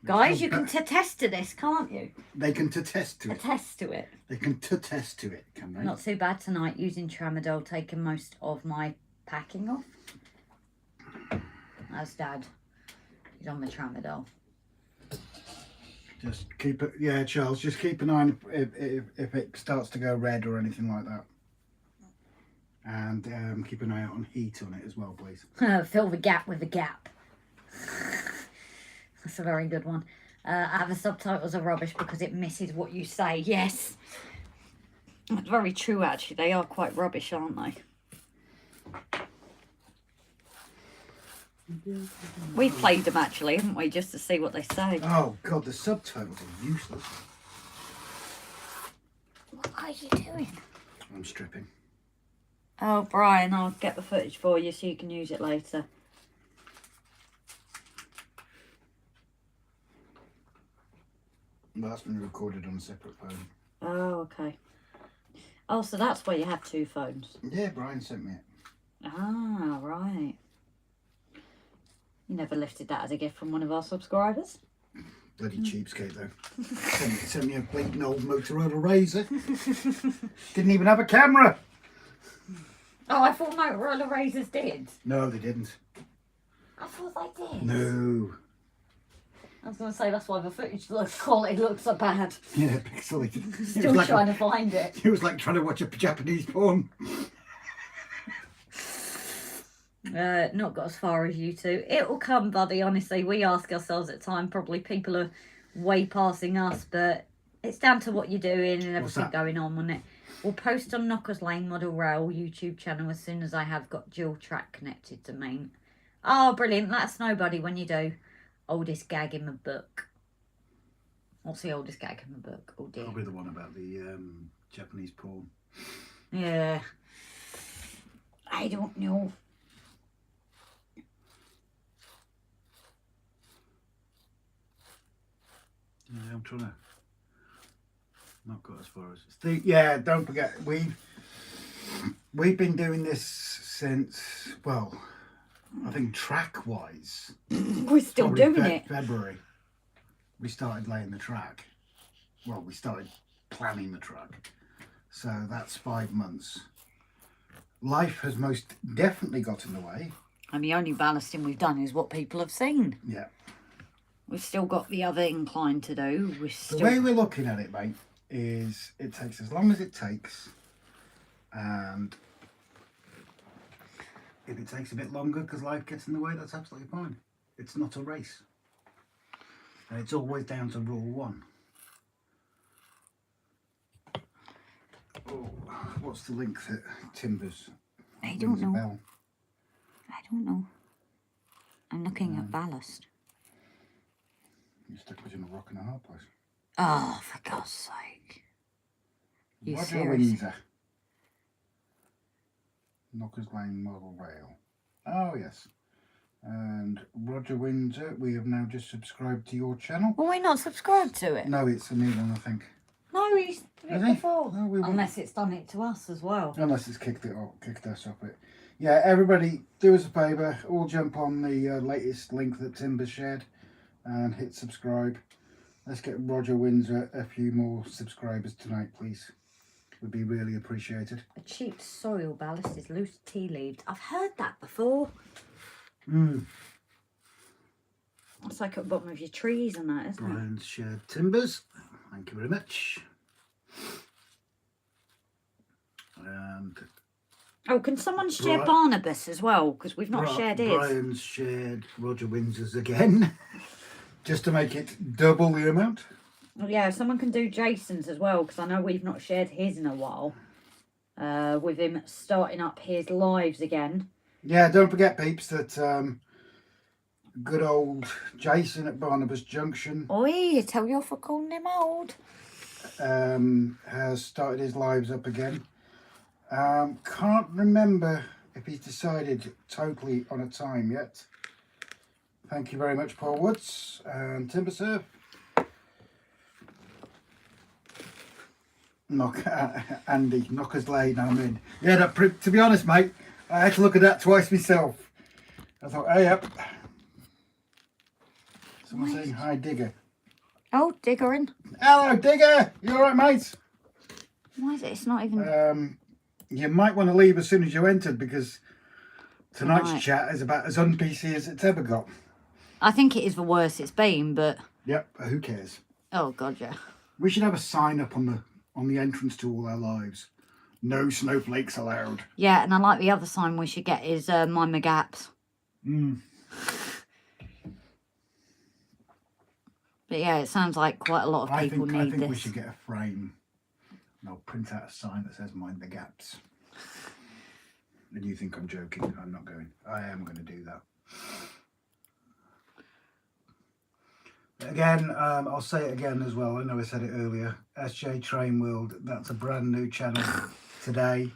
Guys, you can attest to this, can't you? They can attest to it. Attest to it. They can attest to it, can they? Not too bad tonight, using tramadol, taking most of my packing off. As Dad. He's on the tramadol. Just keep it, yeah, Charles, just keep an eye on if it starts to go red or anything like that. And keep an eye out on heat on it as well, please. Fill the gap with the gap. That's a very good one. Other subtitles are rubbish because it misses what you say. Yes. That's very true, actually. They are quite rubbish, aren't they? We've played them, actually, haven't we? Just to see what they say. Oh, God, the subtitles are useless. What are you doing? I'm stripping. Oh, Brian, I'll get the footage for you so you can use it later. Well, that's been recorded on a separate phone. Oh, okay. Oh, so that's why you have two phones. Yeah, Brian sent me it. Ah, right. You never lifted that as a gift from one of our subscribers. Bloody cheapskate, though. sent me a bleeding old Motorola Razor. Didn't even have a camera. Oh, I thought Motorola Razors did. No, they didn't. I thought they did. No. I was going to say that's why the footage quality looks so bad. Yeah, pixelated. Still trying to find it. It was like trying to watch a Japanese porn. Not got as far as you two. It will come, buddy, honestly. We ask ourselves at times, probably people are way passing us, but it's down to what you're doing and everything going on, wouldn't it? We'll post on Knockers Lane Model Rail YouTube channel as soon as I have got dual track connected to main. Oh, brilliant. Let us know, buddy, when you do. Oldest gag in the book. What's the oldest gag in the book? Oh, dear. Probably the one about the Japanese porn. Yeah. I don't know. Yeah, I'm trying to not go as far as yeah, don't forget we've been doing this since, well, I think track wise We're still doing it. February we started laying the track. Well, we started planning the track, so that's 5 months. Life has most definitely got in the way, And the only ballasting we've done is what people have seen. yeah. We've still got the other incline to do. The way we're looking at it, mate, is it takes as long as it takes, and if it takes a bit longer because life gets in the way, that's absolutely fine. It's not a race, and it's always down to rule one. Oh, what's the length at Timbers? I don't know. Bell. I don't know. I'm looking at ballast. You stuck us in a rock and a hard place. Oh, for God's sake. You Roger serious? Windsor. Knockers Lane Model Rail. Oh, yes. And Roger Windsor, we have now just subscribed to your channel. Well, we're not subscribed to it. No, it's a new one, I think. No, he's done Is it he? before. No, we won't. Unless it's done it to us as well. Unless it's kicked us off it. Yeah, everybody, do us a favour. All jump on the latest link that Timbers shared and hit subscribe. Let's get Roger Windsor a few more subscribers tonight, please. Would be really appreciated. A cheap soil ballast is loose tea leaves. I've heard that before. It's like at the bottom of your trees and that, isn't it? Brian's shared Timbers. Thank you very much. And Oh, can someone share Barnabas as well? Because we've not shared his. Brian's shared Roger Windsor's again. Just to make it double the amount. Oh, yeah, someone can do Jason's as well, because I know we've not shared his in a while. With him starting up his lives again. Yeah, don't forget, peeps, that good old Jason at Barnabas Junction Oi, tell you off for calling him old. has started his lives up again. Can't remember if he's decided totally on a time yet. Thank you very much, Paul Woods and Timbersurf. Andy, Knockers Lane, I'm in. Yeah, to be honest, mate, I had to look at that twice myself. I thought, hey up. Someone Right. saying hi, Digger. Oh, Digger in. Hello, Digger. You all right, mate? Why is it? It's not even... You might want to leave as soon as you entered because tonight's Tonight. chat is about as un-PC as it's ever got. I think it is the worst it's been, but... Yep, who cares? Oh, God, yeah. We should have a sign up on the entrance to all our lives. No snowflakes allowed. Yeah, and I like the other sign we should get is mind my gaps. Mm. But yeah, it sounds like quite a lot of people I need think this. we should get a frame and I'll print out a sign that says mind the gaps. And you think I'm joking? I'm not going. I am going to do that. Again, I'll say it again as well. I know I said it earlier. SJ Train World, that's a brand new channel today.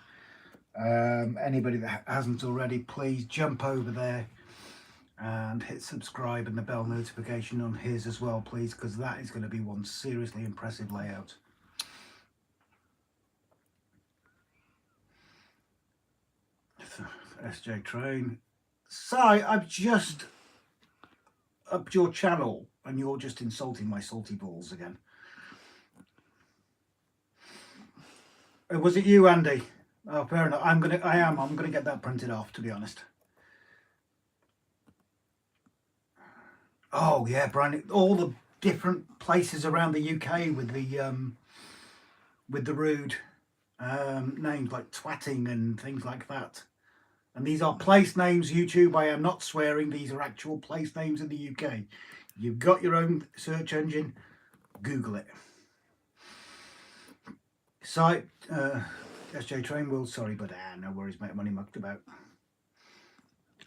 Anybody that hasn't already, please jump over there and hit subscribe and the bell notification on his as well, please, because that is going to be one seriously impressive layout. SJ Train. Si, I've just upped your channel and you're just insulting my salty balls again. Was it you, Andy? Oh, fair enough. I'm gonna get that printed off, to be honest. Oh yeah, Brian. All the different places around the UK with the rude names like twatting and things like that. And these are place names, YouTube. I am not swearing. These are actual place names in the UK. You've got your own search engine. Google it. Site, SJ Train World. Sorry, but no worries, mate. I'm only mucked about.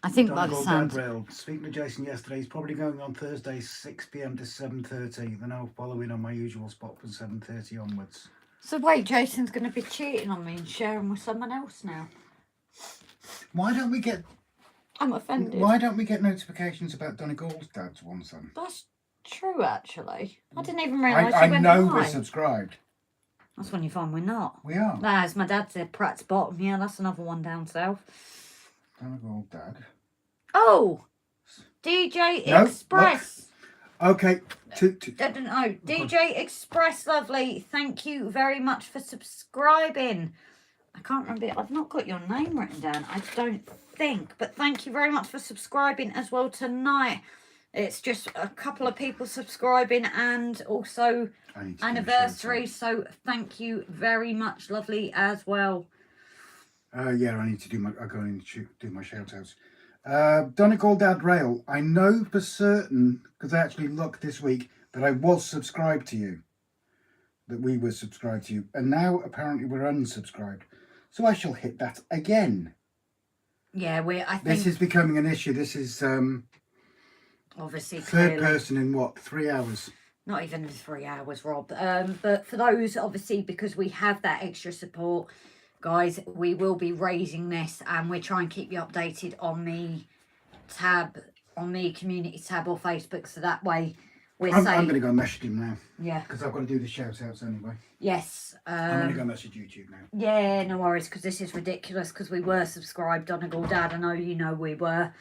I think by the Donegal sound... Dad Rail. Speaking to Jason yesterday, he's probably going on Thursday 6 PM to 7:30. Then I'll follow in on my usual spot from 7:30 onwards. So wait, Jason's going to be cheating on me and sharing with someone else now. Why don't we get? I'm offended. Why don't we get notifications about Donegal's dad's one son? That's true, actually. I didn't even realise I you went know live. we're subscribed. That's when you find we're not. We are. As my dad said, Pratt's Bottom. Yeah, that's another one down south. Donegal Dad. Oh! DJ No, Express. Okay. No, DJ Express, lovely. Thank you very much for subscribing. I can't remember. I've not got your name written down. I don't think. But thank you very much for subscribing as well tonight. It's just a couple of people subscribing and also anniversary. So thank you very much, lovely, as well. Yeah, I need to do my. I go in to do my shout outs. Donegal Dad Rail. I know for certain because I actually looked this week that I was subscribed to you. That we were subscribed to you, and now apparently we're unsubscribed. So I shall hit that again. Yeah, I think this is becoming an issue. This is obviously third clearly, person in what, 3 hours? not even 3 hours, Rob. But for those, obviously, because we have that extra support, guys, we will be raising this, and we're trying to keep you updated on the tab, on the community tab or Facebook, so that way I'm going to go and message him now. Yeah. Because I've got to do the shout outs anyway. Yes. I'm going to go message YouTube now. Yeah, no worries, because this is ridiculous, because we were subscribed, Donegal Dad. I know you know we were.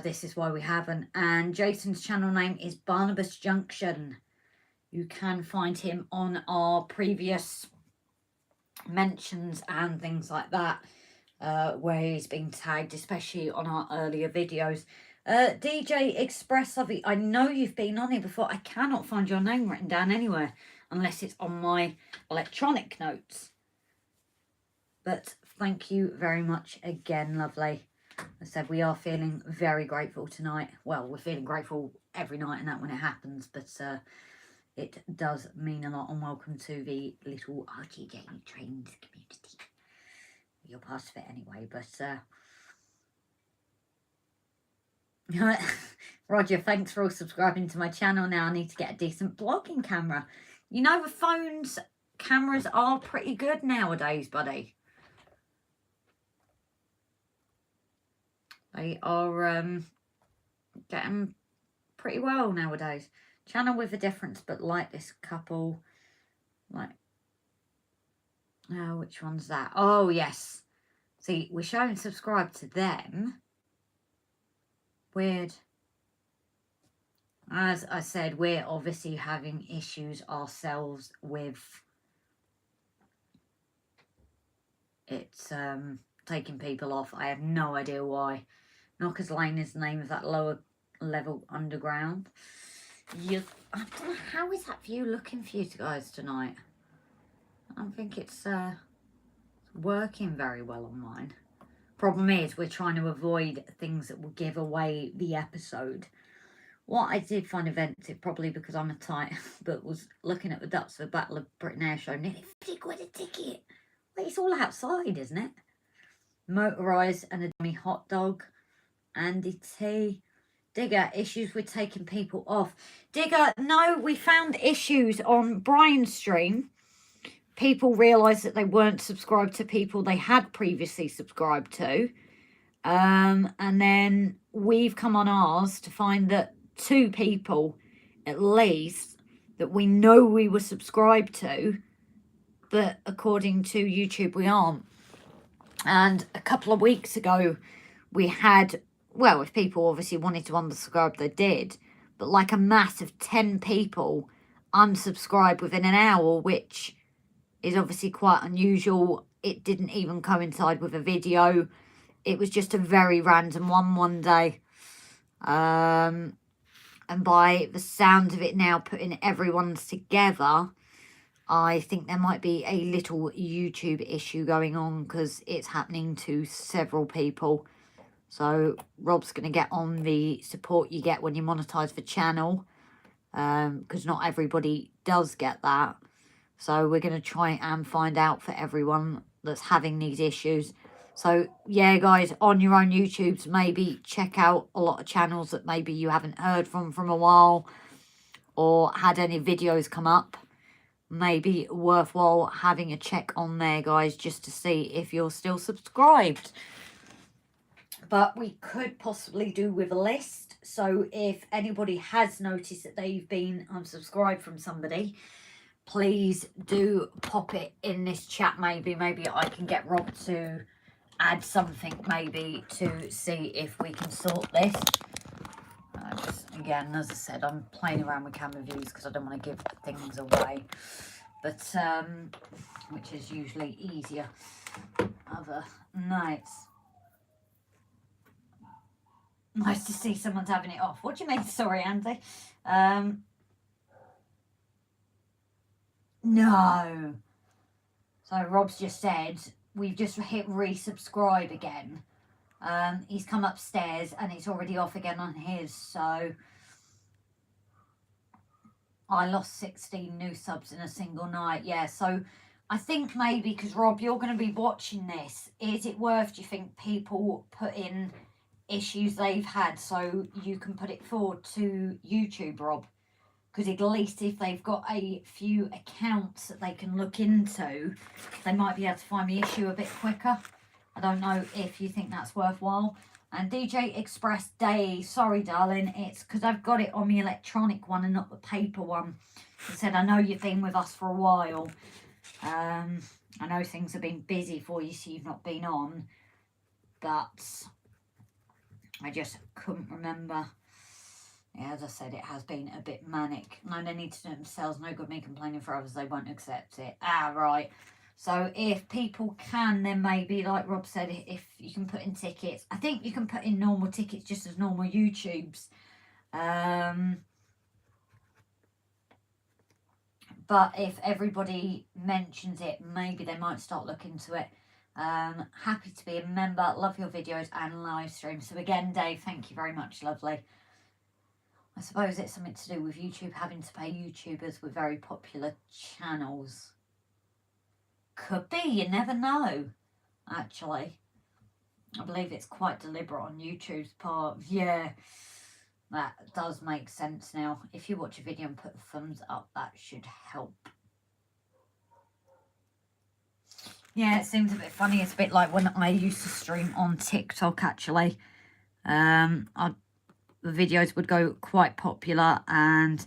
This is why we haven't. And Jason's channel name is MoneyBrook Junction. You can find him on our previous mentions and things like that, where he's been tagged, especially on our earlier videos. DJ Express, I know you've been on here before. I cannot find your name written down anywhere unless it's on my electronic notes. But thank you very much again, lovely. I said we are feeling very grateful tonight. Well, we're feeling grateful every night and that when it happens, but it does mean a lot. And welcome to the little RGJ trains community. You're part of it anyway, but Roger, thanks for all subscribing to my channel. Now I need to get a decent vlogging camera. You know, the phone's cameras are pretty good nowadays, buddy. They are getting pretty well nowadays. Channel with a difference, but like this couple. Like, oh, which one's that? Oh, yes. See, we're showing subscribe to them. Weird. As I said, we're obviously having issues ourselves with it's taking people off. I have no idea why. Knockers Lane is the name of that lower level underground. I don't know, how is that view looking for you guys tonight? I don't think it's working very well on mine. Problem is, we're trying to avoid things that will give away the episode. What I did find offensive, probably because I'm a tight, but was looking at the Ducks for the Battle of Britain Air Show, nearly 50 quid a ticket. Well, it's all outside, isn't it? Motorised and a dummy hot dog. Andy T. Digger, issues with taking people off. Digger, no, we found issues on Brian's stream. People realised that they weren't subscribed to people they had previously subscribed to. And then we've come on ours to find that 2 people, at least, that we know we were subscribed to, but according to YouTube, we aren't. And a couple of weeks ago, we had, well, if people obviously wanted to unsubscribe, they did, but like a mass of 10 people unsubscribed within an hour, which is obviously quite unusual. It didn't even coincide with a video. It was just a very random one day. And by the sound of it now, putting everyone's together, I think there might be a little YouTube issue going on because it's happening to several people. So Rob's going to get on the support you get when you monetize the channel, because not everybody does get that. So we're going to try and find out for everyone that's having these issues. So yeah, guys, on your own YouTubes, maybe check out a lot of channels that maybe you haven't heard from a while, or had any videos come up. Maybe worthwhile having a check on there, guys, just to see if you're still subscribed. But we could possibly do with a list. So if anybody has noticed that they've been unsubscribed from somebody, please do pop it in this chat. Maybe I can get Rob to add something maybe to see if we can sort this. Just, again, as I said, I'm playing around with camera views because I don't want to give things away. But, which is usually easier other nights. Nice to see someone's having it off. What do you mean? Sorry, Andy. No. So Rob's just said we've just hit resubscribe again. He's come upstairs and it's already off again on his. So I lost 16 new subs in a single night. Yeah, so I think maybe, because Rob, you're going to be watching this, is it worth, do you think, people put in issues they've had so you can put it forward to YouTube, Rob? Because at least if they've got a few accounts that they can look into, they might be able to find the issue a bit quicker. I don't know if you think that's worthwhile. And DJ Express Day, sorry darling, it's because I've got it on the electronic one and not the paper one. He said, I know you've been with us for a while. I know things have been busy for you, so you've not been on. But I just couldn't remember. Yeah, as I said, it has been a bit manic. No, they need to do it themselves. No good me complaining for others. They won't accept it. Ah, right. So if people can, then maybe, like Rob said, if you can put in tickets. I think you can put in normal tickets just as normal YouTubes. But if everybody mentions it, maybe they might start looking into it. Happy to be a member. Love your videos and live streams. So again, Dave, thank you very much. Lovely. I suppose it's something to do with YouTube having to pay YouTubers with very popular channels. Could be, you never know, actually. I believe it's quite deliberate on YouTube's part. Yeah, that does make sense now. If you watch a video and put a thumbs up, that should help. Yeah, it seems a bit funny. It's a bit like when I used to stream on TikTok, actually. The videos would go quite popular, and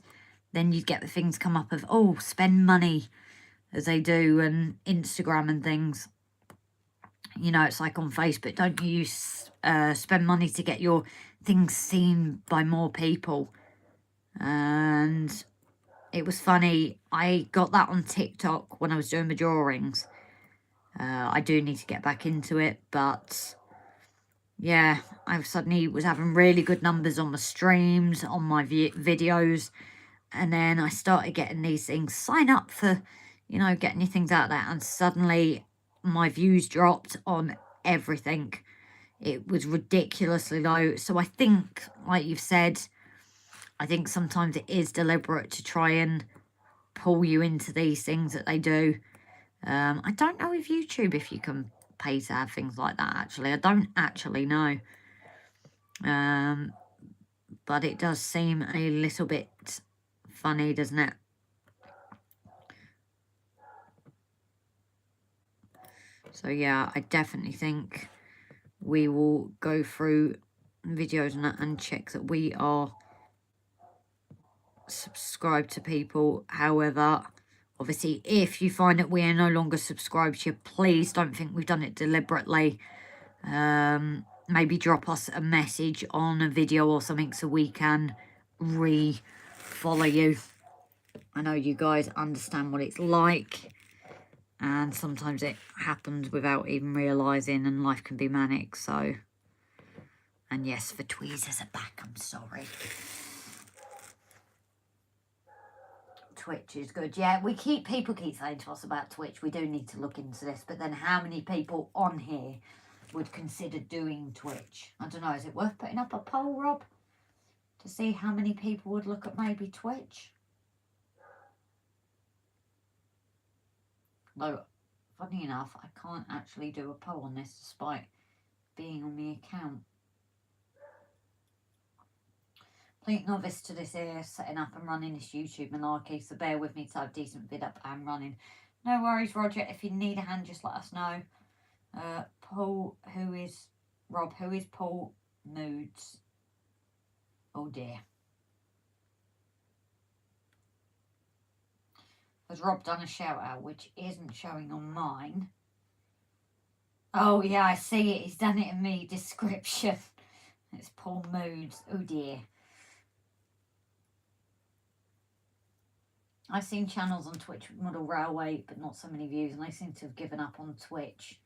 then you'd get the things come up of, oh, spend money, as they do, and Instagram and things. You know, it's like on Facebook, don't you spend money to get your things seen by more people. And it was funny, I got that on TikTok when I was doing my drawings. I do need to get back into it, but yeah, I suddenly was having really good numbers on my streams, on my videos, and then I started getting these things, sign up for, you know, getting your things out there, and suddenly my views dropped on everything. It was ridiculously low. So I think, like you've said, I think sometimes it is deliberate to try and pull you into these things that they do. I don't know with YouTube if you can pay to have things like that, actually. I don't actually know. But it does seem a little bit funny, doesn't it? So yeah, I definitely think we will go through videos and check that we are subscribed to people. However, obviously, if you find that we are no longer subscribed to you, please don't think we've done it deliberately. Maybe drop us a message on a video or something so we can re-follow you. I know you guys understand what it's like, and sometimes it happens without even realising, and life can be manic. So, and yes, the tweezers are back, I'm sorry. Twitch is good. Yeah, people keep saying to us about Twitch. We do need to look into this, but then how many people on here would consider doing Twitch? I don't know, is it worth putting up a poll, Rob, to see how many people would look at maybe Twitch? Though, funny enough, I can't actually do a poll on this despite being on the account. Complete novice to this here, setting up and running this YouTube malarkey, so bear with me to have decent vid up and running. No worries, Roger. If you need a hand, just let us know. Paul, Rob, who is Paul Moods? Oh dear. Has Rob done a shout out, which isn't showing on mine? Oh yeah, I see it. He's done it in me description. It's Paul Moods. Oh dear. I've seen channels on Twitch with Model Railway, but not so many views, and I seem to have given up on Twitch.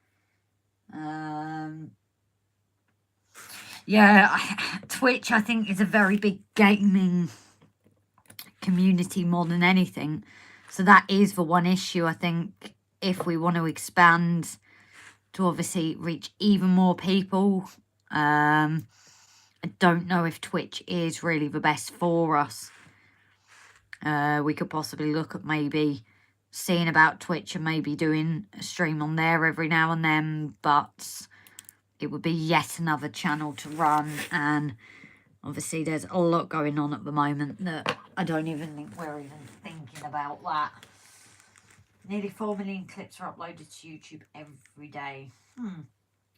Yeah, Twitch, I think, is a very big gaming community more than anything. So that is the one issue, I think, if we want to expand to obviously reach even more people. I don't know if Twitch is really the best for us. We could possibly look at maybe seeing about Twitch and maybe doing a stream on there every now and then, but it would be yet another channel to run, and obviously there's a lot going on at the moment that I don't even think we're even thinking about that. Nearly 4 million clips are uploaded to YouTube every day.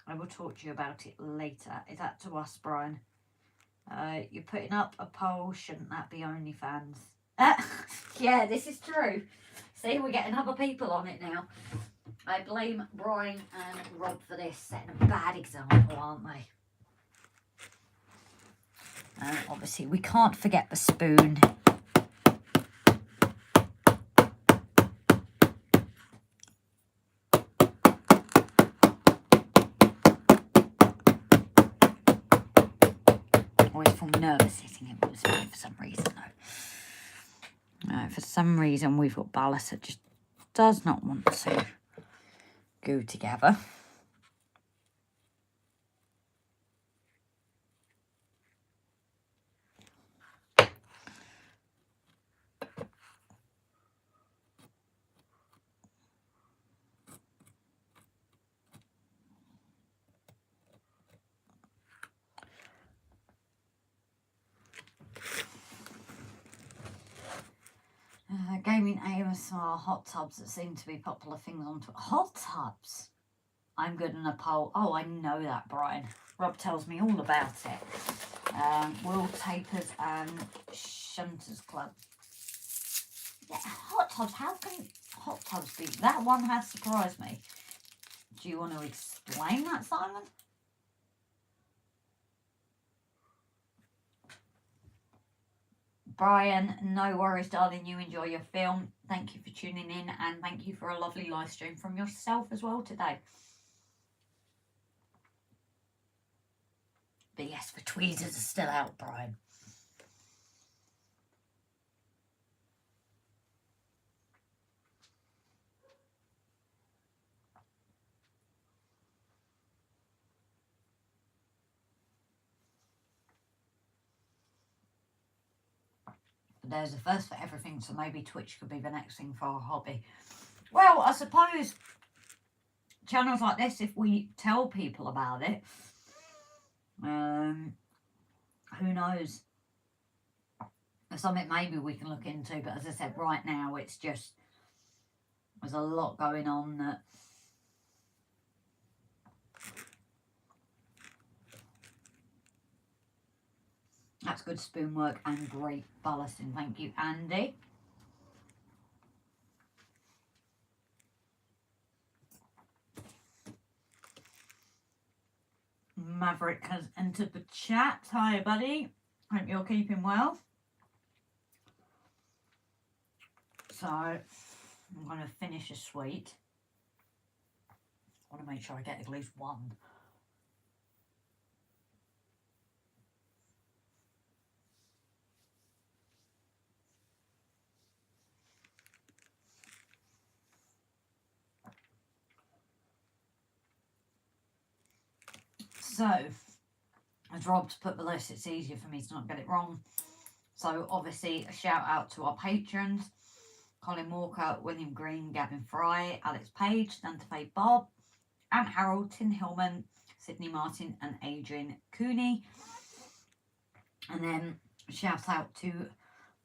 I will talk to you about it later. Is that to us, Brian? You're putting up a poll, shouldn't that be OnlyFans? Yeah, this is true. See, we're getting other people on it now. I blame Brian and Rob for this, setting a bad example, aren't they? Obviously, we can't forget the spoon. Always feel nervous hitting it with a spoon for some reason, though. For some reason, we've got ballast that just does not want to go together. Gaming ASMR hot tubs that seem to be popular things on Twitter. Hot tubs? I'm good in a poll. Oh, I know that, Brian. Rob tells me all about it. World Tapers and Shunters Club. Yeah, hot tubs. How can hot tubs be? That one has surprised me. Do you want to explain that, Simon? Brian, no worries, darling. You enjoy your film. Thank you for tuning in, and thank you for a lovely live stream from yourself as well today. But yes, the tweezers are still out, Brian. There's a first for everything, so maybe Twitch could be the next thing for our hobby. Well, I suppose channels like this, if we tell people about it, who knows? There's something maybe we can look into, but as I said, right now it's just, there's a lot going on that that's good spoon work and great ballasting. Thank you, Andy. Maverick has entered the chat. Hi, buddy. Hope you're keeping well. So, I'm going to finish a sweet. I want to make sure I get at least one. So, as Rob's put the list, it's easier for me to not get it wrong. So, obviously, a shout out to our patrons. Colin Walker, William Green, Gavin Fry, Alex Page, Dante Bob, Ant Harold, Tin Hillman, Sydeney Martin and Adrian Cooney. And then shout out to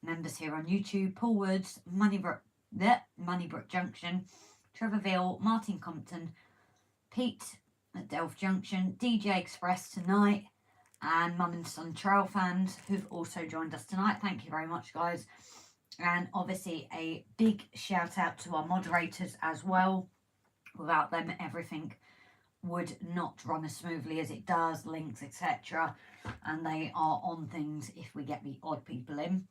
members here on YouTube, Paul Woods, MoneyBrook Junction, Trevor Veail, Martin Compton, Pete at Delph Junction, DJ Express tonight, and Mum and Son Trail fans who've also joined us tonight. Thank you very much, guys. And obviously a big shout out to our moderators as well. Without them, everything would not run as smoothly as it does, links, etc. And they are on things if we get the odd people in.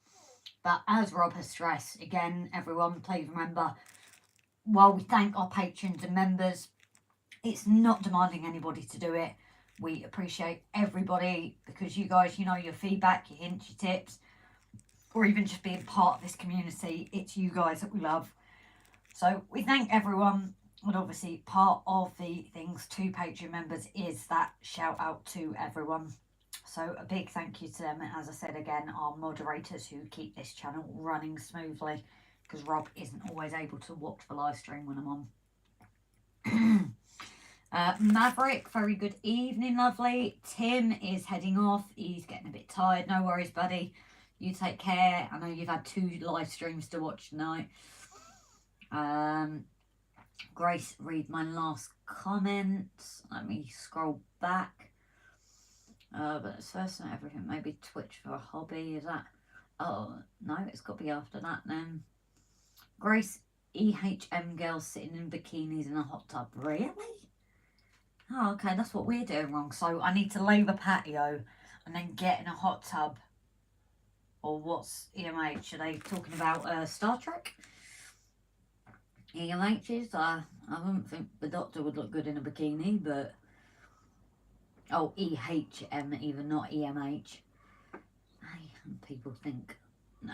But as Rob has stressed, again, everyone, please remember, while we thank our patrons and members, it's not demanding anybody to do it. We appreciate everybody because you guys, you know, your feedback, your hints, your tips, or even just being part of this community. It's you guys that we love. So we thank everyone. And obviously part of the things to Patreon members is that shout out to everyone. So a big thank you to them. And as I said again, our moderators who keep this channel running smoothly, because Rob isn't always able to watch the live stream when I'm on. Maverick, very good evening, lovely. Tim is heading off. He's getting a bit tired. No worries, buddy. You take care. I know you've had 2 live streams to watch tonight. Grace, read my last comments. Let me scroll back. But it's first and everything. Maybe Twitch for a hobby. Is that? Oh, no, it's got to be after that then. Grace, EHM girls sitting in bikinis in a hot tub. Really? Oh, okay, that's what we're doing wrong. So I need to lay the patio and then get in a hot tub. Or what's EMH? Are they talking about Star Trek? EMHs? I wouldn't think the Doctor would look good in a bikini, but... Oh, EHM even, not EMH. People think, no.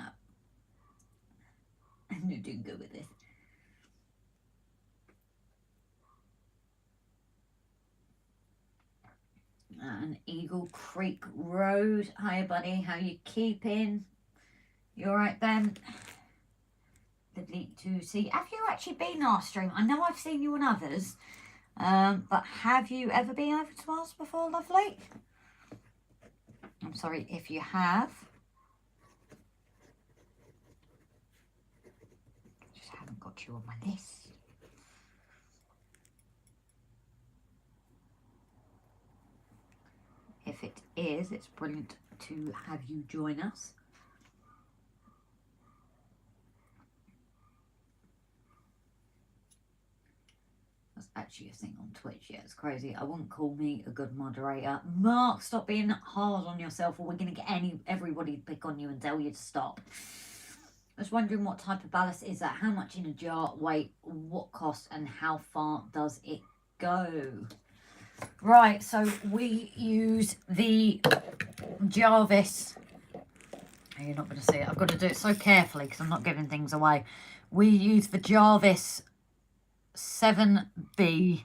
I'm not doing good with this. And Eagle Creek Road. Hiya, buddy. How you keeping? You alright, Ben? Lovely to see. Have you actually been our stream? I know I've seen you on others. But have you ever been over to ours before, lovely? I'm sorry if you have. Just haven't got you on my list. If it is, it's brilliant to have you join us. That's actually a thing on Twitch. Yeah, it's crazy. I wouldn't call me a good moderator. Mark, stop being hard on yourself, or we're going to get everybody to pick on you and tell you to stop. I was wondering what type of ballast is that? How much in a jar? Weight? What cost? And how far does it go? Right, so we use the Jarvis. You're not going to see it. I've got to do it so carefully because I'm not giving things away. We use the Jarvis 7B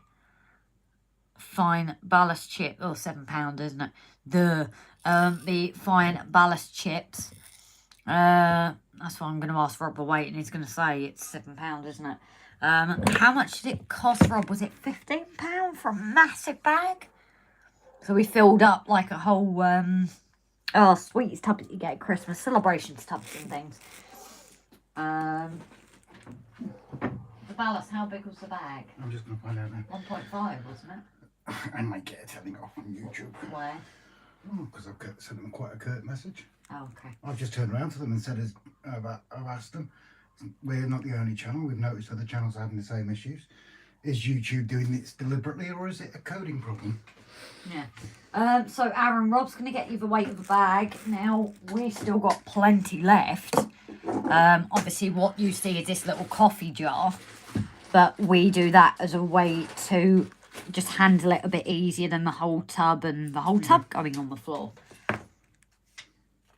fine ballast chip. Oh, £7, isn't it? The fine ballast chips. That's what I'm going to ask Rob a weight, and he's going to say it's £7, isn't it? How much did it cost, Rob? Was it £15 for a massive bag? So we filled up like a whole sweetest tub that you get at Christmas, celebrations tubs and things. The ballast, how big was the bag? I'm just going to find out now. 1.5, wasn't it? I might get a telling off on YouTube. Where? Because I've sent them quite a curt message. Oh, okay. I've just turned around to them and said, I've asked them, we're not the only channel, we've noticed other channels are having the same issues. Is YouTube doing this deliberately, or is it a coding problem? Yeah. So Aaron, Rob's going to get you the weight of the bag. Now, we've still got plenty left. Obviously, what you see is this little coffee jar, but we do that as a way to just handle it a bit easier than the whole tub, and the whole tub going on the floor.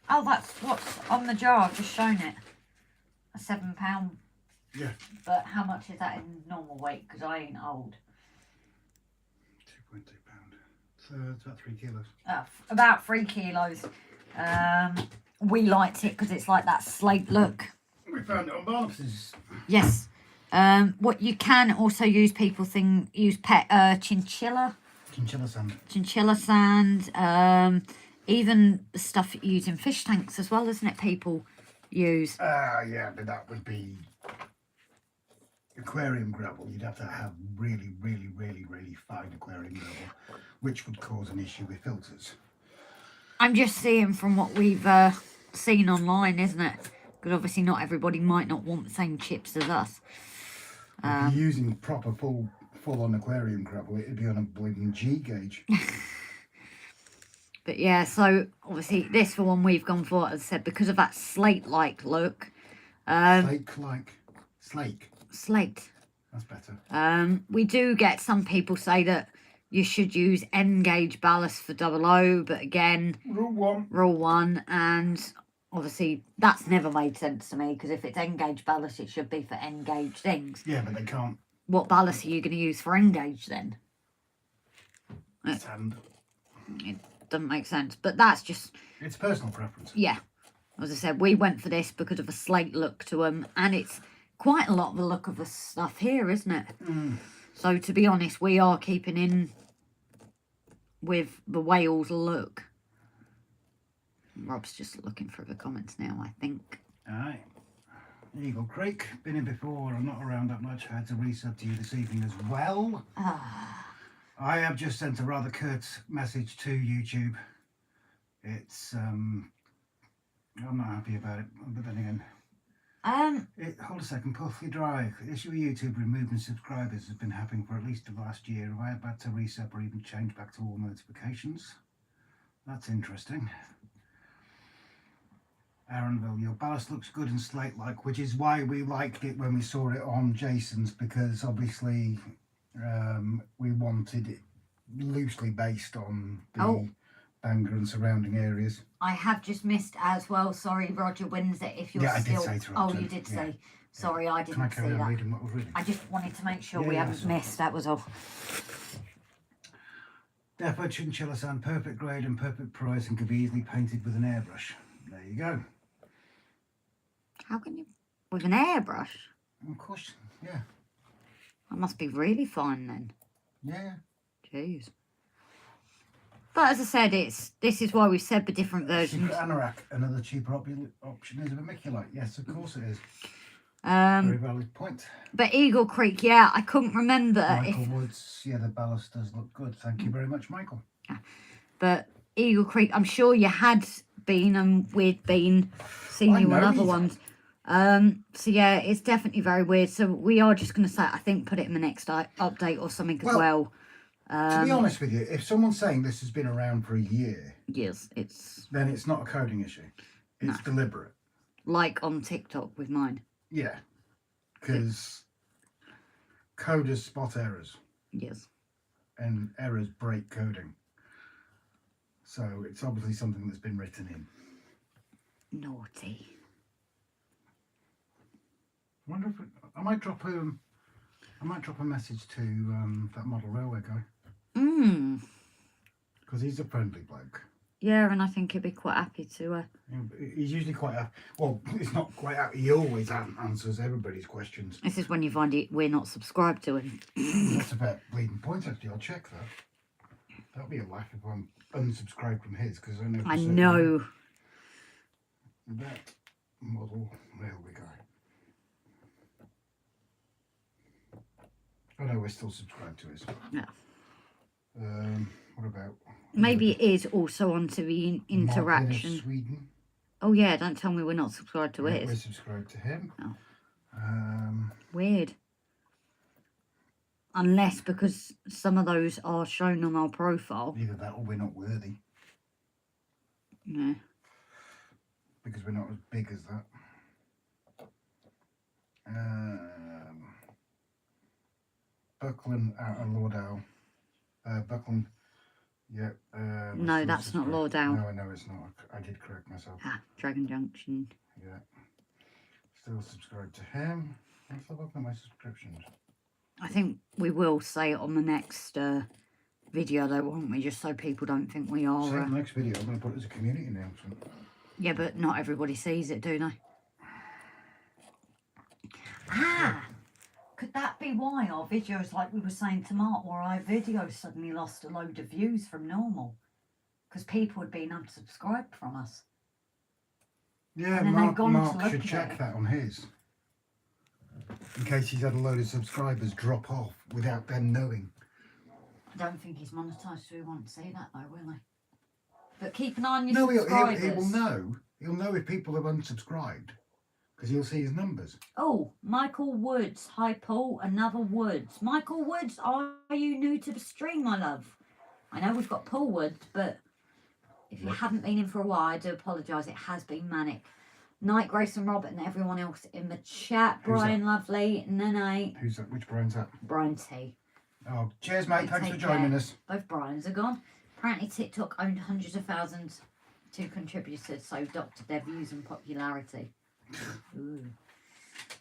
Oh, that's what's on the jar. I've just shown it. A £7. Yeah. But how much is that in normal weight? Because I ain't old. 2.2 pound. So it's about 3 kilos. About 3 kilos. We liked it because it's like that slate look. We found it on Ballasting. Yes. What you can also use, people use chinchilla sand. Chinchilla sand. Even stuff you use in fish tanks as well, isn't it? People use. Yeah, but that would be aquarium gravel. You'd have to have really, really, really, really fine aquarium gravel, which would cause an issue with filters. I'm just seeing from what we've seen online, isn't it? Because obviously not everybody might not want the same chips as us. If you're using proper full-on aquarium gravel, it'd be on a bleeding G gauge. But yeah, so obviously this for one we've gone for, as I said, because of that slate-like look. Slate. That's better. We do get some people say that you should use N-gauge ballast for 00, but again, Rule 1, and obviously that's never made sense to me, because if it's N-gauge ballast, it should be for N-gauge things. Yeah, but they can't. What ballast are you going to use for N-gauge then? Sand. It doesn't make sense, but that's just... It's personal preference. Yeah. As I said, we went for this because of a slate look to them, and it's quite a lot of the look of the stuff here, isn't it? So to be honest, we are keeping in with the Wales look. Rob's just looking through the comments now, I think. Aye. Eagle Creek, been in before, I'm not around that much. I had to resub to you this evening as well. I have just sent a rather curt message to YouTube. It's, I'm not happy about it, but then again. Hold a second, Puffy Dry. The issue with YouTube removing subscribers has been happening for at least the last year. Have I had to reset or even change back to all notifications? That's interesting. Aaronville, your ballast looks good and slate-like, which is why we liked it when we saw it on Jason's, because obviously we wanted it loosely based on the Bangor and surrounding areas. I have just missed as well. Sorry, Roger wins it if you're still... I did say to Roger. Oh, you did say. Sorry, I didn't see that. Reading what was reading? I just wanted to make sure we haven't missed, that was all. Delph chinchilla sand, perfect grade and perfect price, and could be easily painted with an airbrush. There you go. How can you... With an airbrush? Of course, yeah. That must be really fine then. Yeah. Jeez. But as I said, this is why we said the different versions. Secret Anorak, another cheaper option is a vermiculite. Yes, of course it is. Very valid point. But Eagle Creek, yeah, I couldn't remember. Michael Woods, yeah, the ballast does look good. Thank you very much, Michael. But Eagle Creek, I'm sure you had been, and we'd been seeing you on other ones. So yeah, it's definitely very weird. So we are just going to say, I think, put it in the next update or something as well. To be honest with you, if someone's saying this has been around for a year, Yes, it's then it's not a coding issue. It's deliberate. like on TikTok with mine. Yeah, because coders spot errors. Yes. And errors break coding. So it's obviously something that's been written in. Naughty. I wonder if I might drop a message to that model railway guy. Because he's a friendly bloke. Yeah, and I think he'd be quite happy to. He's usually quite well. It's not quite happy. He always answers everybody's questions. This is when you find we're not subscribed to him. That's about bleeding points. Actually, I'll check that. That'll be a laugh if I'm unsubscribed from his, because I know. I know. That model railway guy. I know we're still subscribed to his. Yeah. What about? Maybe it is also onto the interaction. Sweden. Oh yeah, don't tell me we're not subscribed to it. We're subscribed to him. Oh. Weird. Unless because some of those are shown on our profile. Either that or we're not worthy. No. Because we're not as big as that. Buckland out of Lordale. Buckland. Yeah. No, that's not Lordale. No, I know it's not. I did correct myself. Dragon Junction. Yeah. Still subscribed to him. Let's have a look at my subscriptions. I think we will say it on the next video, though, won't we? Just so people don't think we are. So the next video, I'm going to put it as a community announcement. Yeah, but not everybody sees it, do they? Could that be why our videos, like we were saying to Mark, or our videos suddenly lost a load of views from normal? Because people had been unsubscribed from us. Yeah, and then Mark should at check that on his. In case he's had a load of subscribers drop off without them knowing. I don't think he's monetised, so he won't see that though, will he? But keep an eye on your subscribers. He will know. He'll know if people have unsubscribed. Because he'll see his numbers. Oh, Michael Woods. Hi, Paul. Another Woods. Michael Woods, are you new to the stream, my love? I know we've got Paul Woods, but if you haven't been in for a while, I do apologise. It has been manic. Night, Grace and Robert and everyone else in the chat. Brian, lovely. Nene. Who's that? Which Brian's that? Brian T. Oh, cheers, mate. Thanks for joining us. Both Brians are gone. Apparently TikTok owned hundreds of thousands to contributors, so doctored their views and popularity. Ooh.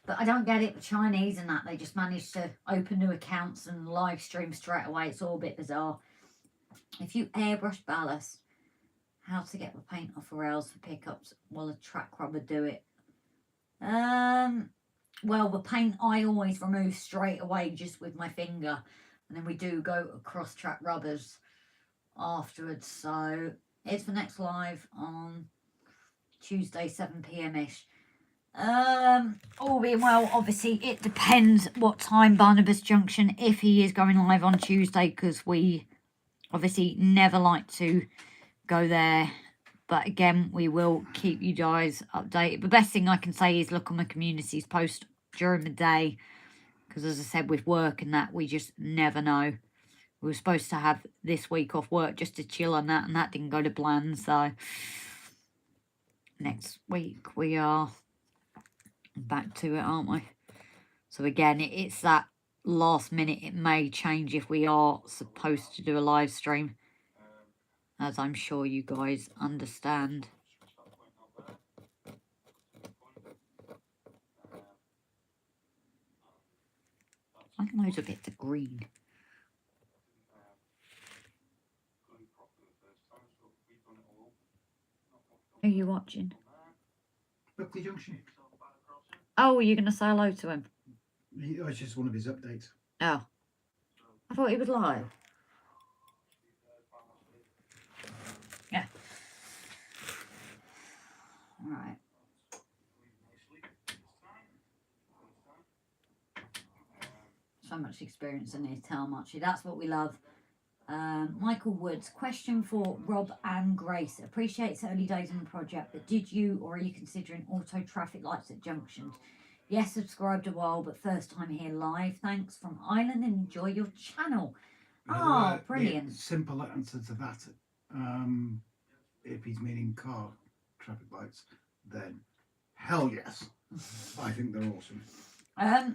But I don't get it. The Chinese and that, they just managed to open new accounts and live stream straight away. It's all a bit bizarre. If you airbrush ballast, how to get the paint off the rails for pickups while a track rubber do it? Well, the paint I always remove straight away just with my finger, and then we do go across track rubbers afterwards. So it's the next live on Tuesday 7 p.m. ish. All being well, obviously it depends what time Barnabas Junction, if he is going live on Tuesday, because we obviously never like to go there, but again we will keep you guys updated. The best thing I can say is look on the communities post during the day, because as I said, with work and that, we just never know. We were supposed to have this week off work just to chill on that, and that didn't go to plan. So next week we are back to it, aren't we? So again, it's that last minute. It may change if we are supposed to do a live stream, as I'm sure you guys understand. I think those are bits of green. Who are you watching? Buckley Junction. Oh, you're going to say hello to him? It's just one of his updates. Oh. I thought he was live. Yeah. All right. So much experience in here, tell much. That's what we love. Michael Woods, question for Rob and Grace. Appreciates early days on the project, but did you or are you considering auto traffic lights at junctions? Yes, subscribed a while, but first time here live. Thanks from Ireland and enjoy your channel. Oh, brilliant. The simple answer to that, if he's meaning car traffic lights, then hell yes. I think they're awesome.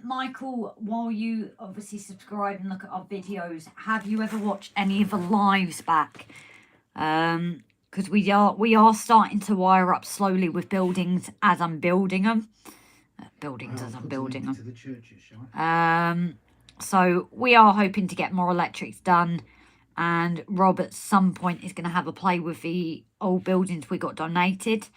Michael, while you obviously subscribe and look at our videos, have you ever watched any of the lives back? Because we are starting to wire up slowly with buildings as I'm building them. As I'm building them. To the churches, shall I? So we are hoping to get more electrics done, and Rob at some point is going to have a play with the old buildings we got donated.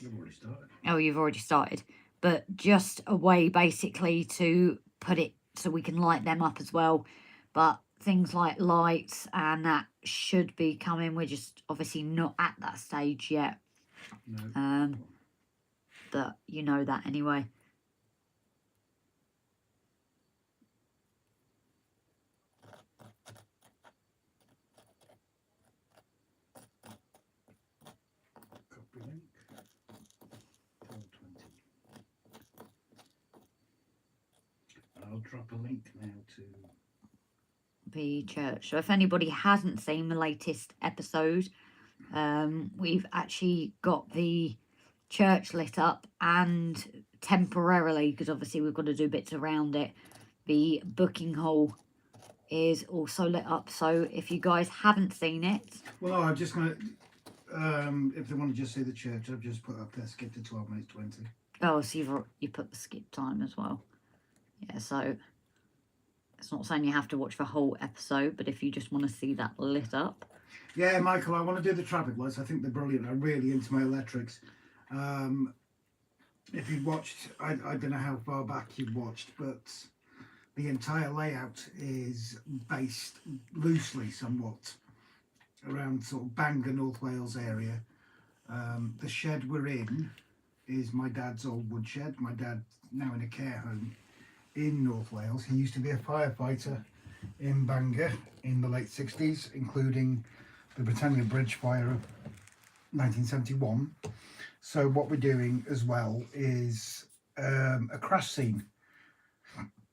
You've already started. Oh, you've already started. But just a way basically to put it so we can light them up as well. But things like lights and that should be coming. We're just obviously not at that stage yet. No. But you know that anyway. Copy link. 420. I'll drop a link now to The church. So if anybody hasn't seen the latest episode, we've actually got the church lit up, and temporarily, because obviously we've got to do bits around it, the booking hall is also lit up. So if you guys haven't seen it, well, I'm just gonna if they want to just see the church, I've just put up there skip to 12 minutes 20. oh, so you put the skip time as well. Yeah, so it's not saying you have to watch the whole episode, but if you just want to see that lit up. Yeah, Michael, I want to do the traffic lights. I think they're brilliant. I'm really into my electrics. If you've watched, I don't know how far back you've watched, but the entire layout is based loosely somewhat around sort of Bangor, North Wales area. The shed we're in is my dad's old wood shed. My dad's now in a care home in North Wales. He used to be a firefighter in Bangor in the late 60s, including the Britannia Bridge fire of 1971. So what we're doing as well is a crash scene.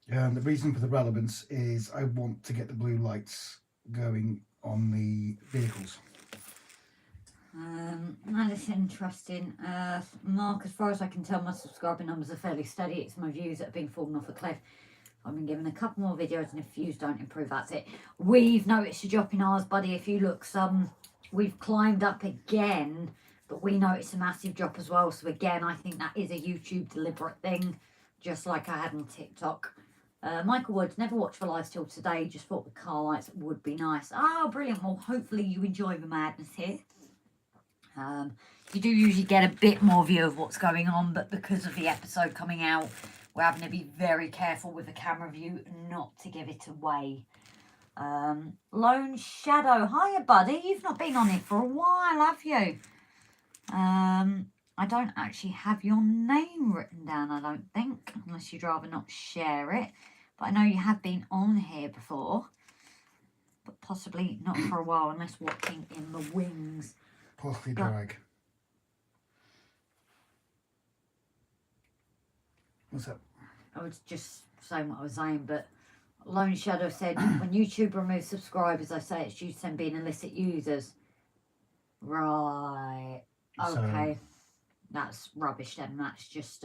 The reason for the relevance is I want to get the blue lights going on the vehicles. That is interesting. Mark, as far as I can tell, my subscriber numbers are fairly steady. It's my views that have been falling off a cliff. I've been given a couple more videos, and if views don't improve, that's it. We've noticed a drop in ours, buddy. If you look, we've climbed up again, but we noticed a massive drop as well. So again, I think that is a YouTube deliberate thing, just like I had on TikTok. Michael Woods, never watched the lives till today, just thought the car lights would be nice. Oh, brilliant. Well, hopefully you enjoy the madness here. You do usually get a bit more view of what's going on, but because of the episode coming out, we're having to be very careful with the camera view not to give it away. Lone Shadow, hiya buddy, you've not been on it for a while, have you? I don't actually have your name written down, I don't think, unless you'd rather not share it. But I know you have been on here before, but possibly not for a while, unless watching in the wings. Possibly drag. What's up? I was just saying what I was saying, but Lone Shadow said, when YouTube removes subscribers, I say it's due to them being illicit users. Right. Okay. That's rubbish then. That's just...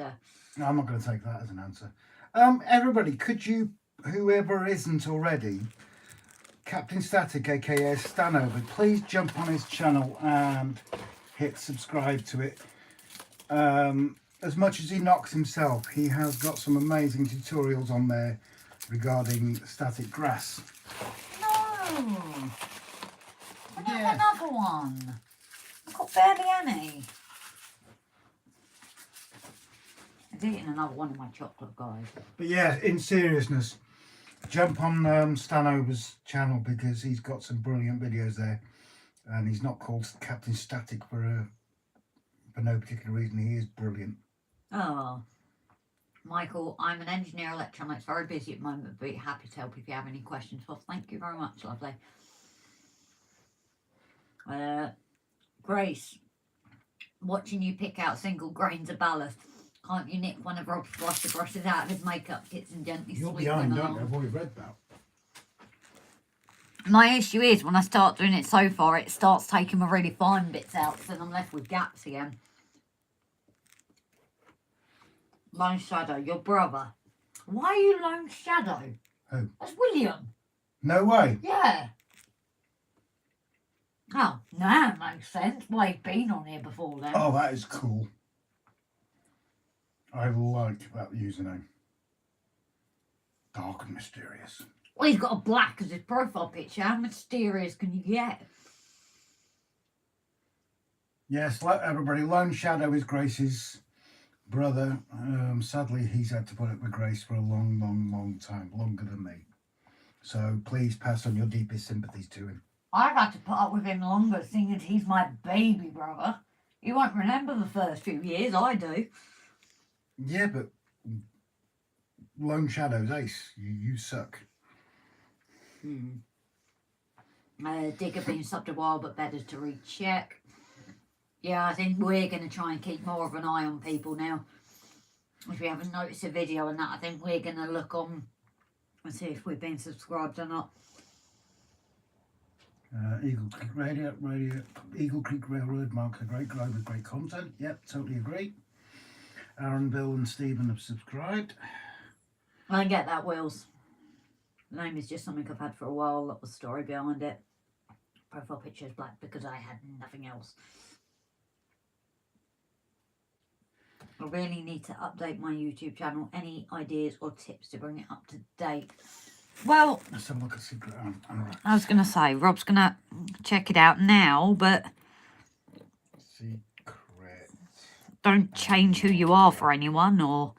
No, I'm not going to take that as an answer. Everybody, could you, whoever isn't already, Captain Static, aka Stanover, please jump on his channel and hit subscribe to it. As much as he knocks himself, he has got some amazing tutorials on there regarding static grass. No! We have another one. I've got barely any. I've eaten another one of my chocolate, guys. But yeah, in seriousness, jump on Stanover's channel because he's got some brilliant videos there. And he's not called Captain Static for no particular reason. He is brilliant. Oh, Michael, I'm an engineer electronics, very busy at the moment, but happy to help if you have any questions. Well, thank you very much, lovely. Grace, watching you pick out single grains of ballast. Can't you nick one of Rob's fluster brushes out of his makeup kits and gently You're sweep behind, them aren't you? out? I've already read that. My issue is when I start doing it so far, it starts taking my really fine bits out, so then I'm left with gaps again. Lone Shadow, your brother. Why are you Lone Shadow? Who? That's William. No way. Yeah. Oh, now it makes sense why he's been on here before then. Oh, that is cool. I like that username. Dark and mysterious. Well, he's got a black as his profile picture. How mysterious can you get? Yes, everybody. Lone Shadow is Grace's brother. Sadly, he's had to put up with Grace for a long, long, long time, longer than me. So please pass on your deepest sympathies to him. I've had to put up with him longer, seeing as he's my baby brother. He won't remember the first few years, I do. Yeah, but Lone Shadow's ace. You suck. Digger being subbed a while, but better to recheck. Yeah, I think we're going to try and keep more of an eye on people now. If we haven't noticed a video and that, I think we're going to look on and see if we've been subscribed or not. Eagle Creek Eagle Creek Railroad marks a great globe with great content. Yep, totally agree. Aaron, Bill and Stephen have subscribed. I get that, Wills. The name is just something I've had for a while. That was the story behind it. Profile picture is black because I had nothing else. I really need to update my YouTube channel. Any ideas or tips to bring it up to date? Well, Let's have a look at Secret Unwrapped. I was going to say, Rob's going to check it out now, but Secret. don't change who you are for anyone, or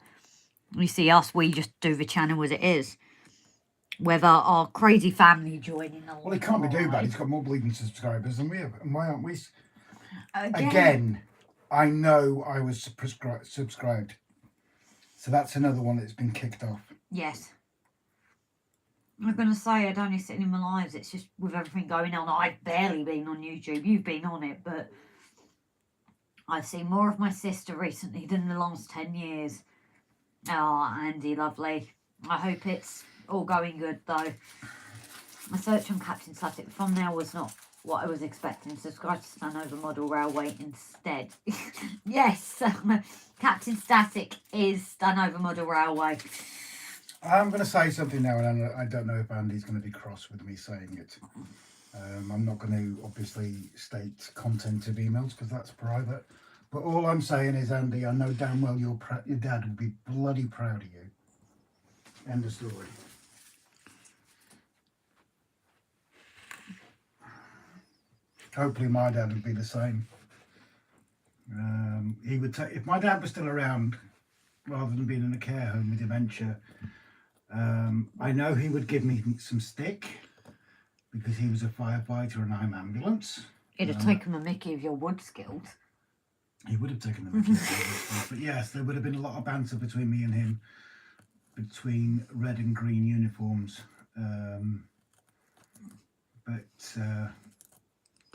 you see us, we just do the channel as it is. Whether our crazy family joining along. Well, he can't be too bad. He's got more bleeding subscribers than we have. And why aren't we? Again. Again, I know I was subscribed. So that's another one that's been kicked off. Yes. I'm going to say I'd only seen in my lives. It's just with everything going on. I've barely been on YouTube. You've been on it, but I've seen more of my sister recently than the last 10 years. Oh, Andy, lovely. I hope it's all going good, though. My search on Captain Static, the thumbnail was not what I was expecting. Subscribe to Stanhover Model Railway instead. Yes, Captain Static is Stanhover Model Railway. I'm going to say something now, and I don't know if Andy's going to be cross with me saying it. I'm not going to obviously state content of emails because that's private. But all I'm saying is, Andy, I know damn well your dad would be bloody proud of you. End of story. Hopefully my dad would be the same. He would take, if my dad was still around, rather than being in a care home with dementia, I know he would give me some stick because he was a firefighter and I'm ambulance. It'd have taken a mickey of your wood skills. He would have taken the mickey, but yes, there would have been a lot of banter between me and him, between red and green uniforms.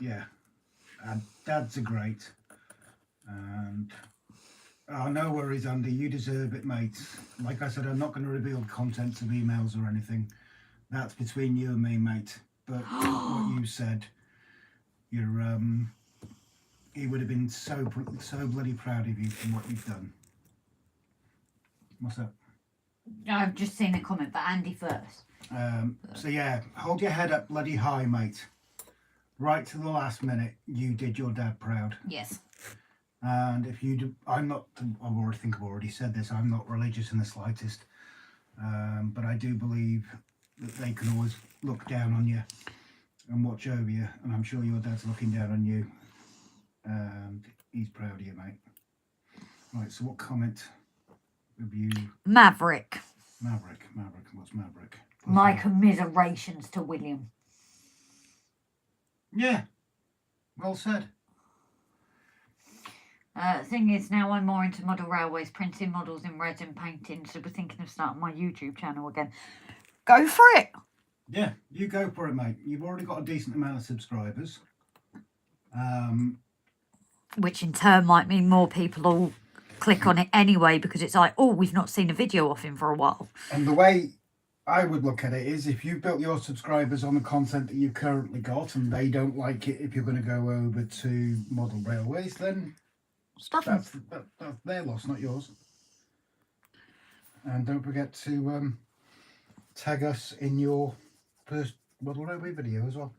Yeah, dads are great, and no worries, Andy, you deserve it, mate. Like I said, I'm not going to reveal the contents of emails or anything. That's between you and me, mate. But what you said, you're he would have been so bloody proud of you for what you've done. What's up? I've just seen a comment, but Andy first. So yeah, hold your head up bloody high, mate. Right to the last minute, you did your dad proud. Yes. And if you do, I think I've already said this, I'm not religious in the slightest. But I do believe that they can always look down on you and watch over you. And I'm sure your dad's looking down on you. And he's proud of you, mate. Right, so what comment have you... Maverick. Maverick. What's Maverick? My commiserations to William. Yeah, well said. Thing is, now I'm more into model railways, printing models in resin, painting, so we're thinking of starting my YouTube channel again. Go for it! Yeah, you go for it, mate. You've already got a decent amount of subscribers. Which in turn might mean more people will click on it anyway, because it's like, oh, we've not seen a video of him for a while. And the way I would look at it is, if you've built your subscribers on the content that you've currently got and they don't like it, if you're going to go over to model railways, then Stuff. that's their loss, not yours. And don't forget to tag us in your first model railway video as well.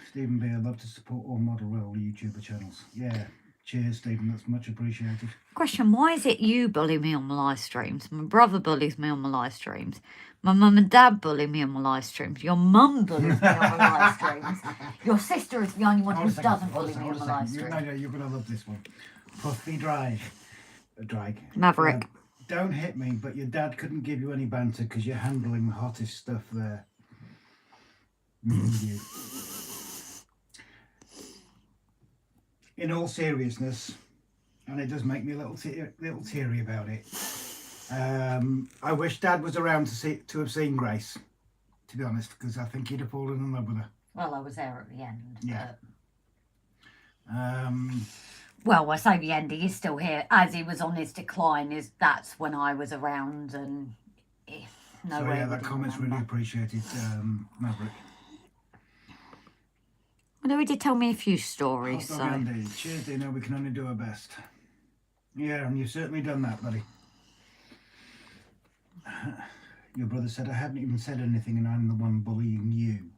Stephen B, I'd love to support all model railway YouTuber channels. Yeah, cheers, Stephen. That's much appreciated. Question, why is it you bully me on my live streams? My brother bullies me on my live streams. My mum and dad bully me on my live streams. Your mum bullies me on my live streams. Your sister is the only one who doesn't bully me on my live streams. No, you're going to love this one. Puffy Drag. Maverick. Don't hit me, but your dad couldn't give you any banter because you're handling the hottest stuff there. Me and you. In all seriousness, and it does make me a little teary about it, I wish Dad was around to have seen Grace, to be honest, because I think he'd have fallen in love with her. Well, I was there at the end. Yeah. Well, I say the end, he is still here. As he was on his decline, that's when I was around, and no so way. yeah, that comment's really appreciated, Maverick. Although he did tell me a few stories, so... Andy. Cheers, Dino. We can only do our best. Yeah, and you've certainly done that, buddy. Your brother said I haven't even said anything and I'm the one bullying you.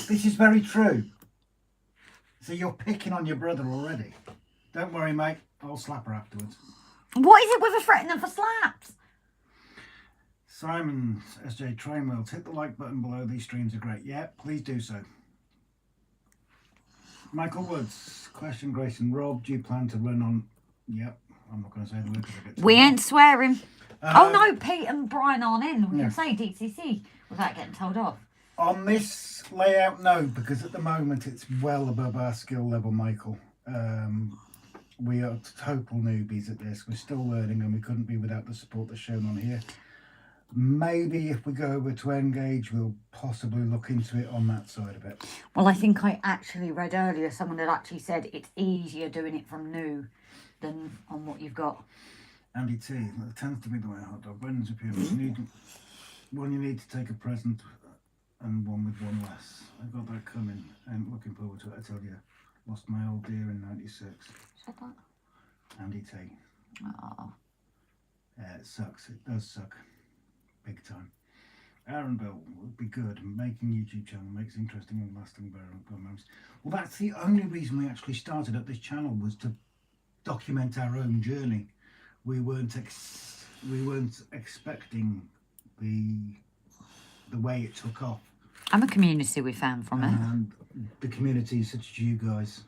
This is very true. So you're picking on your brother already. Don't worry, mate. I'll slap her afterwards. What is it with a threatening for slaps? Simon, SJ Trainwheels, hit the like button below. These streams are great. Yeah, please do so. Michael Woods, question, Grace and Rob, do you plan to run on... Yep, I'm not going to say the word. We ain't swearing. Oh no, Pete and Brian aren't in. We can say DCC without getting told off. On this layout, no, because at the moment it's well above our skill level, Michael. We are total newbies at this. We're still learning and we couldn't be without the support that's shown on here. Maybe if we go over to Engage, we'll possibly look into it on that side of it. Well, I think I actually read earlier someone had actually said it's easier doing it from new than on what you've got. Andy T, that tends to be the way hot dog wins appearance. You need to take a present and one with one less. I got that coming and looking forward to it, I tell you. Lost my old dear in 96. Said that? Andy T. Oh. Yeah, it sucks. It does suck. Big time. Aaron Bill would be good. Making YouTube channel makes interesting and lasting memories. Well, that's the only reason we actually started up this channel, was to document our own journey. We weren't expecting the way it took off. I'm a community we found from it. And the community such as you guys,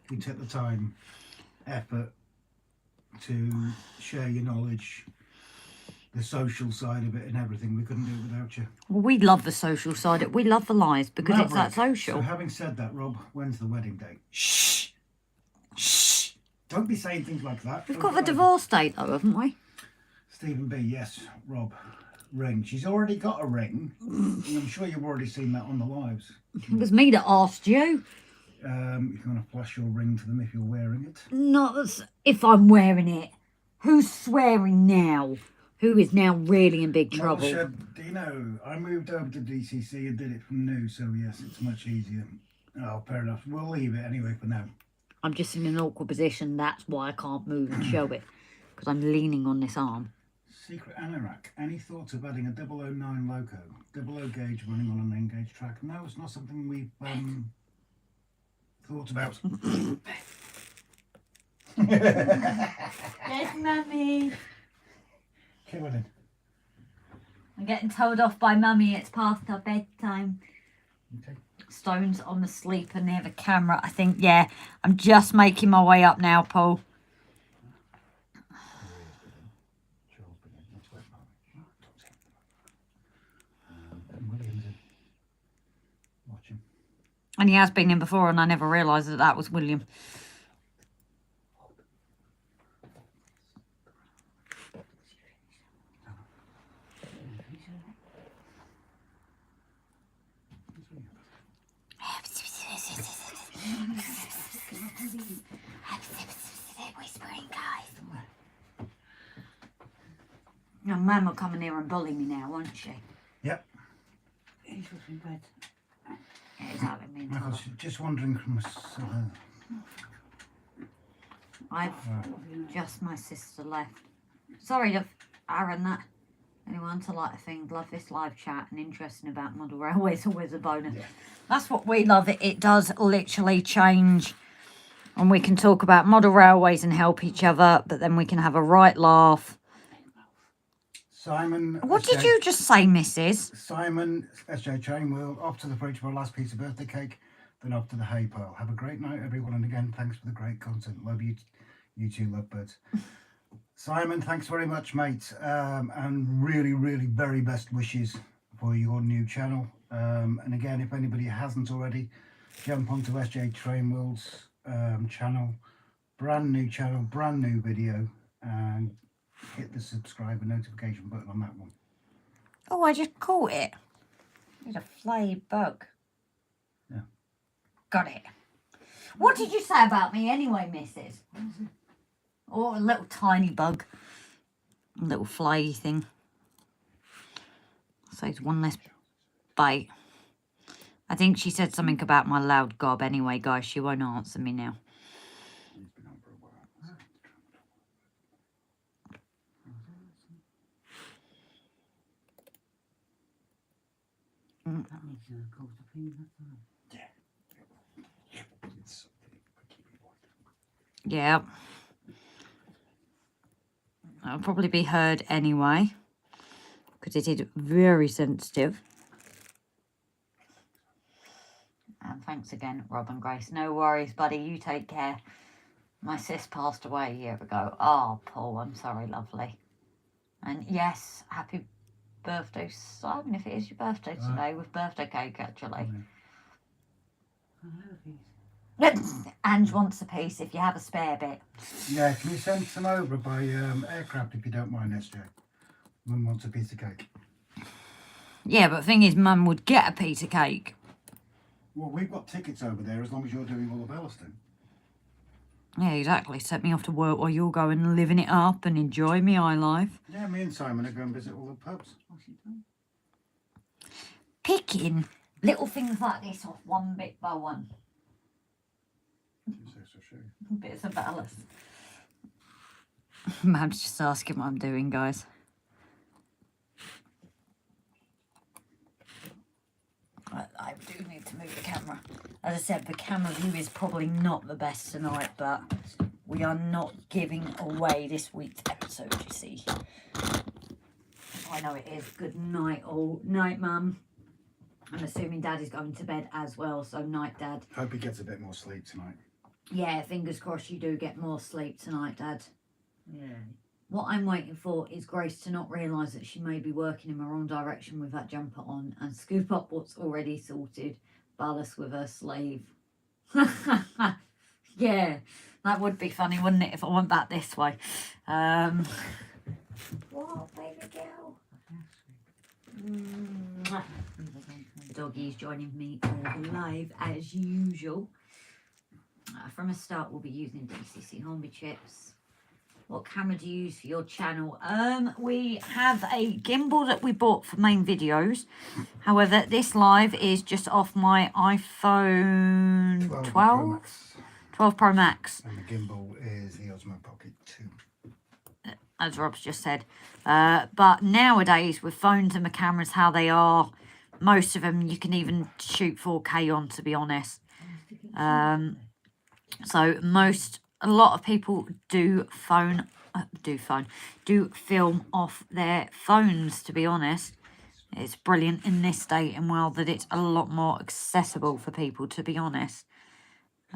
who took the time, effort to share your knowledge, the social side of it and everything. We couldn't do it without you. Well, we love the social side. We love the lives because it's that social. So having said that, Rob, when's the wedding date? Shh! Shh! Don't be saying things like that. We've got the divorce date though, haven't we? Stephen B, yes, Rob. Ring. She's already got a ring. And I'm sure you've already seen that on the lives. It was me that asked you. If you want to flash your ring to them if you're wearing it. Not if I'm wearing it. Who's swearing now? Who is now really in big trouble? Dino, I moved over to DCC and did it from new, so yes, it's much easier. Oh, fair enough. We'll leave it anyway for now. I'm just in an awkward position. That's why I can't move and show it. Because I'm leaning on this arm. Secret Anorak. Any thoughts of adding a 009 loco? 00 gauge running on an N-gauge track? No, it's not something we've thought about. Yes, Mummy. Killing. I'm getting told off by Mummy. It's past our bedtime. Okay. Stone's on the sleeper near the camera. I think, yeah. I'm just making my way up now, Paul. And he has been in before, and I never realised that that was William. No, Mum will come in here and bully me now, won't she? Yep. He's up in bed. Yeah, he's having me into I was just wondering from I've just my sister left. Sorry to Aaron that. Anyone to like a thing, love this live chat and interesting about model railways, always a bonus. Yeah. That's what we love. It does literally change. And we can talk about model railways and help each other, but then we can have a right laugh. Simon. What did you just say, Mrs.? Simon, SJ Train Wheel, off to the fridge for a last piece of birthday cake, then off to the hay pile. Have a great night, everyone, and again, thanks for the great content. Love you, you two lovebirds. Simon, thanks very much, mate, and really, really very best wishes for your new channel. And again, if anybody hasn't already, jump onto SJ Train Wheel's channel, brand new video, and hit the subscribe and notification button on that one. Oh, I just caught it. It's a flayed bug. Yeah. Got it. What did you say about me anyway, Mrs.? Oh, a little tiny bug. A little fly thing. So it's one less bite. I think she said something about my loud gob anyway, guys. She won't answer me now. He's been on for a while. That makes a coat of paint, that's all. Yeah. It's something for keeping water. Yeah. That'll probably be heard anyway. Because it is very sensitive. And thanks again, Rob and Grace. No worries, buddy. You take care. My sis passed away a year ago. Oh, Paul, I'm sorry, lovely. And yes, happy birthday, Simon, if it is your birthday today, with birthday cake, actually. Ange wants a piece if you have a spare bit. Yeah, can you send some over by aircraft if you don't mind, SJ? Mum wants a piece of cake. Yeah, but the thing is, Mum would get a piece of cake. Well, we've got tickets over there as long as you're doing all the ballasting. Yeah, exactly. Set me off to work while you're going living it up and enjoy me high life. Yeah, me and Simon are going to visit all the pubs. Picking little things like this off one bit by one. Bits of ballast. Mum's just asking what I'm doing, guys. I do need to move the camera. As I said, the camera view is probably not the best tonight, but we are not giving away this week's episode, you see. I know it is. Good night, all. Night, Mum. I'm assuming Dad is going to bed as well, so night, Dad. Hope he gets a bit more sleep tonight. Yeah, fingers crossed you do get more sleep tonight, Dad. Yeah. What I'm waiting for is Grace to not realise that she may be working in the wrong direction with that jumper on and scoop up what's already sorted, ballast with her sleeve. Yeah, that would be funny, wouldn't it, if I went back this way? What, baby girl? Doggy's joining me live as usual. From a start, we'll be using DCC Hornby chips. What camera do you use for your channel? We have a gimbal that we bought for main videos. However, this live is just off my iPhone 12 Pro Max. And the gimbal is the Osmo Pocket 2. As Rob's just said. But nowadays, with phones and the cameras how they are, most of them you can even shoot 4K on, to be honest. So a lot of people do film off their phones, to be honest. It's brilliant in this day and world that it's a lot more accessible for people, to be honest.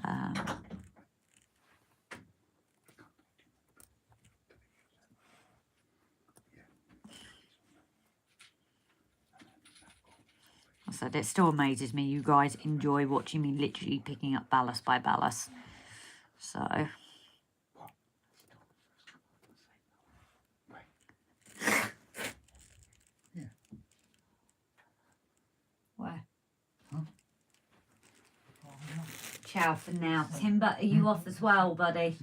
I said it still amazes me you guys enjoy watching me literally picking up ballast by ballast. So where? Huh? Ciao for now. Timber, are you off as well, buddy?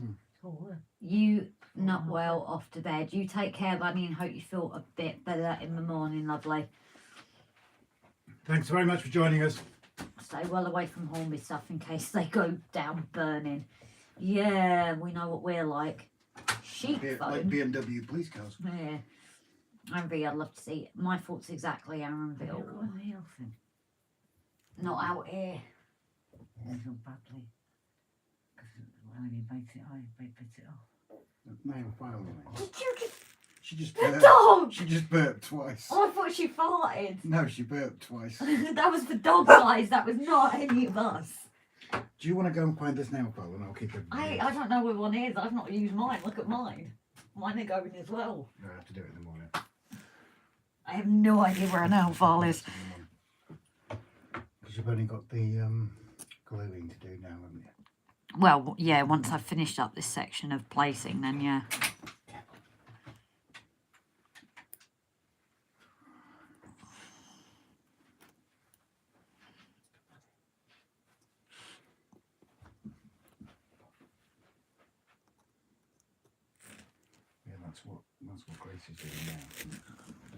Oh, You Not well, off to bed. You take care, Bunny, and hope you feel a bit better in the morning, lovely. Thanks very much for joining us. Stay well away from Hornby stuff in case they go down burning. Yeah, we know what we're like. Sheep Like phone. BMW police cars. Yeah. Aaronville, I'd love to see. My thoughts exactly, Aaronville. What was the other thing? Not out here. It's all badly. Because when he baked it, I bit it off. Nail file on it. Did you just... She just The burped. dog! She just burped twice. Oh, I thought she farted. No, she burped twice. That was the dog, guys. That was not any of us. Do you want to go and find this nail file and I'll keep it? I don't know where one is. I've not used mine. Look at mine. Mine are going as well. I have to do it in the morning. I have no idea where a nail file is. Because you've only got the gluing to do now, haven't you? Well, yeah, once I've finished up this section of placing, then yeah. Yeah, that's what Grace is doing now.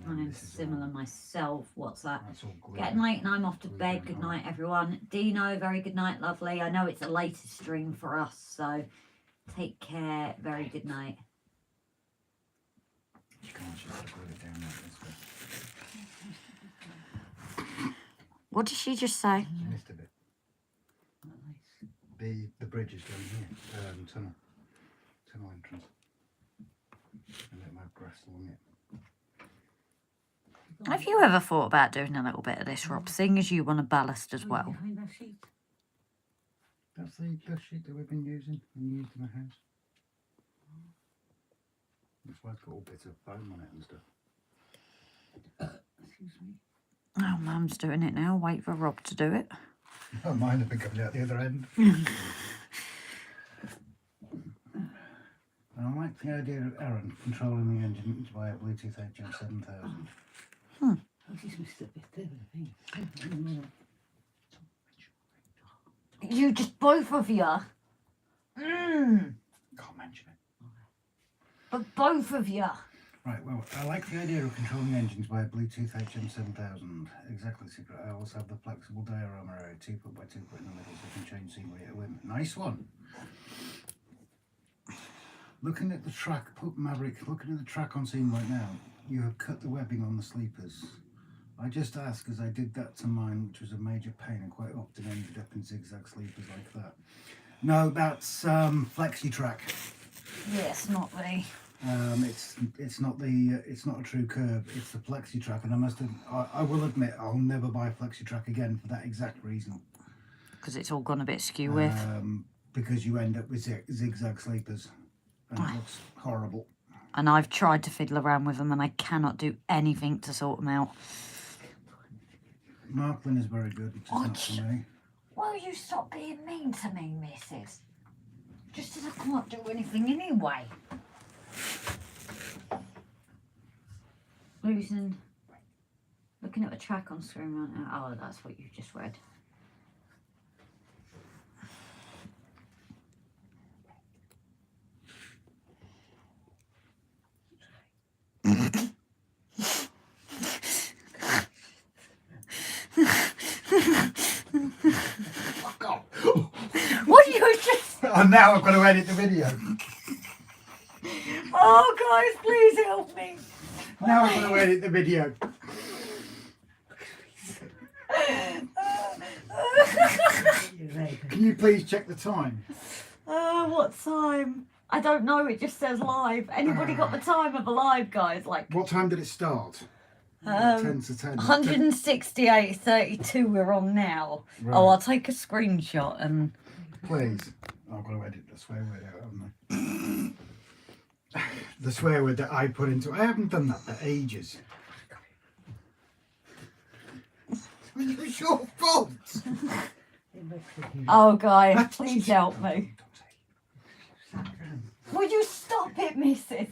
My And name's this is similar all- myself. What's that? That's all glue. Get night and I'm off to Glue bed. going Good on. night, everyone. Dino, very good night, lovely. I know it's a later stream for us, so take care. Very good night. You can't just glue it down like this. What did she just say? You missed a bit. Not nice. The bridge is down here. Tunnel entrance. And it might have grass along it. Have you ever thought about doing a little bit of this, Rob, seeing as you want to ballast as Oh, well? behind that sheet. That's the dust sheet that we've been using and used in the house. That's why it's got all bits of foam on it and stuff. Excuse me. Oh, Mum's doing it now. Wait for Rob to do it. Oh, mine have been coming out the other end. I like the idea of Aaron controlling the engine via Bluetooth HM7000. Oh, she's missed a bit there, I think. You just both of you. Can't mention it. But both of you. Right, well, I like the idea of controlling engines via Bluetooth HM7000. Exactly secret. I also have the flexible diorama area, 2 by 2 in the middle, so you can change scenery at a whim. Nice one. Looking at the track, Maverick, looking at the track on scene right now, you have cut the webbing on the sleepers. I just asked because I did that to mine, which was a major pain and quite often ended up in zigzag sleepers like that. No, that's flexi track. Yes, not me. It's not a true curb. It's the flexi track, and I will admit I'll never buy a flexi track again for that exact reason. Because it's all gone a bit skew with. Because you end up with zigzag sleepers, and it looks horrible. And I've tried to fiddle around with them and I cannot do anything to sort them out. Marklin is very good, which is not for me. Will you stop being mean to me, missus? Just as I can't do anything anyway. Losing. Looking at the track on screen right now. Oh, that's what you just read. Fuck off! What do you just... Oh, now I've got to edit the video. Oh, guys, please help me. Now I've got to edit the video. Can you please check the time? What time? I don't know, it just says live. Anybody got the time of a live, guys? Like, What time did it start? 10 to 10. 168.32 we're on now. Right. Oh, I'll take a screenshot and... Please. I've got to edit the swear word out, haven't I? The swear word that I put into... I haven't done that for ages. It was your fault. Oh, guys, please help me. Will you stop it, missus?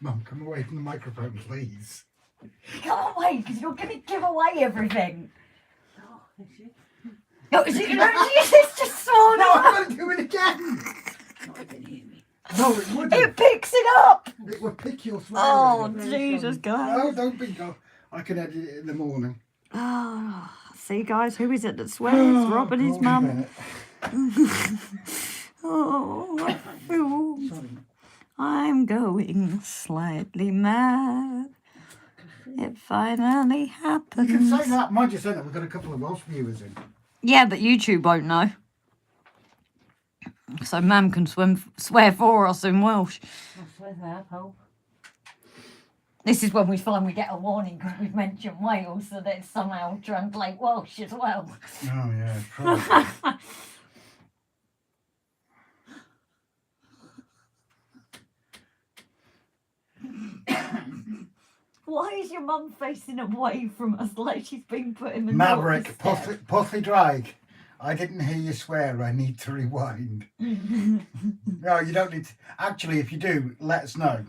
Mum, come away from the microphone, please. Come away, because you're going to give away everything. No, is it, it's just sworn No, up. I'm going to do it again. Not even hear me. No, it wouldn't. It picks it up. It would pick your swearing. Oh, Jesus, guys. No, don't be go. I can edit it in the morning. Oh, see, guys, who is it that swears? Rob and his mum. Oh, I'm going slightly mad. It finally happens. You can say that. Mind you, say that we've got a couple of Welsh viewers in. Yeah, but YouTube won't know. So Mam can swear for us in Welsh. I swear that, Hope. This is when we find we get a warning because we've mentioned Wales, so that somehow translate Welsh as well. Oh, yeah, probably. Why is your mum facing away from us like she's been put in the Maverick, Puffy Drag. I didn't hear you swear. I need to rewind. No, you don't need to. Actually, if you do, let us know.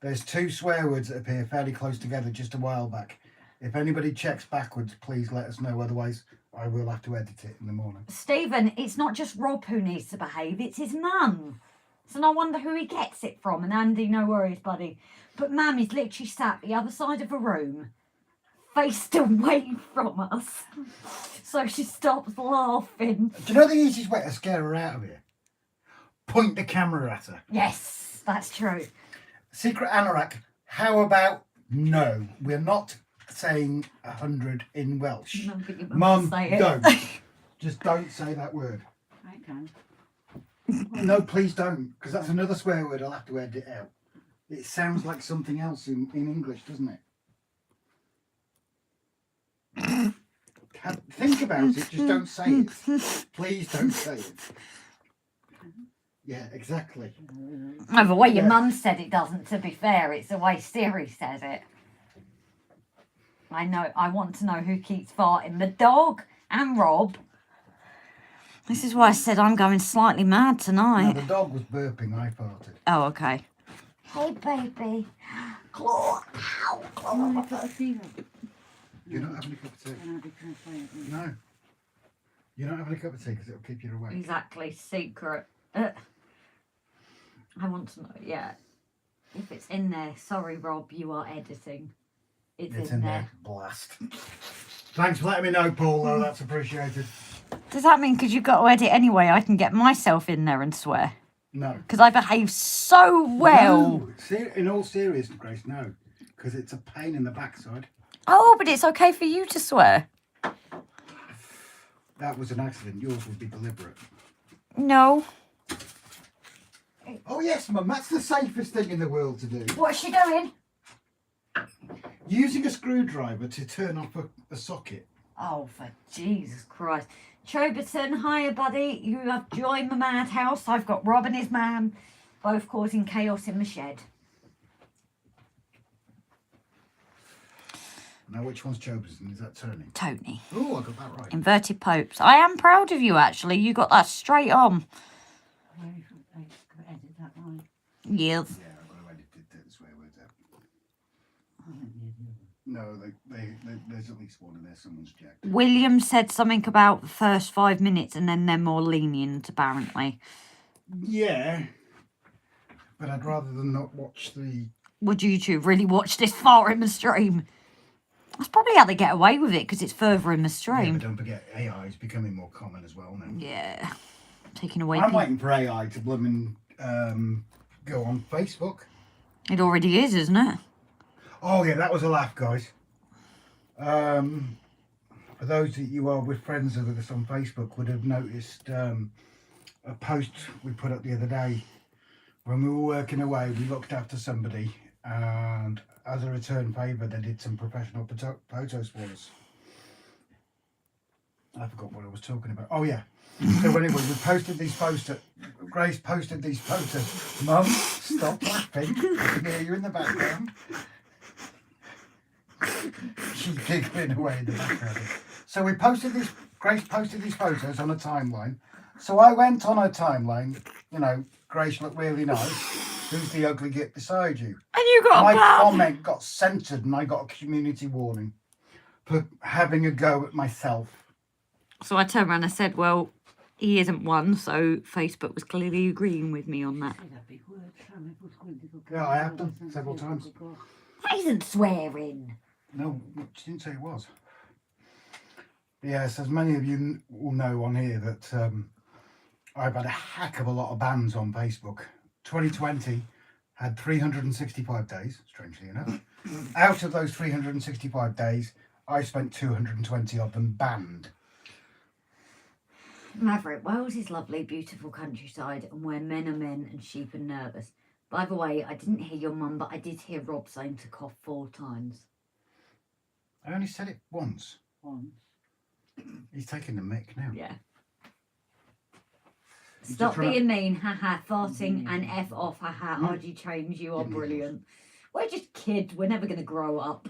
There's 2 swear words that appear fairly close together just a while back. If anybody checks backwards, please let us know. Otherwise, I will have to edit it in the morning. Stephen, it's not just Rob who needs to behave, it's his mum. So no wonder who he gets it from. And Andy, no worries, buddy. But Mum is literally sat the other side of the room, faced away from us. So she stops laughing. Do you know the easiest way to scare her out of here? Point the camera at her. Yes, that's true. Secret anorak, how about no? We're not saying 100 in Welsh. No, but your Mum, say it. don't. Just don't say that word. I can. No, please don't, because that's another swear word I'll have to edit out. It sounds like something else in English, doesn't it? Think about it, just don't say it. Please don't say it. Yeah, exactly. No, the way your Yeah. mum said it doesn't, to be fair. It's the way Siri says it. I know. I want to know who keeps farting. The dog and Rob. This is why I said I'm going slightly mad Now, tonight. the dog was burping, I farted. Oh, okay. Hey, baby. Claw. Ow, claw. I've got a fever. You're not having a cup of tea? And I'll be transparent. No. You're not having a cup of tea because it'll keep you awake. Exactly. Secret. I want to know, yeah. If it's in there, sorry, Rob, you are editing. It's in there. Blast. Thanks for letting me know, Paul, though. That's appreciated. Does that mean because you've got to edit anyway, I can get myself in there and swear? No. Because I behave so well. No. In all seriousness, Grace, no. Because it's a pain in the backside. Oh, but it's okay for you to swear. That was an accident. Yours would be deliberate. No. Oh, yes, Mum. That's the safest thing in the world to do. What's she doing? Using a screwdriver to turn off a socket. Oh, for Jesus Christ. Choberton, hiya, buddy. You have joined the madhouse. I've got Rob and his man, both causing chaos in the shed. Now, which one's Choberton? Is that turning? Tony. Oh, I got that right. Inverted popes. I am proud of you, actually. You got that straight on. I edit that right. Yes. Yeah, I've got to edit the swear words out. No, there's at least one in there. Someone's jacked. William said something about the first 5 minutes and then they're more lenient, apparently. Yeah. But I'd rather than not watch the... Would YouTube really watch this far in the stream? That's probably how they get away with it, because it's further in the Yeah, stream. but don't forget, AI is becoming more common as well now. Yeah. Taking away I'm people. waiting for AI to blooming go on Facebook. It already is, isn't it? Oh yeah, that was a laugh, guys. For those that you are with friends with us on Facebook would have noticed a post we put up the other day. When we were working away, we looked after somebody, and as a return favour, they did some professional photos for us. I forgot what I was talking about. Oh yeah. So anyway, we posted these photos. Grace posted these photos. Mum, stop laughing. I can hear you in the background. She's giggling away in the background. So we posted these. Grace posted these photos on a timeline. So I went on her timeline. You know, Grace looked really nice. Who's the ugly git beside you? And you got My a bad. comment got censored, and I got a community warning for having a go at myself. So I turned around and I said, well, he isn't one, so Facebook was clearly agreeing with me on that. Say that big word, Sam. It was going to go- Yeah, I have done several times. That isn't swearing. No, she didn't say it was. Yes, as many of you will know on here that I've had a heck of a lot of bans on Facebook. 2020 had 365 days, strangely enough. Out of those 365 days, I spent 220 of them banned. Maverick, Wales is lovely, beautiful countryside, and where men are men and sheep are nervous. By the way, I didn't hear your mum, but I did hear Rob saying to cough 4 times. I only said it once. Once. He's taking the mick now. Yeah. You Stop just re- being mean, haha, farting and F off, haha, RG change, you are Didn't you? brilliant. We're just kids, we're never going to grow up.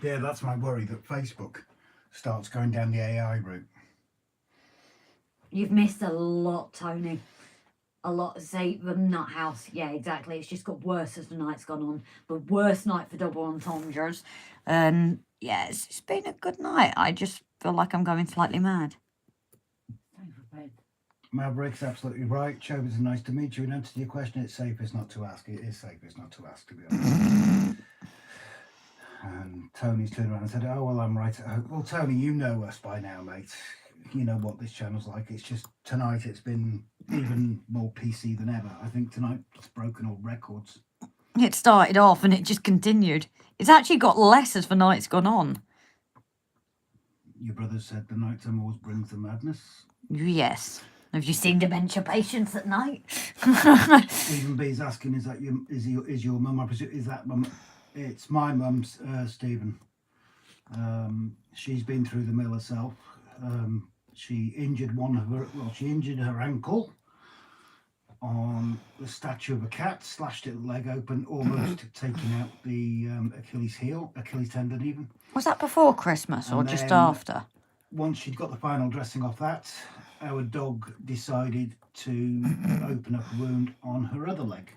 Yeah, that's my worry, that Facebook starts going down the AI route. You've missed a lot, Tony. A lot. Say, the Nut House. Yeah, exactly. It's just got worse as the night's gone on. The worst night for double entendres. Yeah, it's been a good night. I just feel like I'm going slightly mad. Time for bed. Maverick's absolutely right. Chobers, nice to meet you. In answer to your question, it's safest not to ask. It is safest not to ask, to be honest. And Tony's turned around and said, oh, well, I'm right at home. Well, Tony, you know us by now, mate. You know what this channel's like. It's just tonight it's been even more PC than ever. I think tonight it's broken all records. It started off and it just continued. It's actually got less as the night's gone on. Your brother said the nighttime always brings the madness. Yes. Have you seen dementia patients at night? Stephen B's asking, is your mum? I presume is that mum? It's my mum's, Stephen. She's been through the mill herself. She injured she injured her ankle on the statue of a cat, slashed its leg open, almost taking out the Achilles tendon even. Was that before Christmas or And just then- after? Once she'd got the final dressing off that, our dog decided to open up a wound on her other leg.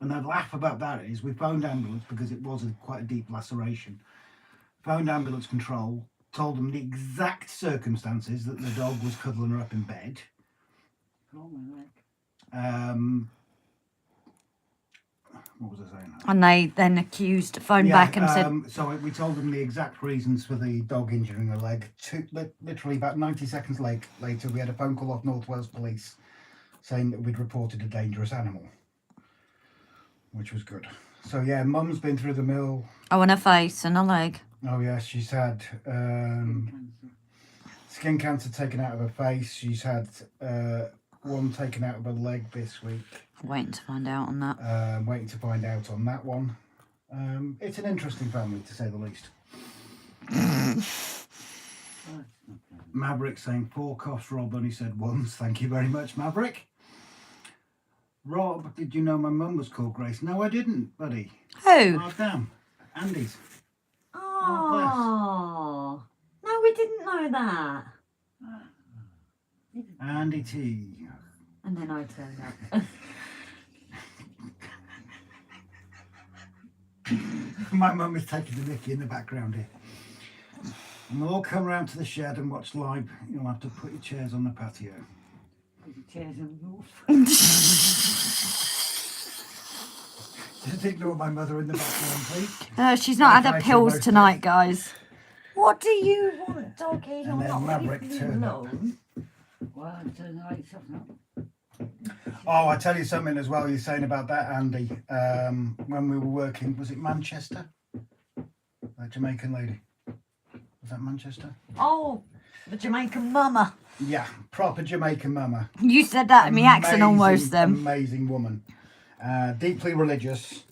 And the laugh about that is we phoned ambulance because it was quite a deep laceration. Phoned ambulance control, told them the exact circumstances that the dog was cuddling her up in bed. Oh, my leg. What was I saying? And they then phoned back and said, so we told them the exact reasons for the dog injuring her leg. Literally about 90 seconds later, we had a phone call off North Wales Police saying that we'd reported a dangerous animal, which was good. So yeah, Mum's been through the mill. oh, and her face and her leg. Oh yes, she's had skin cancer taken out of her face. She's had one taken out of her leg this week. Waiting to find out on that. Waiting to find out on that one. It's an interesting family, to say the least. Maverick saying 4 coughs. Rob only said once. Thank you very much, Maverick. Rob, did you know my mum was called Grace? No, I didn't, buddy. Who? Oh, damn. Andy's. Oh, no, we didn't know that. Andy T. And then I turned up. My mum is taking the mickey in the background here. And we'll all come round to the shed and watch live. You'll have to put your chairs on the patio. Put the chairs on the roof. Just ignore my mother in the background, please. She's not had Okay, her so pills most- tonight, guys. What do you want, doggy? And then Maverick turned up. Well, I'm turning the lights off now. Oh, I tell you something as well. You're saying about that, Andy. When we were working, was it Manchester? That Jamaican lady. Was that Manchester? Oh, the Jamaican mama. Yeah, proper Jamaican mama. You said that in my accent almost then. Amazing woman. Deeply religious.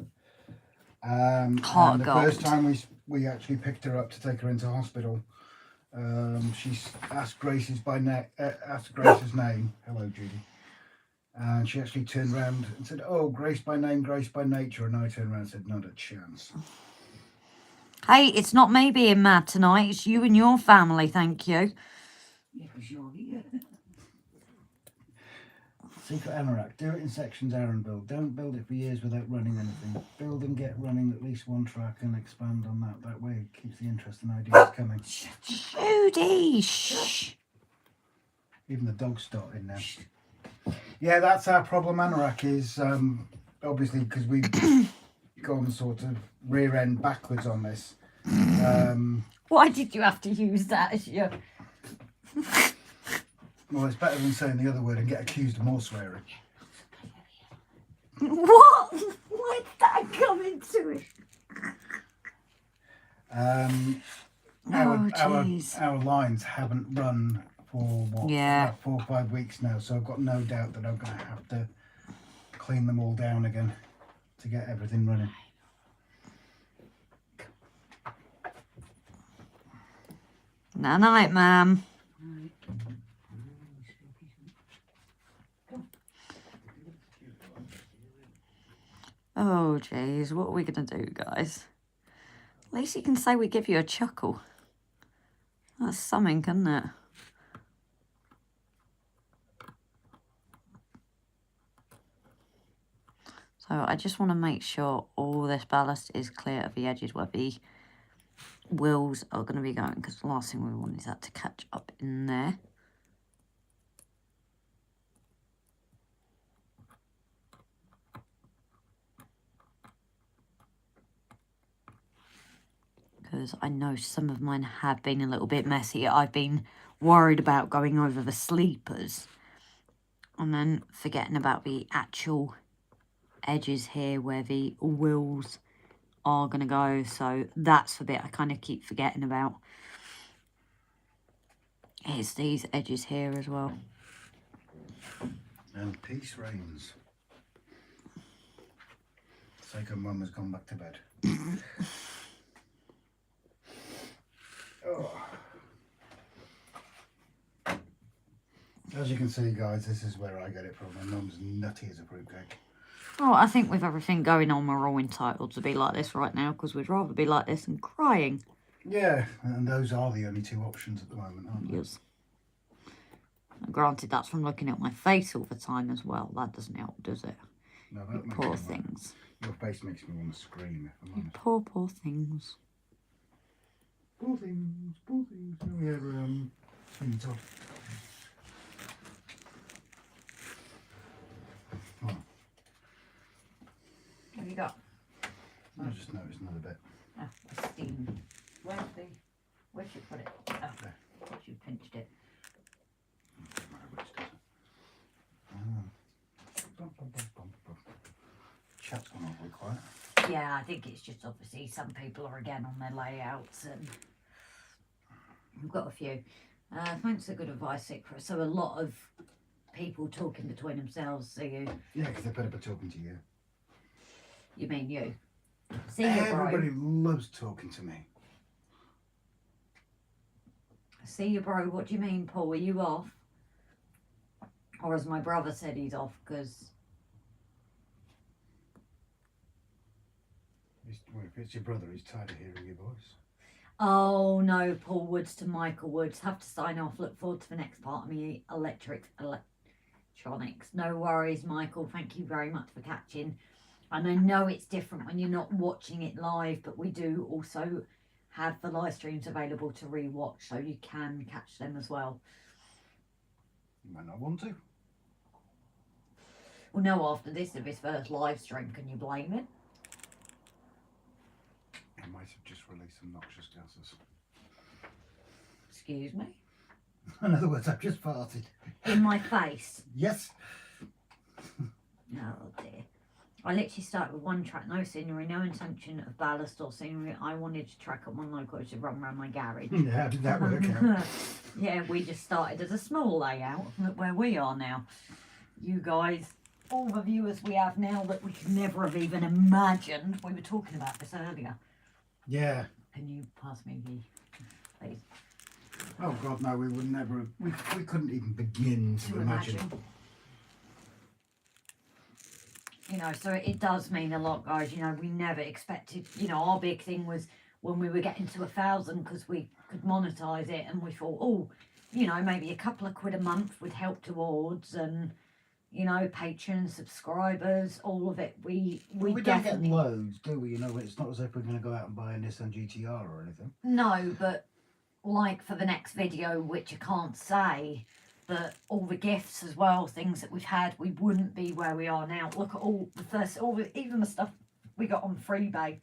Heart and the of gold. first time we actually picked her up to take her into hospital, she asked Grace's name. Hello, Judy. And she actually turned around and said, "Oh, Grace by name, Grace by nature." And I turned around and said, "Not a chance." Hey, it's not me being mad tonight. It's you and your family, thank you. Yeah, because you're here. Secret Anorak. Do it in sections, Aaron. Build. Don't build it for years without running anything. Build and get running at least one track and expand on that. That way it keeps the interest and ideas coming. Judy, shh. Even the dog's starting now. Yeah, that's our problem, Anorak, is obviously because we've gone sort of rear end backwards on this. Why did you have to use that as your... Well, it's better than saying the other word and get accused of more swearing. What? Why did that come into it? Our lines haven't run for what, about 4 or 5 weeks now, so I've got no doubt that I'm going to have to clean them all down again to get everything running. Night night, ma'am. Oh, jeez, what are we going to do, guys? At least you can say we give you a chuckle. That's something, isn't it? So I just want to make sure all this ballast is clear of the edges where the wheels are going to be going, because the last thing we want is that to catch up in there. Because I know some of mine have been a little bit messy. I've been worried about going over the sleepers and then forgetting about the actual edges here where the wheels are going to go. So that's the bit I kind of keep forgetting about. It's these edges here as well. And peace reigns. Second mum has gone back to bed. Oh. As you can see, guys, this is where I get it from. My mum's nutty as a fruitcake. Oh, I think with everything going on, we're all entitled to be like this right now, because we'd rather be like this than crying. Yeah, and those are the only 2 options at the moment, aren't they? Yes. Granted, that's from looking at my face all the time as well. That doesn't help, does it? No, that makes Poor me things. Your face makes me want to scream, if I'm honest. Poor, poor things. Poor things, poor things. Oh, yeah, Todd. Oh, What have you got? I just noticed another bit. Ah, the steam. Where'd you put it? Oh, There. you pinched it. Chat's gone awfully quiet. Yeah, I think it's just obviously some people are again on their layouts, and we've got a few. Thanks for good advice, Sikra. So a lot of people talking between themselves. See you. Yeah, because they're better by talking to you. You mean you? See you, Everybody bro. loves talking to me. See you, bro. What do you mean, Paul? Are you off? Or as my brother said, he's off because... Well, if it's your brother, he's tired of hearing your voice. Oh, no, Paul Woods to Michael Woods. Have to sign off. Look forward to the next part of me. Electronics. No worries, Michael. Thank you very much for catching. And I know it's different when you're not watching it live, but we do also have the live streams available to re-watch, so you can catch them as well. You might not want to. Well, no, after this, if his first live stream, can you blame it? I might have just released some noxious gases. Excuse me? In other words, I've just farted. In my face? Yes. Oh, dear. I literally started with one track, no scenery, no intention of ballast or scenery. I wanted to track up one local to run around my garage. Yeah, how did that work out? Yeah, we just started as a small layout. Look where we are now. You guys, all the viewers we have now that we could never have even imagined. We were talking about this earlier. Yeah. Can you pass me the, please? Oh God, no, we would never. We couldn't even begin to imagine. You know, so it does mean a lot, guys. You know, we never expected. You know, our big thing was when we were getting to 1,000 because we could monetize it, and we thought, oh, you know, maybe a couple of quid a month would help towards, and you know, patrons, subscribers, all of it. We don't definitely get loads, do we? You know, it's not as if we're going to go out and buy a Nissan GTR or anything. No, but like for the next video, which I can't say, but all the gifts as well, things that we've had, we wouldn't be where we are now. Look at even the stuff we got on Freebay.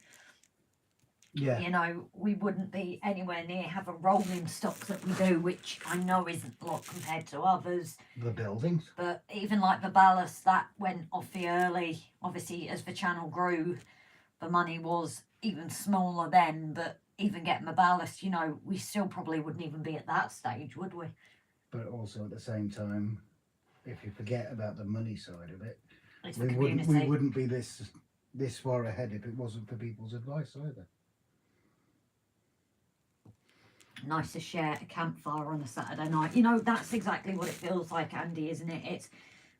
Yeah. You know, we wouldn't be anywhere near having rolling stock that we do, which I know isn't a lot compared to others. The buildings. But even like the ballast, that went off the early. Obviously, as the channel grew, the money was even smaller then. But even getting the ballast, you know, we still probably wouldn't even be at that stage, would we? But also at the same time, if you forget about the money side of it, It's the we community. wouldn't be this far ahead if it wasn't for people's advice either. Nice to share a campfire on a Saturday night. You know, that's exactly what it feels like, Andy, isn't it? It's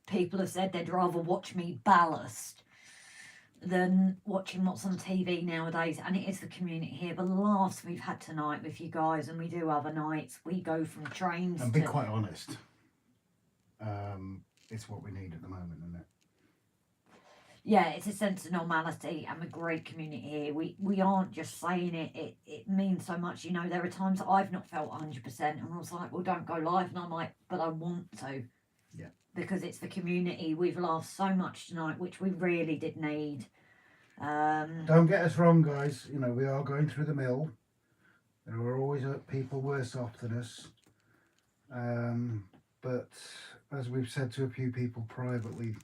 people have said they'd rather watch me ballast than watching what's on TV nowadays, and it is the community here. The laughs we've had tonight with you guys, and we do other nights. We go from trains And be quite honest, it's what we need at the moment, isn't it? Yeah, it's a sense of normality and a great community here. We aren't just saying it. It means so much. You know, there are times that I've not felt 100%, and I was like, well, don't go live, and I'm like, but I want to. Yeah. Because it's the community. We've laughed so much tonight, which we really did need. Don't get us wrong, guys. You know, we are going through the mill. There are always people worse off than us. But as we've said to a few people privately,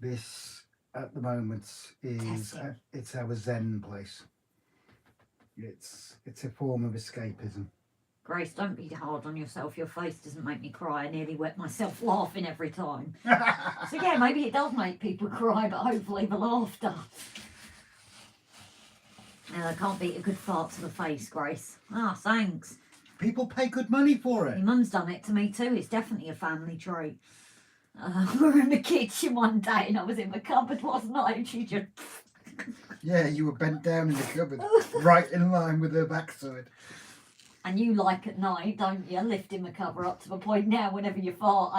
this at the moment is it's our Zen place. It's a form of escapism. Grace, don't be hard on yourself. Your face doesn't make me cry. I nearly wet myself laughing every time. So yeah, maybe it does make people cry, but hopefully the laughter. I can't beat a good fart to the face, Grace. Ah, thanks. People pay good money for Your it. mum's done it to me too. It's definitely a family trait. We were in the kitchen one day and I was in the cupboard, wasn't I? And she just... Yeah, you were bent down in the cupboard, right in line with her backside. And you like at night, don't you? Lifting the cover up to the point now, whenever you fart,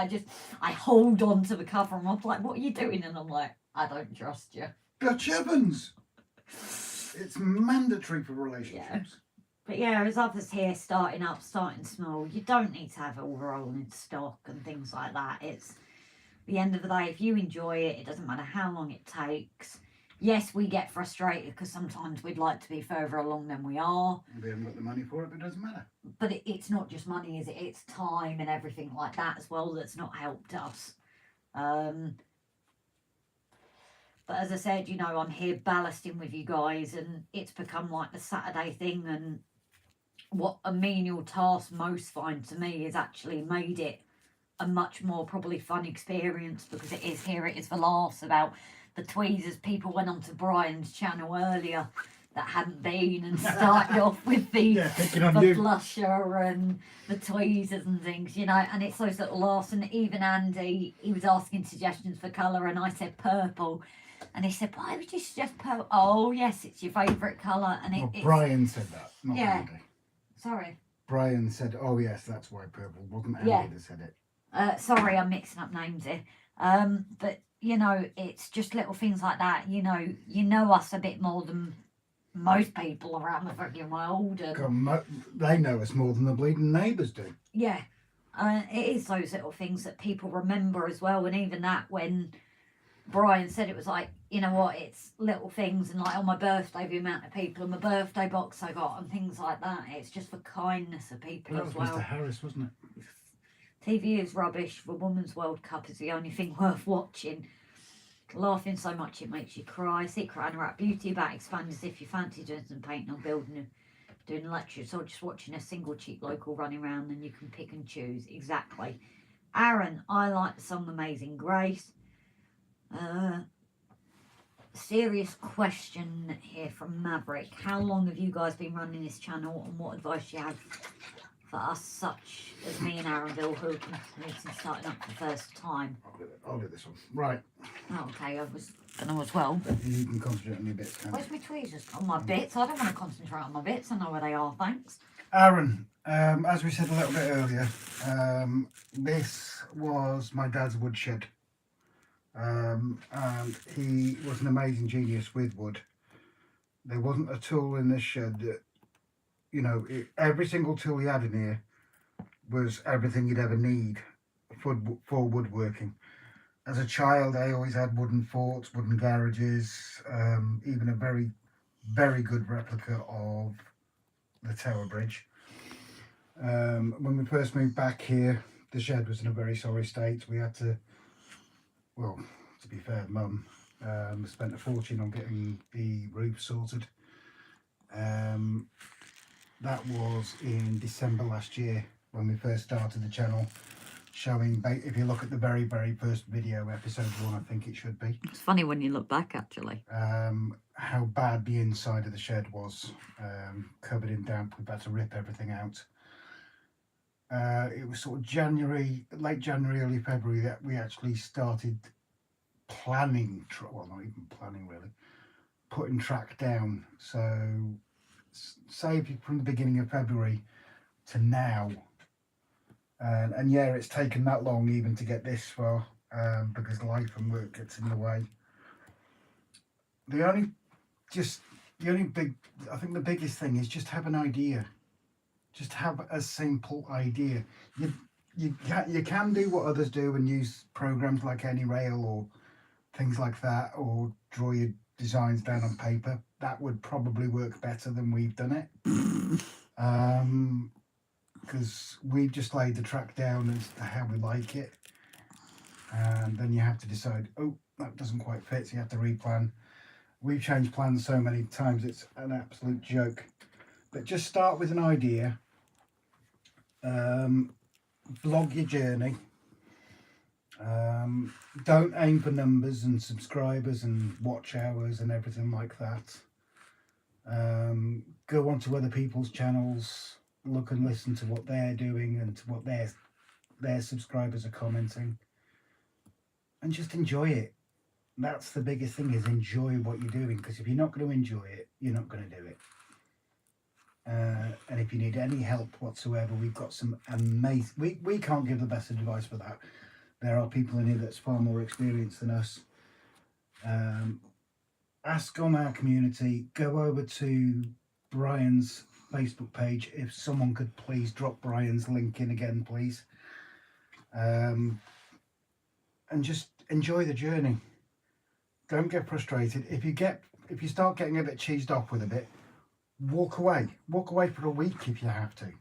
I hold on to the cover and I'm like, what are you doing? And I'm like, I don't trust you. Dutch heavens! It's mandatory for relationships. Yeah. But yeah, as others here starting small, you don't need to have it all rolling stock and things like that. It's the end of the day, if you enjoy it, it doesn't matter how long it takes. Yes, we get frustrated because sometimes we'd like to be further along than we are. We haven't got the money for it, but it doesn't matter. But it's not just money, is it? It's time and everything like that as well that's not helped us. But as I said, you know, I'm here ballasting with you guys and it's become like the Saturday thing, and what a menial task most find to me is actually made it a much more probably fun experience, because it is here, it is the laughs about the tweezers. People went onto Brian's channel earlier that hadn't been and started off with the blusher and the tweezers and things, you know, and it's those little laughs. And even Andy, he was asking suggestions for colour and I said purple. And he said, why would you suggest purple? Oh, yes, it's your favourite colour. And it's... Brian said that, not Yeah. Andy. Sorry. Brian said, oh, yes, that's why purple. Wasn't Andy that said it. Sorry, I'm mixing up names here. But, you know, it's just little things like that. You know us a bit more than most people around the fucking world. And, they know us more than the bleeding neighbours do. yeah. It is those little things that people remember as well. And even that, when Brian said, it was like, you know what, it's little things, and like on my birthday, the amount of people and my birthday box I got and things like that. It's just for kindness of people That as was well. Mr. Harris, wasn't it? TV is rubbish. The Women's World Cup is the only thing worth watching. Laughing so much it makes you cry. Secret Anorak Beauty about expanders if you fancy doing some painting or building, doing lectures, or just watching a single cheap local running around, and you can pick and choose. Exactly. Aaron, I like the song Amazing Grace. Serious question here from Maverick. How long have you guys been running this channel, and what advice do you have for us such as me and Aaronville who are completely starting up for the first time? I'll do this one. Right. Oh, okay, I was going to as well. You can concentrate on your bits, can't you? Where's my tweezers? On my bits? I don't want to concentrate on my bits. I know where they are, thanks. Aaron, as we said a little bit earlier, this was my dad's woodshed. And he was an amazing genius with wood. There wasn't a tool in this shed that, you know, every single tool he had in here was everything you'd ever need for woodworking. As a child, I always had wooden forts, wooden garages, even a very, very good replica of the Tower Bridge. When we first moved back here, the shed was in a very sorry state. We had to, well, to be fair, Mum spent a fortune on getting the roof sorted. That was in December last year when we first started the channel, showing, if you look at the very, very first video, episode 1, I think it should be. It's funny when you look back, actually. How bad the inside of the shed was, covered in damp. We've had to rip everything out. It was sort of January, late January, early February that we actually started planning, well, not even planning really, putting track down. So say if you, from the beginning of February to now, and yeah, it's taken that long even to get this far, because life and work gets in the way. I think the biggest thing is just have an idea. Just have a simple idea. You can do what others do and use programs like AnyRail or things like that, or draw your designs down on paper. That would probably work better than we've done it. Because we've just laid the track down as to how we like it, and then you have to decide, oh, that doesn't quite fit, so you have to replan. We've changed plans so many times it's an absolute joke. But just start with an idea, vlog your journey. Don't aim for numbers and subscribers and watch hours and everything like that. Go onto other people's channels, look and listen to what they're doing and to what their subscribers are commenting, and just enjoy it. That's the biggest thing, is enjoy what you're doing, because if you're not going to enjoy it, you're not going to do it. And if you need any help whatsoever, we've got some amazing, we can't give the best advice for that. There are people in here that's far more experienced than us. Ask on our community, go over to Brian's Facebook page. If someone could please drop Brian's link in again, please. And just enjoy the journey. Don't get frustrated. If you start getting a bit cheesed off with a bit, walk away for a week if you have to.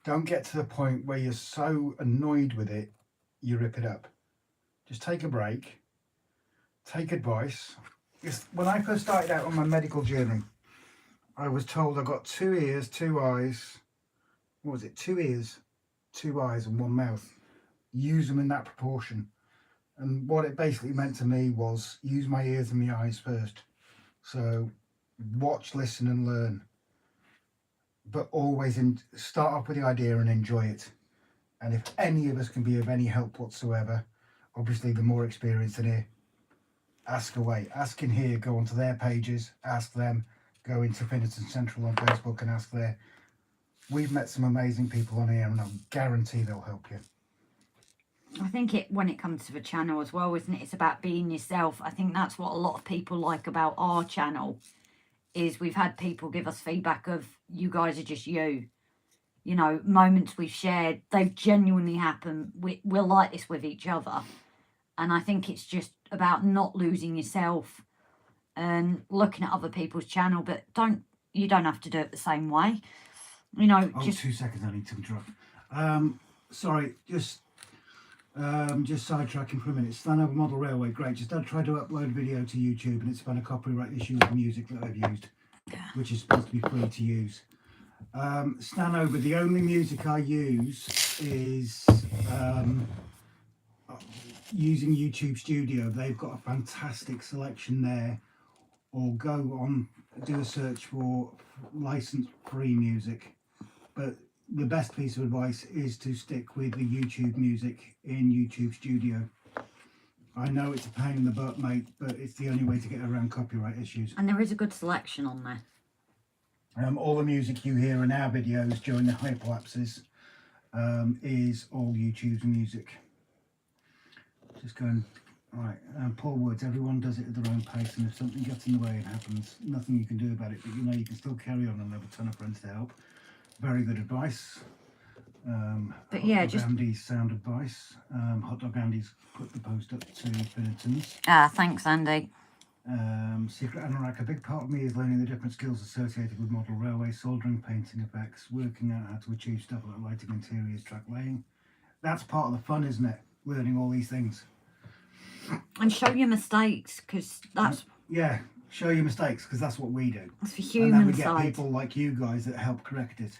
Don't get to the point where you're so annoyed with it you rip it up. Just take a break, take advice. When I first started out on my medical journey, I was told I got 2 ears, 2 eyes. What was it? 2 ears, 2 eyes and 1 mouth. Use them in that proportion. And what it basically meant to me was use my ears and my eyes first. So watch, listen and learn. But always start off with the idea and enjoy it. And if any of us can be of any help whatsoever, obviously the more experienced in here, ask away. Ask in here, go onto their pages, ask them. Go into Finnerton Central on Facebook and ask there. We've met some amazing people on here, and I guarantee they'll help you. I think when it comes to the channel as well, isn't it? It's about being yourself. I think that's what a lot of people like about our channel, is we've had people give us feedback of, you guys are just you. You know, moments we've shared, they've genuinely happened. We're like this with each other. And I think it's just about not losing yourself and looking at other people's channel, but you don't have to do it the same way. You know, just 2 seconds, I need to interrupt. Sorry, just sidetracking for a minute. Stanhope Model Railway, great. Just tried to upload a video to YouTube, and it's found a copyright issue with the music that I've used, which is supposed to be free to use. Stanhope, the only music I use is using YouTube Studio. They've got a fantastic selection there. Or go on, do a search for license free music. But the best piece of advice is to stick with the YouTube music in YouTube Studio. I know it's a pain in the butt, mate, but it's the only way to get around copyright issues. And there is a good selection on there. All the music you hear in our videos during the hyperlapses is all YouTube's music. Just going, right, Paul Woods, everyone does it at their own pace, and if something gets in the way, it happens. Nothing you can do about it, but you know you can still carry on and have a ton of friends to help. Very good advice. But Hot yeah, Dog just Andy's sound advice. Hot Dog Andy's put the post up to Burton's. thanks, Andy. Secret Anorak, a big part of me is learning the different skills associated with model railway, soldering, painting effects, working out how to achieve stuff like lighting, interiors, track laying. That's part of the fun, isn't it? Learning all these things. And show your mistakes, because that's Yeah, show your mistakes, because that's what we do. the And then human we get side. people like you guys that help correct it.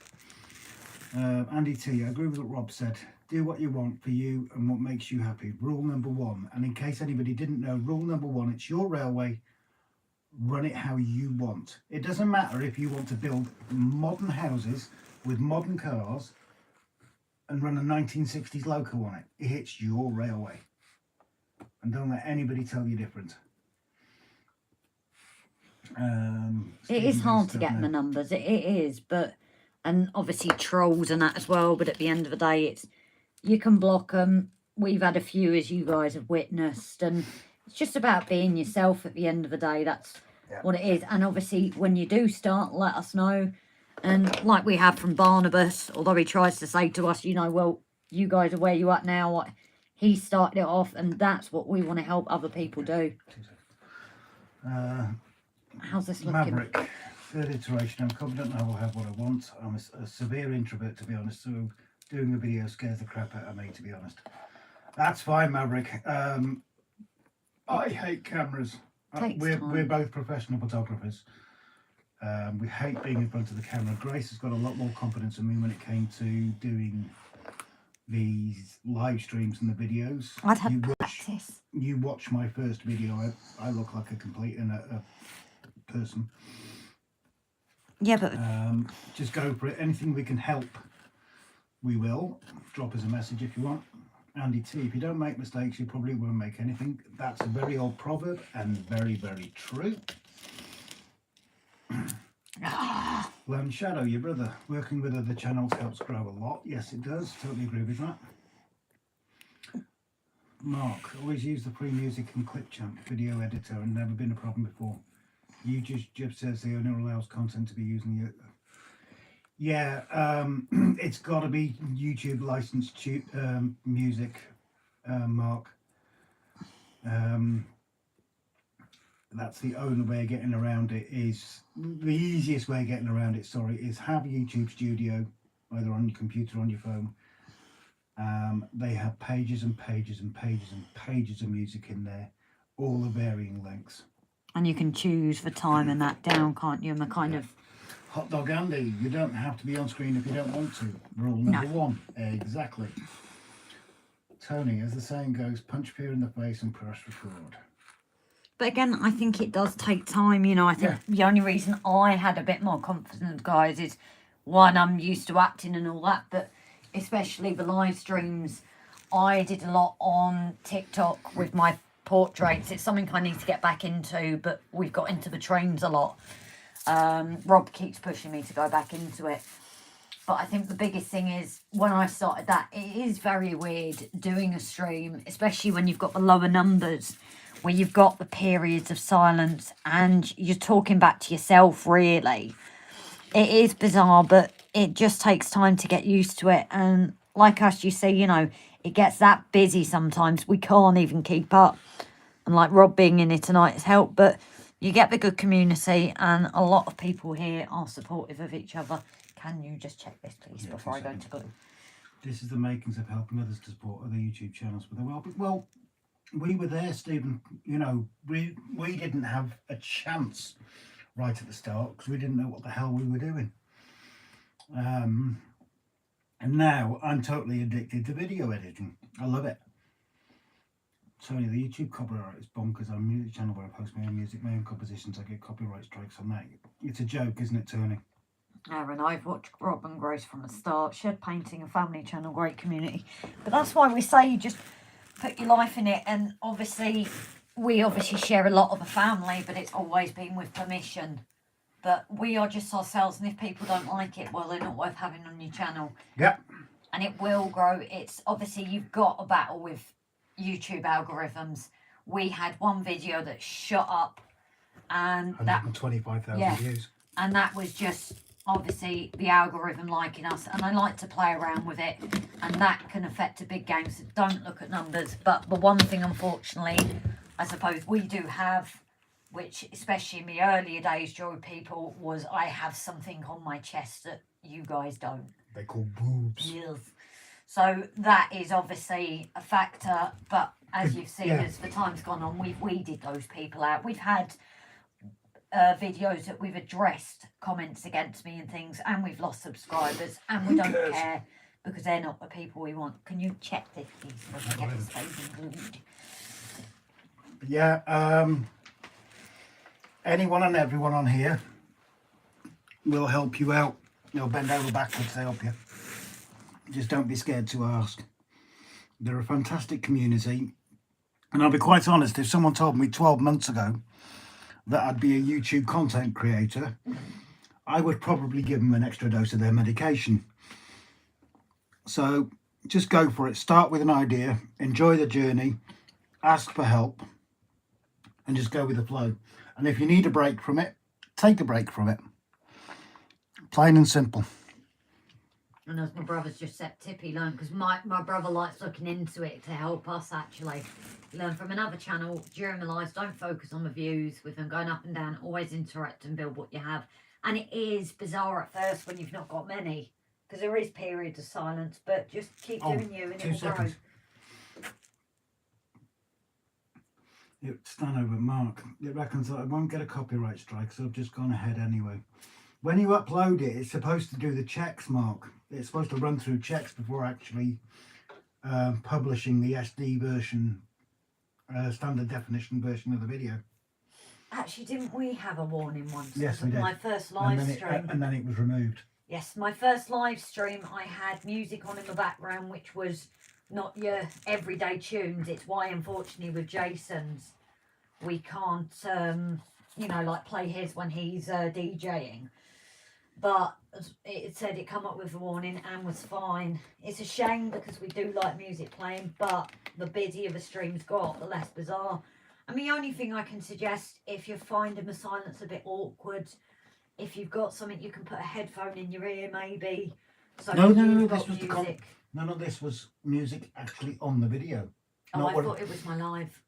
Andy T, I agree with what Rob said. Do what you want for you and what makes you happy. Rule number one. And in case anybody didn't know, rule number one, it's your railway. Run it how you want. It doesn't matter if you want to build modern houses with modern cars and run a 1960s loco on it. It's your railway. And don't let anybody tell you different. It is hard to get the numbers. It is, but and obviously trolls and that as well. But at the end of the day, it's you can block them. We've had a few, as you guys have witnessed, and it's just about being yourself. At the end of the day, that's what it is. And obviously, when you do start, let us know. And like we have from Barnabas, although he tries to say to us, you know, well, you guys are where you at now. What he started it off, and that's what we want to help other people do. How's this looking? Maverick, third iteration. I'm confident I will have what I want. I'm a severe introvert, to be honest, so doing a video scares the crap out of me, to be honest. That's fine, Maverick. I hate cameras. We're both professional photographers. We hate being in front of the camera. Grace has got a lot more confidence in me when it came to doing these live streams and the videos. I'd had practice. You watch my first video. I look like a complete a person. Yeah, but just go for it. Anything we can help, we will. Drop us a message if you want. Andy T, if you don't make mistakes, you probably won't make anything. That's a very old proverb and very, very true. Lone Shadow, your brother, working with other channels helps grow a lot. Yes, it does. Totally agree with that. Mark, always use the free music and Clipchamp video editor and never been a problem before. YouTube says the owner allows content to be used in the... Yeah, it's got to be YouTube licensed music, Mark. That's the only way of getting around it. Is the easiest way of getting around it, sorry, is have YouTube Studio either on your computer or on your phone. They have pages and pages and pages and pages of music in there, all of varying lengths. And you can choose for time and that down, can't you? And the kind of... Hot Dog Andy, you don't have to be on screen if you don't want to. Rule number one. Exactly. Tony, as the saying goes, punch fear in the face and press record. But again, I think it does take time, you know. I think the only reason I had a bit more confidence, guys, is one, I'm used to acting and all that, but especially the live streams, I did a lot on TikTok with my portraits. It's something I need to get back into, but we've got into the trains a lot. Rob keeps pushing me to go back into it. But I think the biggest thing is when I started that, it is very weird doing a stream, especially when you've got the lower numbers, where you've got the periods of silence and you're talking back to yourself, really. It is bizarre, but it just takes time to get used to it. And like us, you see, you know, it gets that busy sometimes. We can't even keep up. And like Rob being in here tonight has helped, but you get the good community and a lot of people here are supportive of each other. Can you just check this, please, before I go to glue? This is the makings of helping others to support other YouTube channels with their well-being. Well, we were there, Stephen. You know, we didn't have a chance right at the start because we didn't know what the hell we were doing. And now I'm totally addicted to video editing. I love it. Tony, the YouTube copyright is bonkers. I'm a music channel where I post my own music, my own compositions. I get copyright strikes on that. It's a joke, isn't it, Tony? Aaron, I've watched Rob and Grace from the start. Shed Painting, a family channel, great community. But that's why we say you just put your life in it. And obviously, we obviously share a lot of a family, but it's always been with permission. But we are just ourselves, and if people don't like it, well, they're not worth having on your channel. Yep. And it will grow. It's obviously, you've got a battle with YouTube algorithms. We had one video that shot up, and 125,000 views. And that was just obviously the algorithm liking us, and I like to play around with it, and that can affect a big game, so don't look at numbers. But the one thing, unfortunately, I suppose we do have, which especially in the earlier days, Joy people, was I have something on my chest that you guys don't. They call boobs. Yes. So that is obviously a factor, but as you've seen, as the time's gone on, we've weeded those people out. We've had videos that we've addressed comments against me and things, and we've lost subscribers, and we don't care because they're not the people we want. Can you check this, please? So I can get this face glued. Yeah, anyone and everyone on here will help you out. They'll bend over backwards to help you. Just don't be scared to ask. They're a fantastic community. And I'll be quite honest, if someone told me 12 months ago that I'd be a YouTube content creator, I would probably give them an extra dose of their medication. So just go for it. Start with an idea, enjoy the journey, ask for help, and just go with the flow. And if you need a break from it, take a break from it. Plain and simple. And as my brother's just said, Tippy learned, because my brother likes looking into it to help us actually learn from another channel. During the lives, don't focus on the views with them going up and down. Always interact and build what you have. And it is bizarre at first when you've not got many, because there is periods of silence, but just keep doing you and it will grow. It's done over Mark. It reckons that I won't get a copyright strike, so I've just gone ahead anyway. When you upload it, it's supposed to do the checks, Mark. It's supposed to run through checks before actually publishing the SD version, standard definition version of the video. Actually, didn't we have a warning once? Yes, we did. My first live and then stream. And then it was removed. Yes, my first live stream, I had music on in the background, which was not your everyday tunes. It's why, unfortunately, with Jason's, we can't, you know, like play his when he's DJing. But it said it come up with a warning and was fine. It's a shame because we do like music playing, but the busier the streams got, the less bizarre. And the only thing I can suggest, if you're finding the silence a bit awkward, if you've got something, you can put a headphone in your ear maybe. So No, this was none of this was music actually on the video. Oh, I thought it was my live.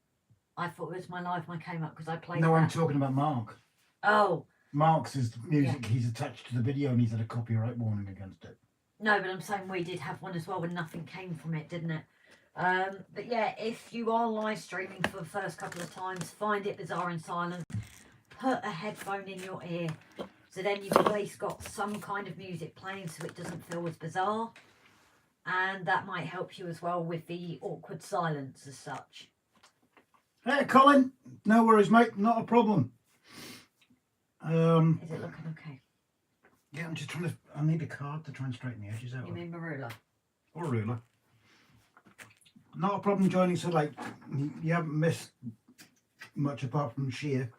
I thought it was my live when I came up because I played No, that. I'm talking about Mark. Oh. Mark's is music he's attached to the video and he's had a copyright warning against it. No, but I'm saying we did have one as well when nothing came from it, didn't it? But yeah, if you are live streaming for the first couple of times, find it bizarre and silent, put a headphone in your ear, so then you've at least got some kind of music playing so it doesn't feel as bizarre. And that might help you as well with the awkward silence as such. Hey, Colin, no worries, mate, not a problem. Is it looking okay? Yeah, I'm just trying to, I need a card to try and straighten the edges out. You mean ruler? Or a ruler. Not a problem joining so late. You haven't missed much apart from sheer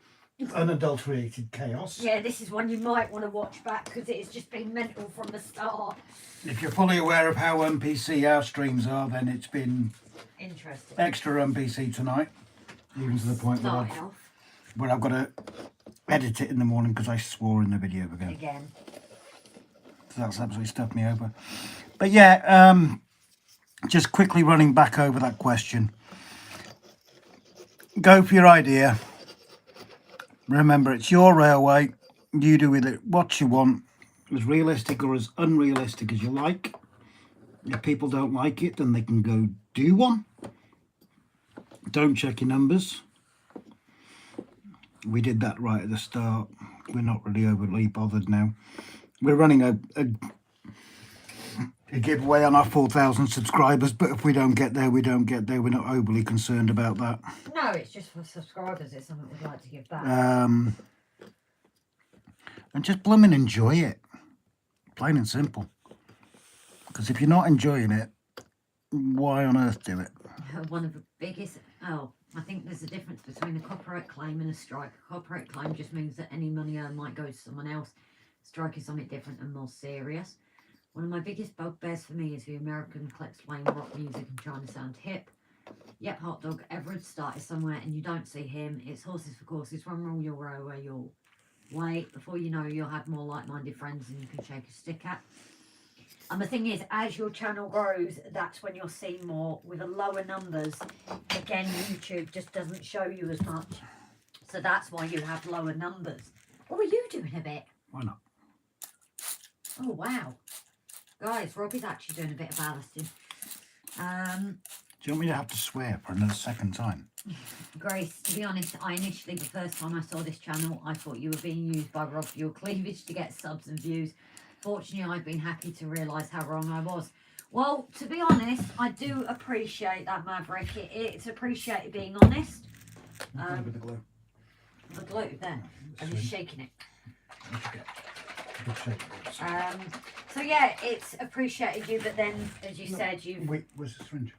unadulterated chaos. Yeah, this is one you might want to watch back because it has just been mental from the start. If you're fully aware of how NPC our streams are, then it's been interesting. Extra NPC tonight. Even to the point where I've got to edit it in the morning because I swore in the video again. So that's absolutely stuffed me over. But yeah, just quickly running back over that question. Go for your idea. Remember, it's your railway. You do with it what you want, as realistic or as unrealistic as you like. If people don't like it, then they can go do one. Don't check your numbers. We did that right at the start. We're not really overly bothered now. We're running a giveaway on our 4,000 subscribers, but if we don't get there, we don't get there. We're not overly concerned about that. No, it's just for subscribers. It's something we'd like to give back. And just blooming enjoy it. Plain and simple. Because if you're not enjoying it, why on earth do it? One of the biggest... Oh, I think there's a difference between a copyright claim and a strike. A copyright claim just means that any money earned might go to someone else. Strike is something different and more serious. One of my biggest bugbears for me is the American collects playing rock music and trying to sound hip. Yep, hot dog, Everett started somewhere and you don't see him. It's horses for courses, run rule your railway, you'll. wait, before you know, you'll have more like-minded friends than you can shake a stick at. And the thing is, as your channel grows, that's when you'll see more. With the lower numbers, again, YouTube just doesn't show you as much. So that's why you have lower numbers. What are you doing a bit? Why not? Oh, wow. Guys, Robbie's actually doing a bit of ballasting. Do you want me to have to swear for another second time? Grace, to be honest, I initially, the first time I saw this channel, I thought you were being used by Rob for your cleavage to get subs and views. Fortunately, I've been happy to realise how wrong I was. Well, to be honest, I do appreciate that, Maverick. It's appreciated being honest. With the glue. The glue, there. I'm just shaking it. Good shake. So yeah, it's appreciated you, but then, as you said, Wait, where's the syringe?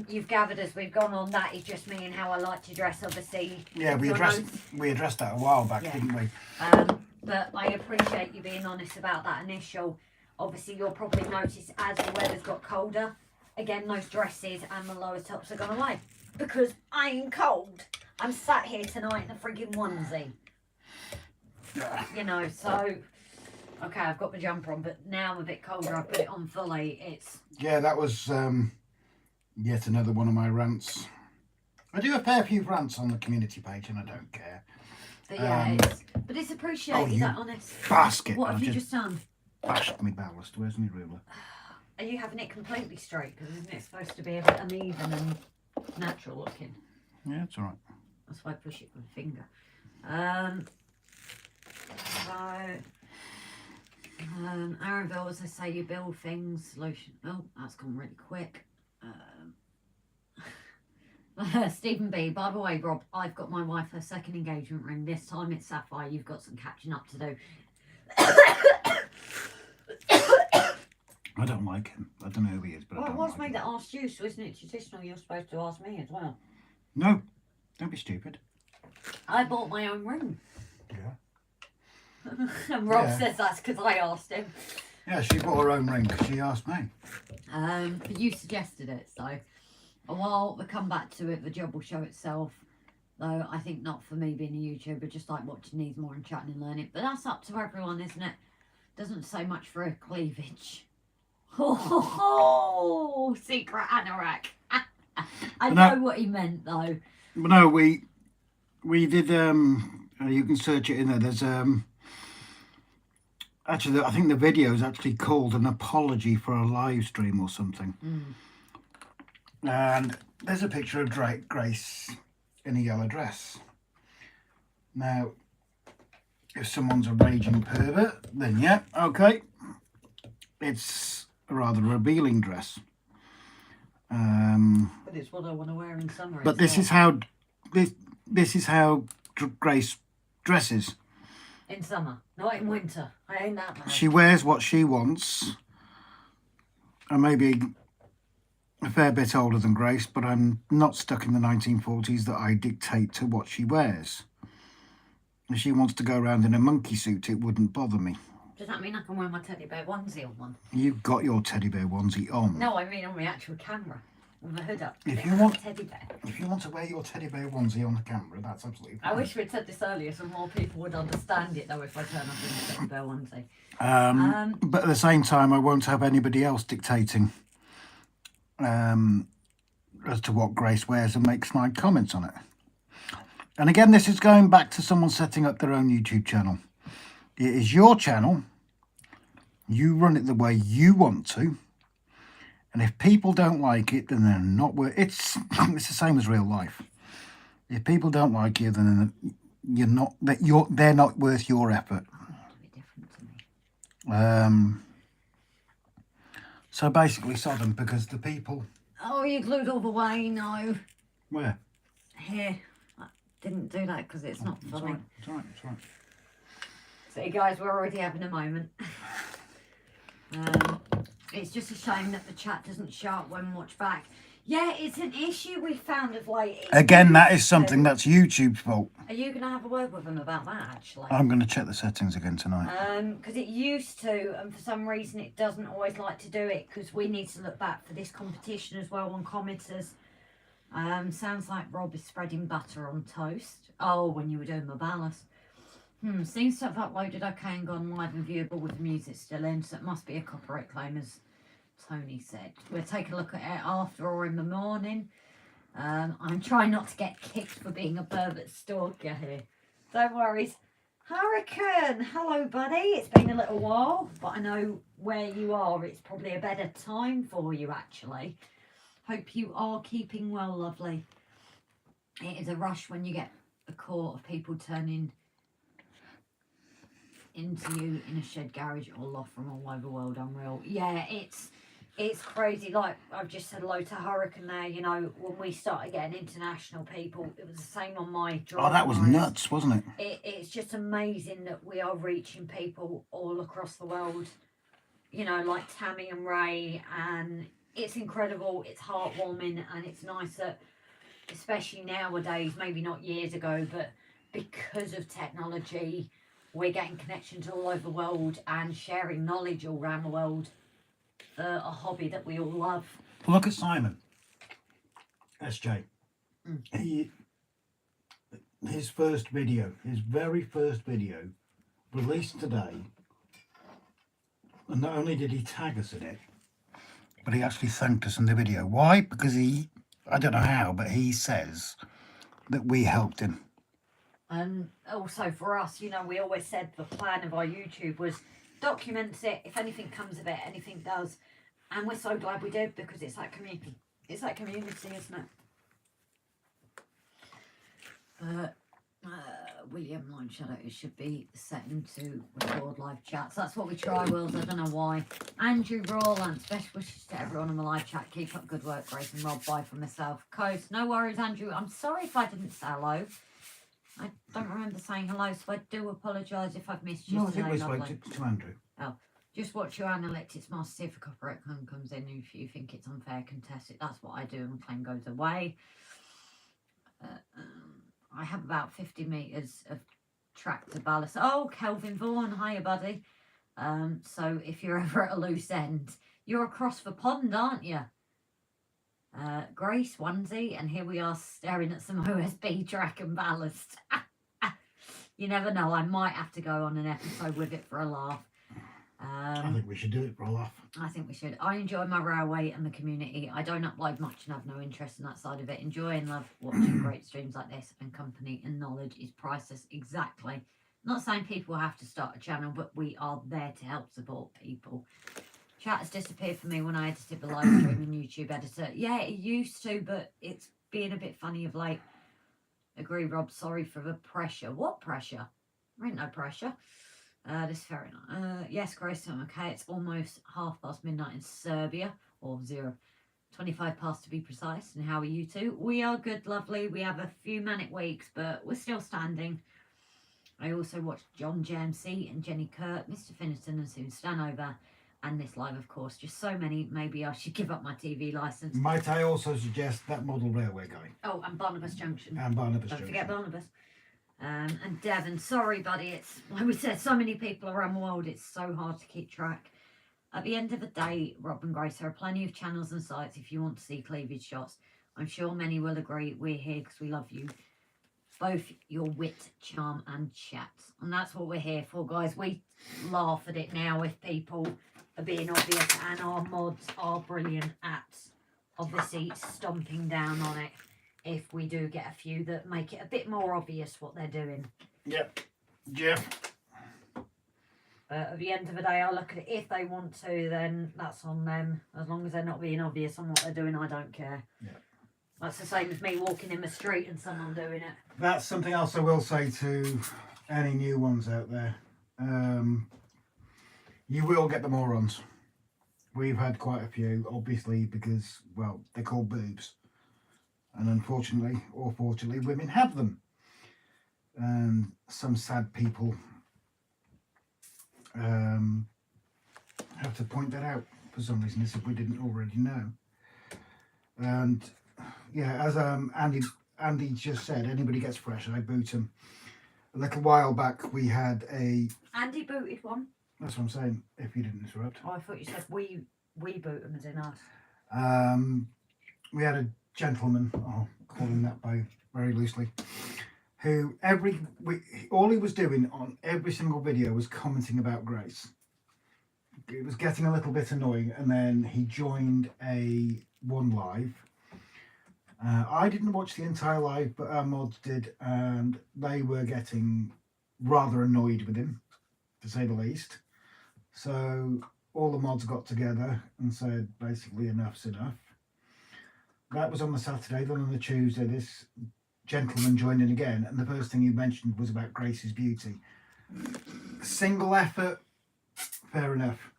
you've gathered us. We've gone on that. Is just me and how I like to dress. Obviously, Yeah, we your addressed notes. that a while back, Yeah. didn't we? But I appreciate you being honest about that initial. Obviously, you'll probably notice as the weather's got colder, again, those dresses and the lower tops are gone away because I ain't cold. I'm sat here tonight in a frigging onesie. You know, so okay, I've got my jumper on, but now I'm a bit colder. I put it on fully. It's Yeah, that was yet another one of my rants. I do a fair few rants on the community page, and I don't care. but yeah, it's appreciated you that honest. Basket. What have I've you just done? bashed me ballast. Where's my ruler? Are you having it completely straight? Because isn't it supposed to be a bit uneven and natural looking? Yeah, it's all right. That's why I push it with a finger. Aaronville, as I say, you build things, solution. Oh, that's gone really quick. Stephen B, by the way, Rob, I've got my wife her second engagement ring. This time it's sapphire. You've got some catching up to do. I don't like him. I don't know who he is, but Well, I it don't was like me him. that asked you, so isn't it traditional you're supposed to ask me as well? No, don't be stupid. I bought my own ring. Yeah. And Rob Yeah. says that's because I asked him. Yeah, she bought her own ring because she asked me. But you suggested it, so while we come back to it, the job will show itself. Though I think not for me being a YouTuber, just like watching these more and chatting and learning. But that's up to everyone, isn't it? Doesn't say much for a cleavage. Oh, secret anorak. I No. know what he meant though. But no, we did. You can search it in there. There's actually, I think the video is actually called an apology for a live stream or something. And there's a picture of Grace in a yellow dress. Now, if someone's a raging pervert, then yeah, okay. It's a rather revealing dress. But it's what I want to wear in summer. But this is how Grace dresses. in summer, not in winter. I ain't that bad. She wears what she wants. I may be a fair bit older than Grace, but I'm not stuck in the 1940s that I dictate to what she wears. If she wants to go around in a monkey suit, it wouldn't bother me. Does that mean I can wear my teddy bear onesie on one? You've got your teddy bear onesie on. No, I mean on my actual camera. With the hood up. If It you has want- a teddy bear. If you want to wear your teddy bear onesie on the camera, that's absolutely fine. I wish we'd said this earlier so more people would understand it though if I turn up in a teddy bear onesie. But at the same time, I won't have anybody else dictating as to what Grace wears and makes my comments on it. And again, this is going back to someone setting up their own YouTube channel. It is your channel. You run it the way you want to. And if people don't like it, then they're not worth. It's the same as real life. If people don't like you, then they're not worth your effort. It'll be different to me. So basically, Sodom, because the people. Oh, you glued all the way, no. Where? Here. I didn't do that because it's not It's funny. all right. It's all right. It's all right. See guys, we're already having a moment. It's just a shame that the chat doesn't show up when we watch back. Yeah, it's an issue we found of late. Again, that is something that's YouTube's fault. Are you going to have a word with them about that actually? I'm going to check the settings again tonight. Because it used to, and for some reason it doesn't always like to do it, because we need to look back for this competition as well on commenters. Sounds like Rob is spreading butter on toast. Oh, when you were doing my ballast. Seems to have uploaded okay and gone live and viewable with the music still in, so it must be a copyright claim, as Tony said. We'll take a look at it after or in the morning. I'm trying not to get kicked for being a pervert stalker here. Don't worry. Hurricane, hello buddy. It's been a little while, but I know where you are. It's probably a better time for you actually. Hope you are keeping well, lovely. It is a rush when you get a call of people turning into you in a shed, garage or loft from all over the world. Unreal. Yeah, it's crazy. Like I've just said hello to Hurricane there. You know, when we started getting international people, it was the same on my drive. Oh, that was nuts, wasn't it? It's just amazing that we are reaching people all across the world. You know, like Tammy and Ray, and it's incredible. It's heartwarming, and it's nice that, especially nowadays, maybe not years ago, but because of technology, we're getting connections all over the world and sharing knowledge all around the world. A hobby that we all love. Look at Simon, SJ. His first video, his very first video, released today. And not only did he tag us in it, but he actually thanked us in the video. Why? Because he, I don't know how, but he says that we helped him. And also for us, you know, we always said the plan of our YouTube was document it. If anything comes of it, anything does. And we're so glad we did, because it's that community. It's that community, isn't it? William Line Shadow, it should be setting to record live chats. That's what we try, Wills. I don't know why. Andrew Rawlance, best wishes to everyone on the live chat. Keep up good work, Grace and Rob. Bye from myself. Coast, no worries, Andrew. I'm sorry if I didn't say hello. I don't remember saying hello, so I do apologise if I've missed you. No, I think we spoke to Andrew. Oh, just watch your analytics master, see if a copyright claim comes in. If you think it's unfair, contest it. That's what I do, and the claim goes away. I have about 50 metres of track to ballast. Oh, Kelvin Vaughan, hiya, buddy. So if you're ever at a loose end, you're across the pond, aren't you? Grace, onesie, and here we are staring at some OSB track and ballast. You never know, I might have to go on an episode with it for a laugh. I think we should do it for a laugh. I think we should. I enjoy my railway and the community. I don't upload much and have no interest in that side of it. Enjoy and love watching great streams like this, and company and knowledge is priceless. Exactly. Not saying people have to start a channel, but we are there to help support people. Chat has disappeared for me when I edited the live stream in YouTube editor. Yeah, it used to, but it's being a bit funny of late. Agree, Rob. Sorry for the pressure. What pressure? There ain't no pressure. This is fair enough. Yes, Grace, I'm okay. It's almost midnight in Serbia, or 25 past to be precise. And how are you two? We are good, lovely. We have a few manic weeks, but we're still standing. I also watched John JMC and Jenny Kurt, Mr. Finnerton and Soon Stanover, and this live, of course. Just so many. Maybe I should give up my TV licence. Might I also suggest that model railway guy? Oh, and Barnabas Junction. And Barnabas Don't Junction. forget Barnabas. And Devon, sorry buddy, it's like we said, so many people around the world, it's so hard to keep track. At the end of the day, Rob and Grace, there are plenty of channels and sites if you want to see cleavage shots. I'm sure many will agree. We're here because we love you. Both your wit, charm and chat. And that's what we're here for, guys. We laugh at it now if people are being obvious, and our mods are brilliant at obviously stomping down on it if we do get a few that make it a bit more obvious what they're doing. Yep. Jeff. At the end of the day, I look at it. If they want to, then that's on them. As long as they're not being obvious on what they're doing, I don't care. Yeah. That's the same as me walking in the street and someone doing it. That's something else I will say to any new ones out there. You will get the morons. We've had quite a few, obviously, because, well, they're called boobs. And unfortunately, or fortunately, women have them. And some sad people have to point that out for some reason, as if we didn't already know. And yeah, as Andy just said, anybody gets fresh, I boot them. A little while back, we had a... Andy booted one. That's what I'm saying, if you didn't interrupt. Oh, I thought you said we boot them as in us. We had a gentleman, I'll call him that by very loosely, who all he was doing on every single video was commenting about Grace. It was getting a little bit annoying, and then he joined one live. I didn't watch the entire live, but our mods did, and they were getting rather annoyed with him, to say the least. So all the mods got together and said, basically, enough's enough. That was on the Saturday. Then on the Tuesday, this gentleman joined in again, and the first thing he mentioned was about Grace's beauty. Single effort, fair enough,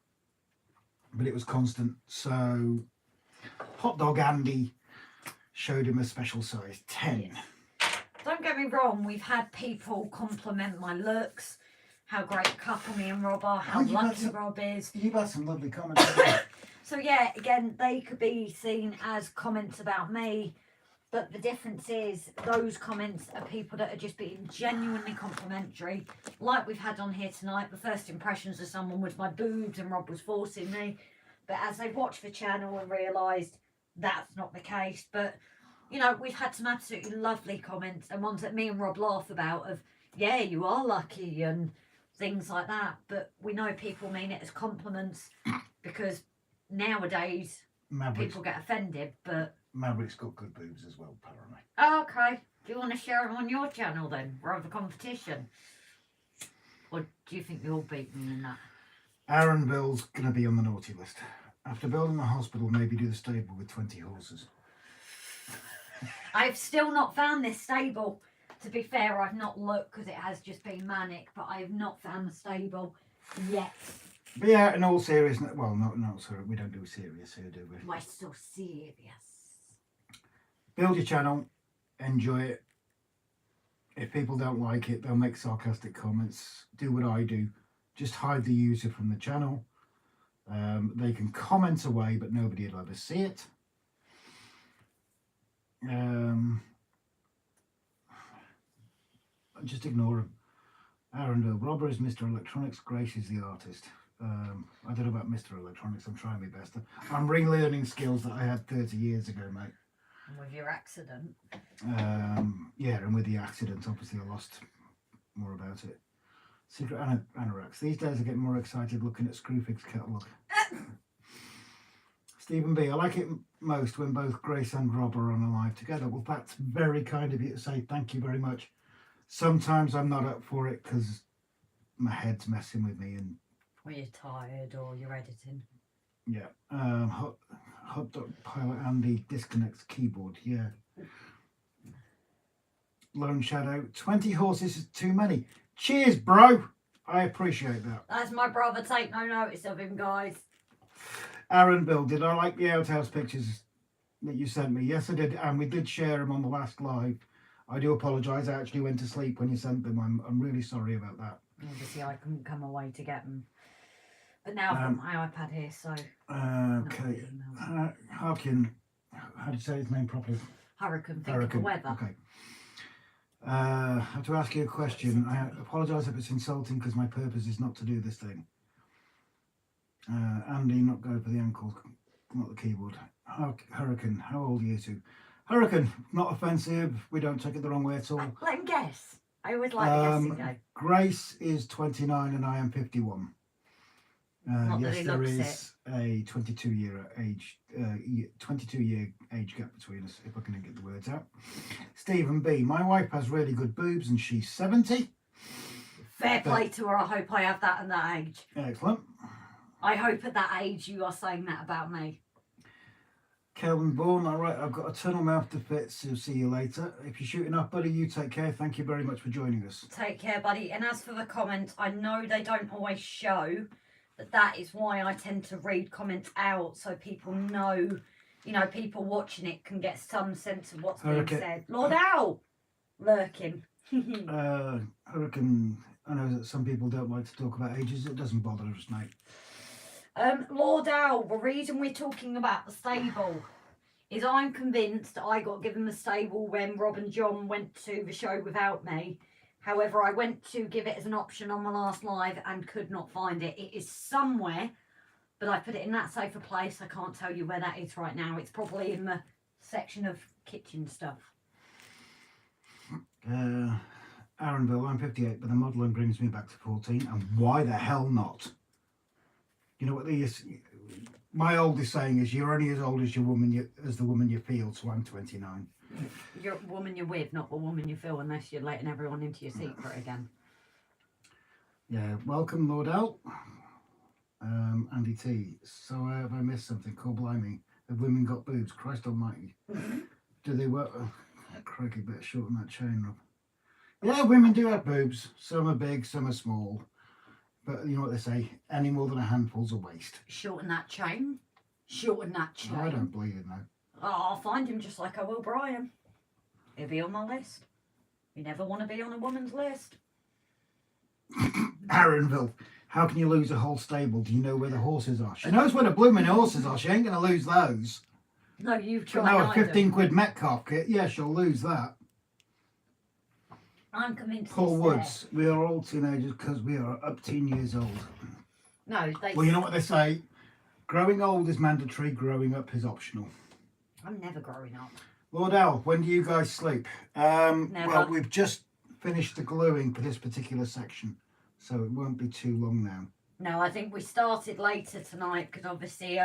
but it was constant. So Hot Dog Andy showed him a special size 10. Don't get me wrong, we've had people compliment my looks, how great a couple me and Rob are, how lucky Rob is. You've had some lovely comments. So yeah, again, they could be seen as comments about me, but the difference is those comments are people that are just being genuinely complimentary, like we've had on here tonight. The first impressions of someone was my boobs and Rob was forcing me, but as they've watched the channel and realised that's not the case. But you know, we've had some absolutely lovely comments, and ones that me and Rob laugh about of, yeah, you are lucky and things like that, but we know people mean it as compliments because nowadays people get offended. But Maverick's got good boobs as well, apparently. oh, okay, do you want to share them on your channel then? We're over competition, or do you think you'll beat me in that? Aaron Bill's going to be on the naughty list. After building the hospital, maybe do the stable with 20 horses. I've still not found this stable. To be fair, I've not looked because it has just been manic, but I have not found the stable yet. But yeah, in all seriousness, well, not sorry, we don't do serious here, do we? We're so serious. Build your channel, enjoy it. If people don't like it, they'll make sarcastic comments. Do what I do. Just hide the user from the channel. They can comment away, but nobody will ever see it. Just ignore him. Aaron Bill, Robber is Mr. Electronics, Grace is the artist. I don't know about Mr. Electronics, I'm trying my best. I'm relearning skills that I had 30 years ago, mate. And with your accident. Yeah, and with the accident, obviously I lost more about it. Secret anoraks. These days I get more excited looking at Screwfix catalogue. Stephen B, I like it most when both Grace and Rob are on a live together. Well, that's very kind of you to say. Thank you very much. Sometimes I'm not up for it because my head's messing with me, and or you're tired, or you're editing. yeah. Hot Dog Pilot Andy disconnects keyboard. Yeah. Lone Shadow, 20 horses is too many. Cheers, bro. I appreciate that. That's my brother. Take no notice of him, guys. Aaron Bill, did I like the outhouse pictures that you sent me? Yes, I did, and we did share them on the last live. I do apologise. I actually went to sleep when you sent them. I'm really sorry about that. Obviously, I couldn't come away to get them, but now I've got my iPad here, so. Okay. Harkin, how do you say his name properly? Hurricane. Think of the weather. Okay. I have to ask you a question. I apologise if it's insulting because my purpose is not to do this thing. Andy, not go for the ankle, not the keyboard. Hurricane, how old are you two? Hurricane, not offensive. We don't take it the wrong way at all. Let him guess. I always like the guessing game. Grace is 29 and I am 51. Yes, there is a 22-year age gap between us, if I can get the words out. Stephen B, my wife has really good boobs and she's 70. Fair play to her. I hope I have that at that age. Excellent. I hope at that age you are saying that about me. Kelvin Bourne, all right, I've got a tunnel mouth to fit, so see you later. If you're shooting off, buddy, you take care. Thank you very much for joining us. Take care, buddy. And as for the comments, I know they don't always show, but that is why I tend to read comments out so people know, you know, people watching it can get some sense of what's being said. Lord Owl! Lurking. Hurricane, I know that some people don't like to talk about ages. It doesn't bother us, mate. Lord Owl, the reason we're talking about the stable is I'm convinced I got given the stable when Rob and John went to the show without me. However, I went to give it as an option on my last live and could not find it. It is somewhere, but I put it in that safer place. I can't tell you where that is right now. It's probably in the section of kitchen stuff. Aaronville, I'm 58, but the modelling brings me back to 14, and why the hell not? You know what my oldest saying is, you're only as old as the woman you feel, so I'm 29. You're the woman you're with, not the woman you feel, unless you're letting everyone into your secret again. Yeah, welcome, Lord L. Andy T. So have I missed something? Call blimey. Have women got boobs? Christ almighty. Do they work? Oh, crikey, better shorten that chain up. Yeah, women do have boobs. Some are big, some are small. But you know what they say? Any more than a handful's a waste. Shorten that chain. Shorten that chain. Oh, I don't believe it now. Oh, I'll find him just like I will Brian. He'll be on my list. You never want to be on a woman's list. Aaronville. How can you lose a whole stable? Do you know where the horses are? She knows where the blooming horses are. She ain't going to lose those. No, you've But tried. now a 15 quid Metcalf kit, yeah, she'll lose that. I'm convinced. Paul it's Woods, we are all teenagers because we are up 10 years old. No, they. Well, you know what they say? Growing old is mandatory, growing up is optional. I'm never growing up. Lord L, when do you guys sleep? Never. Well, we've just finished the gluing for this particular section, so it won't be too long now. No, I think we started later tonight because obviously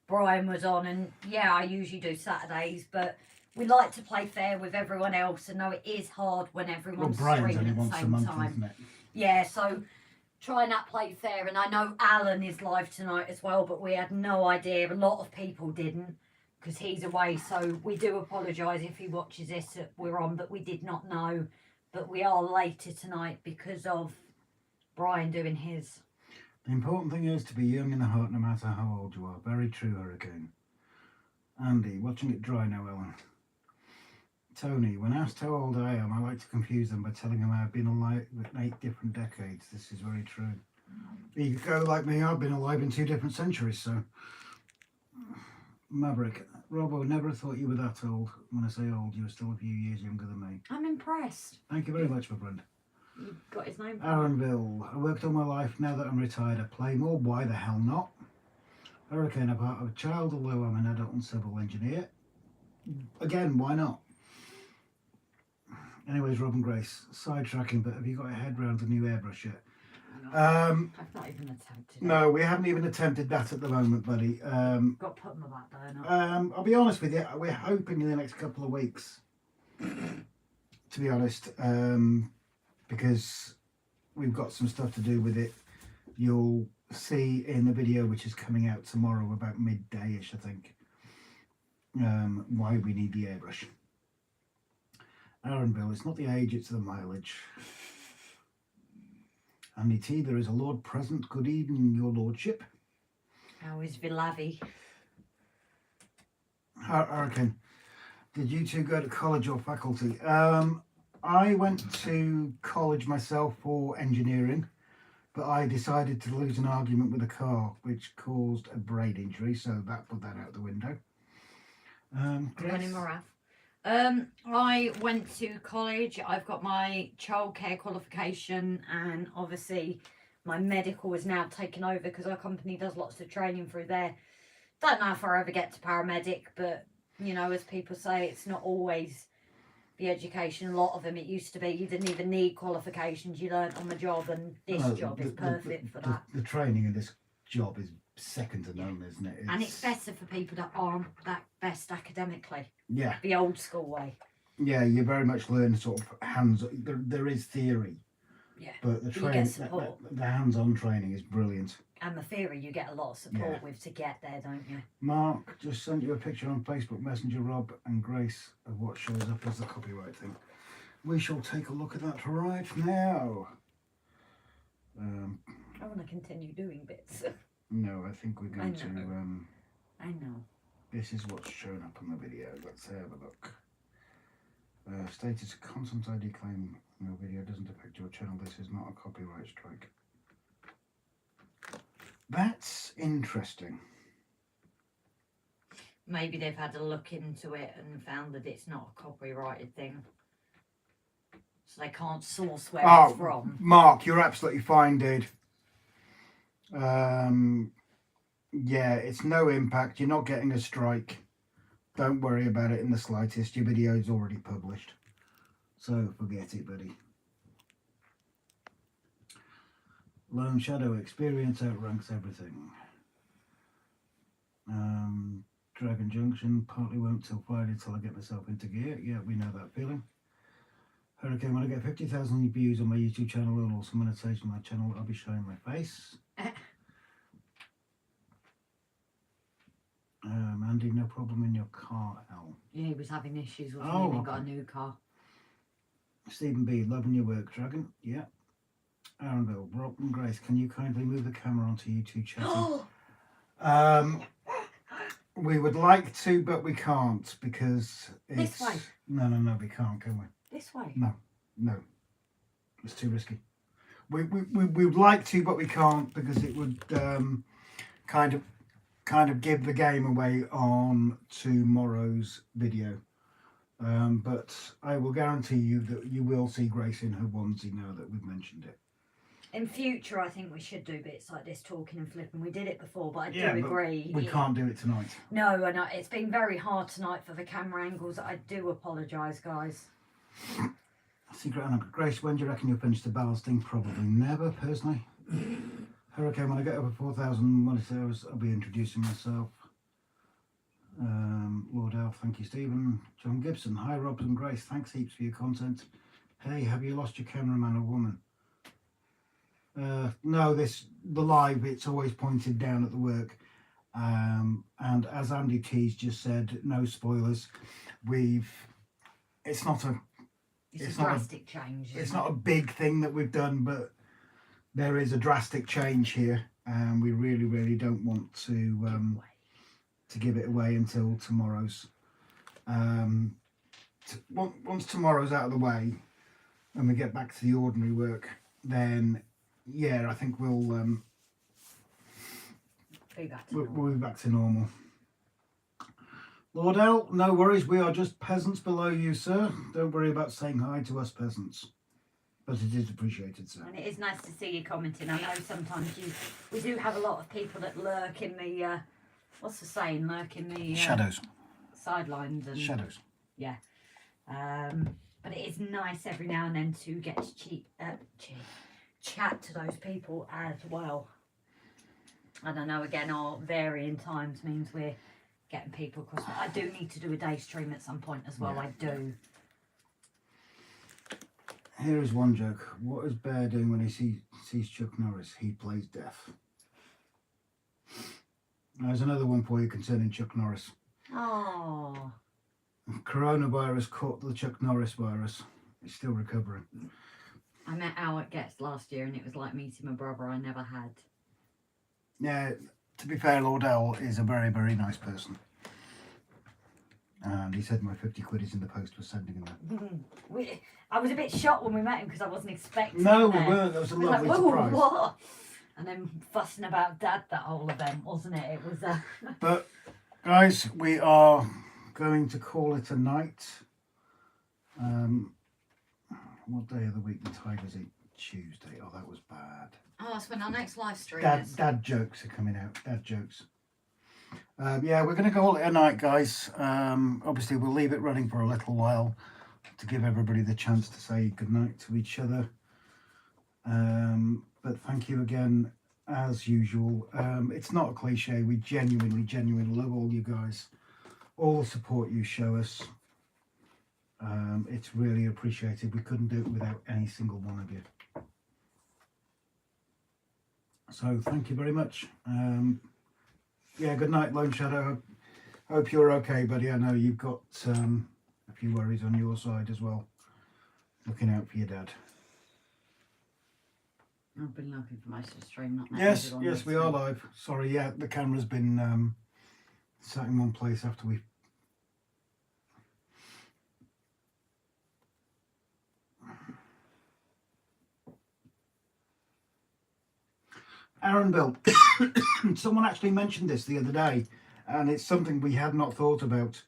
Brian was on, and yeah, I usually do Saturdays, but we like to play fair with everyone else, and know it is hard when everyone's Brian's streaming only at the once a same month, time. isn't it? Yeah, so try and play fair, and I know Alan is live tonight as well, but we had no idea. A lot of people didn't because he's away, so we do apologise if he watches this that we're on, but we did not know. But we are later tonight because of Brian doing his. The important thing is to be young in the heart no matter how old you are. Very true, Hurricane. Andy, watching it dry now, Ellen. Tony, when asked how old I am, I like to confuse them by telling them I've been alive in 8 different decades. This is very true. You go like me, I've been alive in 2 different centuries, so. Maverick, Robbo, never thought you were that old. When I say old, you were still a few years younger than me. I'm impressed. Thank you very much, my friend. You got his name. Aaronville, I worked all my life. Now that I'm retired, I play more. Why the hell not? Hurricane, I'm part of a child, although I'm an adult and civil engineer. Again, why not? Anyways, Robin Grace, sidetracking, but have you got a head round the new airbrush yet? No, I've not even attempted it. No, we haven't even attempted that at the moment, buddy. Got to put them on that burner. I'll be honest with you, we're hoping in the next couple of weeks, to be honest, because we've got some stuff to do with it. You'll see in the video which is coming out tomorrow about midday-ish, I think, why we need the airbrush. Aaronville, it's not the age, it's the mileage. Andy T, there is a lord present. Good evening, your lordship. How is Villavi? Hurricane, did you two go to college or faculty? I went to college myself for engineering, but I decided to lose an argument with a car, which caused a brain injury, so that put that out the window. Running Morath. I went to college. I've got my childcare qualification, and obviously my medical is now taken over because our company does lots of training through there. Don't know if I'll ever get to paramedic, but you know, as people say, it's not always the education. A lot of them, it used to be you didn't even need qualifications, you learnt on the job, and this job is perfect for that. The training in this job is second to none, isn't it? And it's better for people that aren't that best academically. Yeah. The old school way. Yeah, you very much learn sort of hands. There is theory. Yeah. But the You training, get support. the hands-on training is brilliant. And the theory you get a lot of support Yeah. with to get there, don't you? Mark just sent you a picture on Facebook Messenger, Rob and Grace, of what shows up as the copyright thing. We shall take a look at that right now. I want to continue doing bits. No, I think we're going to. I know. This is what's shown up on the video. Let's have a look. Status content ID claim no video doesn't affect your channel. This is not a copyright strike. That's interesting. Maybe they've had a look into it and found that it's not a copyrighted thing. So they can't source where it's from. Mark, you're absolutely fine, dude. Yeah, it's no impact. You're not getting a strike. Don't worry about it in the slightest. Your video is already published. So forget it, buddy. Lone Shadow experience outranks everything. Dragon Junction partly won't till Friday till I get myself into gear. Yeah, we know that feeling. Hurricane, when I get 50,000 views on my YouTube channel and also monetization on my channel, I'll be showing my face. Andy, no problem in your car, Al. Yeah, he was having issues with Oh, me and okay. got a new car. Stephen B, loving your work, Dragon. Yeah. Aaron Bill, Rob and Grace, can you kindly move the camera onto YouTube chatting? We would like to, but we can't because it's... This way. No, we can't, can we? This way. No. It's too risky. We would like to, but we can't because it would kind of give the game away on tomorrow's video. But I will guarantee you that you will see Grace in her onesie now that we've mentioned it. In future, I think we should do bits like this, talking and flipping. We did it before, but I Yeah, do but agree. we can't do it tonight. No, I know. It's been very hard tonight for the camera angles. I do apologise, guys. Secret Anna, Grace, when do you reckon you'll finish the ballasting? Probably never, personally. Hurricane, when I get over 4,000 monitors, I'll be introducing myself. Lord Elf, thank you, Stephen. John Gibson, hi, Rob and Grace, thanks heaps for your content. Hey, have you lost your cameraman or woman? No, the live, it's always pointed down at the work. And as Andy T's just said, no spoilers. It's not a drastic change. It's not a big thing that we've done, but there is a drastic change here, and we really don't want to give it away until tomorrow's. Once tomorrow's out of the way, and we get back to the ordinary work, then yeah, I think we'll be back to normal. Lord L, no worries, we are just peasants below you, sir. Don't worry about saying hi to us peasants. But it is appreciated, sir. And it is nice to see you commenting. I know sometimes we do have a lot of people that lurk in the, what's the saying, lurk in the... shadows. Sidelines. And shadows. Yeah. But it is nice every now and then to get to chat to those people as well. I don't know, again, our varying times means we're getting people across. I do need to do a day stream at some point as well, yeah. I do. Here is one joke. What is Bear doing when he sees Chuck Norris? He plays deaf. There's another one for you concerning Chuck Norris. Oh. Coronavirus caught the Chuck Norris virus. He's still recovering. I met Al at Gets last year and it was like meeting my brother I never had. Yeah, to be fair, Lord L is a very nice person. And he said my 50 quid is in the post for sending him that. I was a bit shocked when we met him because I wasn't expecting No, him we weren't. That was a lovely surprise. What? And then fussing about Dad that whole event, wasn't it? It was... But, guys, we are going to call it a night. What day of the week the Tigers eat? Tuesday. Oh, that was bad. Oh, that's when our next live stream is. Dad jokes are coming out. Dad jokes. Yeah, we're going to call it a night, guys. Obviously, we'll leave it running for a little while to give everybody the chance to say goodnight to each other. But thank you again, as usual. It's not a cliche. We genuinely love all you guys. All the support you show us. It's really appreciated. We couldn't do it without any single one of you. So thank you very much. Yeah, good night, Lone Shadow. Hope you're okay, buddy. I know you've got a few worries on your side as well. Looking out for your dad. I've been looking for most of the stream. Not yes, we are live. Sorry, yeah, the camera's been sat in one place after we... Aaron Bill, someone actually mentioned this the other day, and it's something we had not thought about.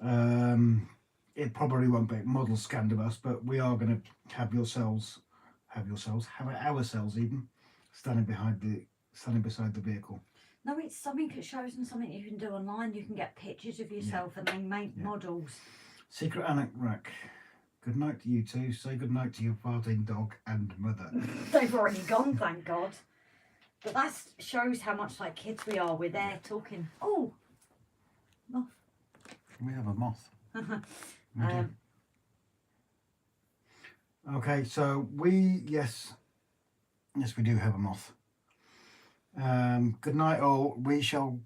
It probably won't be model scanned of us, but we are going to have ourselves even standing beside the vehicle. No, it's something that shows them something you can do online. You can get pictures of yourself and then make models. Secret Annex Rack. Good night to you two. Say good night to your farting dog and mother. They've already gone, thank God. But that shows how much like kids we are. We're there talking. Oh, moth. We have a moth. We do. Um, Okay, so yes, we do have a moth. Good night all. We shall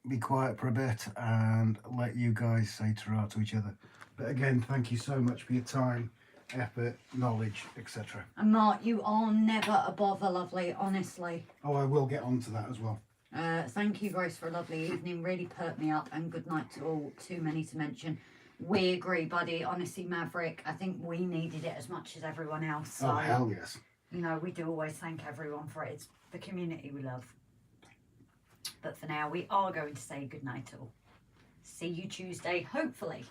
be quiet for a bit and let you guys say ta-ra to each other. But again, thank you so much for your time, effort, knowledge, etc. and Mark, you are never a bother, lovely, honestly. Oh, I will get on to that as well. Thank you, Grace, for a lovely evening. Really perked me up, and good night to all. Too many to mention. We agree, buddy. Honestly, Maverick, I think we needed it as much as everyone else. So, Oh, hell yes. you know, we do always thank everyone for it. It's the community we love. But for now, we are going to say good night all. See you Tuesday, hopefully.